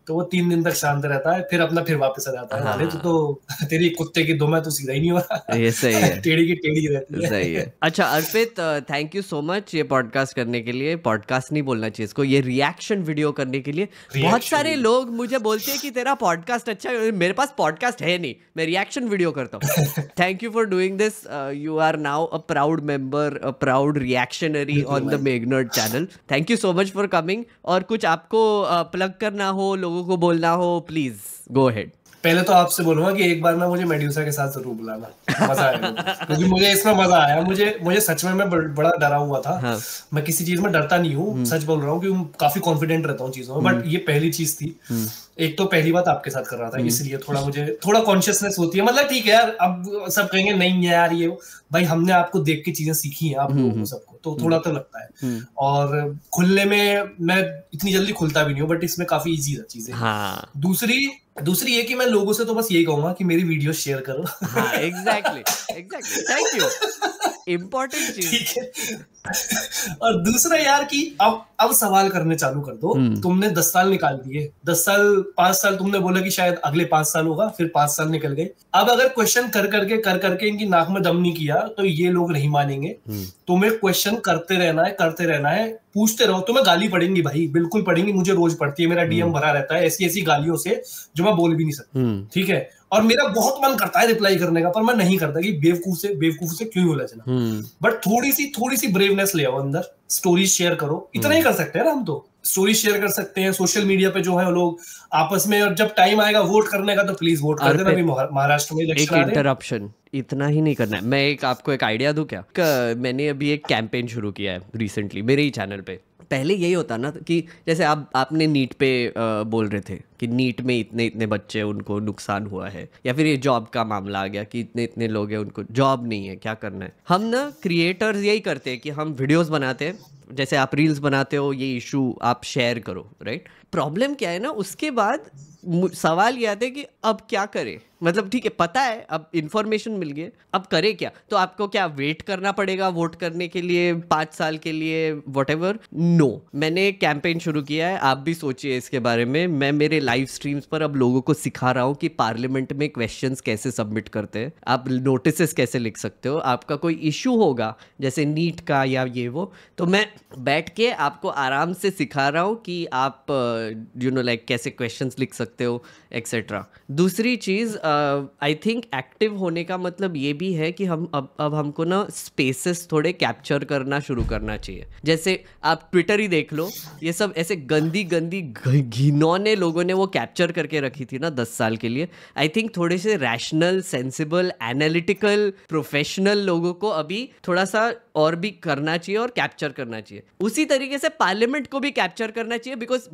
तो वो 3 दिन तक शांत रहता है, फिर वापस आ जाता है। हाँ। अरे तो तेरी कुत्ते की दुम है तो सीधा ही नहीं हो रहा। ये सही है। टेढ़ी की टेढ़ी रहती है। सही है। अच्छा अर्पित, थैंक यू सो मच ये पॉडकास्ट करने के लिए। पॉडकास्ट नहीं बोलना चाहिए इसको, ये रिएक्शन वीडियो करने के लिए। बहुत सारे लोग मुझे बोलते हैं कि तेरा पॉडकास्ट अच्छा है, मेरे पास पॉडकास्ट है नहीं, मैं रिएक्शन वीडियो करता हूँ। Thank you for doing this. You are now a proud member, a proud reactionary on the Meganerd channel. Thank you so much for coming. और कुछ आपको प्लग करना हो, लोगों को बोलना हो, प्लीज गो अहेड। पहले तो आपसे बोलूंगा कि एक बार ना मुझे मेड्यूसा के साथ जरूर बुलाना, मजा आएगा, क्योंकि मुझे इसमें मजा आया। मुझे सच में मैं बड़ा डरा हुआ था। हाँ। मैं किसी चीज में डरता नहीं हूँ, सच बोल रहा हूँ कि काफी कॉन्फिडेंट रहता हूँ चीजों में, बट ये पहली चीज थी। एक तो पहली बात आपके साथ कर रहा था, इसलिए मुझे थोड़ा कॉन्शियसनेस होती है। मतलब ठीक है यार, अब सब कहेंगे नहीं है यार, ये भाई हमने आपको देख के चीजें सीखी हैं, आप लोगों को सबको, तो थोड़ा तो लगता है। और खुलने में मैं इतनी जल्दी खुलता भी नहीं हूँ, बट इसमें काफी इजी है चीजें। हाँ। दूसरी ये कि मैं लोगों से तो बस यही कहूंगा कि मेरी वीडियो शेयर करो। हाँ, एग्जैक्टली थैंक यू। इम्पोर्टेंट चीज। ठीक है। और दूसरा यार कि अब सवाल करने चालू कर दो। तुमने 10 साल निकाल दिए, 5 साल तुमने बोला कि शायद अगले 5 साल होगा, फिर 5 साल निकल गए। अब अगर क्वेश्चन कर करके इनकी नाक में दम नहीं किया तो ये लोग नहीं मानेंगे। तुम्हें क्वेश्चन करते रहना है, पूछते रहो। तुम्हें गाली पड़ेंगी भाई, बिल्कुल पड़ेंगी, मुझे रोज पड़ती है, मेरा डीएम भरा रहता है ऐसी गालियों से जो मैं बोल भी नहीं सकता। ठीक है, और मेरा बहुत मन करता है रिप्लाई करने का, पर मैं नहीं करता कि बेवकूफ से क्यों उलझना। बट थोड़ी सी ब्रेवनेस ले आओ अंदर, स्टोरीज शेयर करो। इतना ही कर सकते हैं ना हम तो, स्टोरी शेयर कर सकते हैं। सोशल मीडिया पे जो है लोग आपस में, और जब टाइम आएगा वोट करने का तो प्लीज वोट कर देना। अभी महाराष्ट्र में इलेक्शन आ रहे हैं। इंटरप्शन इतना ही नहीं करना है। मैं आपको एक आइडिया दूं क्या? मैंने अभी एक कैंपेन शुरू किया है रिसेंटली मेरे ही चैनल पे। पहले यही होता ना कि जैसे आपने नीट पे बोल रहे थे कि नीट में इतने बच्चे उनको नुकसान हुआ है, या फिर ये जॉब का मामला आ गया कि इतने लोग हैं उनको जॉब नहीं है, क्या करना है। हम ना क्रिएटर्स यही करते हैं कि हम वीडियोस बनाते हैं, जैसे आप रील्स बनाते हो, ये इशू आप शेयर करो, राइट। प्रॉब्लम क्या है ना, उसके बाद सवाल ये आता है कि अब क्या करें। मतलब ठीक है, पता है, अब इंफॉर्मेशन मिल गई, अब करे क्या? तो आपको क्या वेट करना पड़ेगा वोट करने के लिए 5 साल के लिए, व्हाटएवर? नो, मैंने एक कैंपेन शुरू किया है, आप भी सोचिए इसके बारे में। मैं मेरे लाइव स्ट्रीम्स पर अब लोगों को सिखा रहा हूँ कि पार्लियामेंट में क्वेश्चंस कैसे सबमिट करते हैं, आप नोटिस कैसे लिख सकते हो। आपका कोई इशू होगा जैसे नीट का या ये वो, तो मैं बैठ के आपको आराम से सिखा रहा हूँ कि आप लाइक कैसे क्वेश्चंस लिख सकते हो, एक्सेट्रा। दूसरी चीज़, आई थिंक एक्टिव होने का मतलब ये भी है कि हम अब हमको ना स्पेसेस थोड़े कैप्चर करना शुरू करना चाहिए। जैसे आप ट्विटर ही देख लो, ये सब ऐसे गंदी घिनौने लोगों ने वो कैप्चर करके रखी थी ना 10 साल के लिए। आई थिंक थोड़े से रैशनल, सेंसिबल, एनालिटिकल, प्रोफेशनल लोगों को अभी थोड़ा सा और भी करना चाहिए और कैप्चर करना चाहिए। उसी तरीके से पार्लियामेंट को भी कैप्चर करना चाहिए, बिकॉज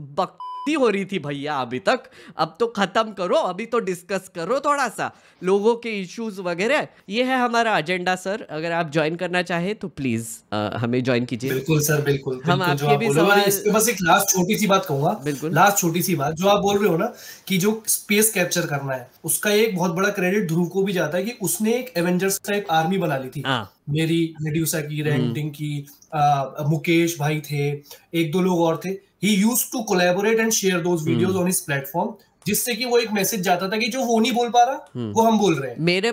हो रही थी भैया अभी तक, अब तो खत्म करो, अभी तो डिस्कस करो थोड़ा सा लोगों के इश्यूज वगैरह। ये है हमारा एजेंडा सर, अगर आप ज्वाइन करना चाहे तो प्लीज हमें ज्वाइन कीजिए। बिल्कुल सर, बिल्कुल। हम आपके भी सवाल, बस एक लास्ट छोटी सी बात कहूंगा, लास्ट छोटी सी बात, जो आप बोल रहे हो ना कि जो स्पेस कैप्चर करना है, उसका एक बहुत बड़ा क्रेडिट ध्रुव को भी जाता है कि उसने एक एवेंजर्स का एक आर्मी बना ली थी। मेरी मेड्यूसा की, रेंटिंग की, मुकेश भाई थे, 1-2 लोग और थे। He used to collaborate and share those videos on his platform, जिससे कि वो एक मैसेज जाता था कि जो वो नहीं बोल पा रहा वो हम बोल रहे हैं। मेरे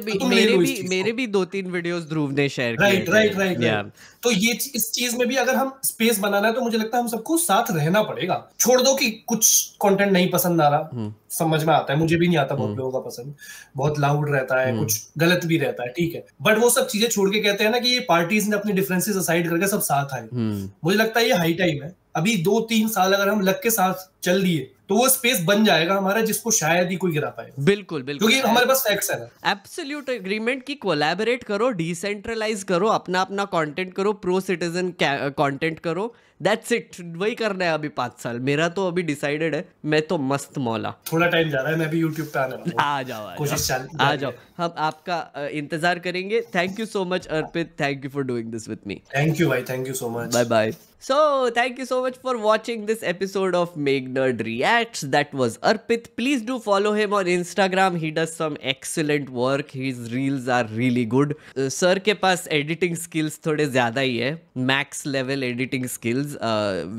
भी 2-3 वीडियोस ध्रुव ने शेयर किए। राइट। तो ये इस चीज में भी अगर हम स्पेस बनाना है तो मुझे लगता है हम सबको साथ रहना पड़ेगा। छोड़ दो कि कुछ कंटेंट नहीं पसंद आ रहा, समझ में आता है, मुझे भी नहीं आता बहुत लोगों का पसंद, बहुत लाउड रहता है, कुछ गलत भी रहता है, ठीक है। बट वो सब चीजें छोड़ के कहते हैं ना कि ये पार्टीज ने अपने डिफरेंसेस असाइड करके सब साथ आए। मुझे लगता है ये हाई टाइम है। अभी 2-3 साल अगर हम लग के साथ चल दिए तो वो स्पेस बन जाएगा हमारा, जिसको शायद ही कोई गिरा पाए। बिल्कुल क्योंकि हमारे पास फैक्ट्स है ना। एब्सोल्यूट एग्रीमेंट की कोलैबोरेट करो, डिसेंट्रलाइज करो, अपना कंटेंट करो, प्रो सिटीजन कंटेंट करो, दैट्स इट, वही करना है अभी 5 साल। मेरा तो अभी डिसाइडेड है, मैं तो मस्त मौला। थोड़ा टाइम जा रहा है, मैं भी यूट्यूब पे आने वाला हूं। आ जाओ कोशिश आ जाओ, हम आपका इंतजार करेंगे। Thank you so much Arpit, thank you for doing this with me. Thank you भाई, thank you so much. Bye bye. So, thank you so much for watching this episode of Meg Nerd Reacts. That was Arpit. Please do follow him on Instagram. He does some excellent work. His reels are really good. Sir के पास editing skills थोड़े ज़्यादा ही है, max level editing skills.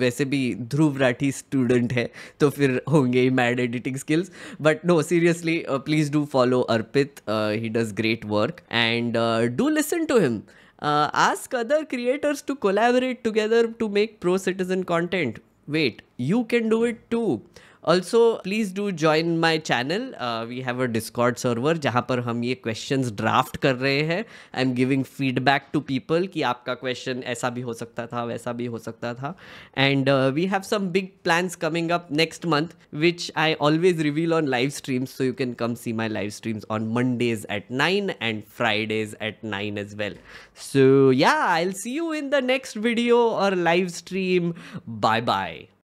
वैसे भी ध्रुव राठी student है, तो फिर होंगे ही mad editing skills. But no, seriously, please do follow Arpit. He does great work, and do listen to him. Ask other creators to collaborate together to make pro citizen content. Wait, you can do it too. Also, please do join my channel. We have a Discord server जहाँ पर हम ये questions draft कर रहे हैं. I'm giving feedback to people कि आपका question ऐसा भी हो सकता था, वैसा भी हो सकता था. And we have some big plans coming up next month, which I always reveal on live streams. So you can come see my live streams on Mondays at 9 and Fridays at 9 as well. So yeah, I'll see you in the next video or live stream. Bye bye.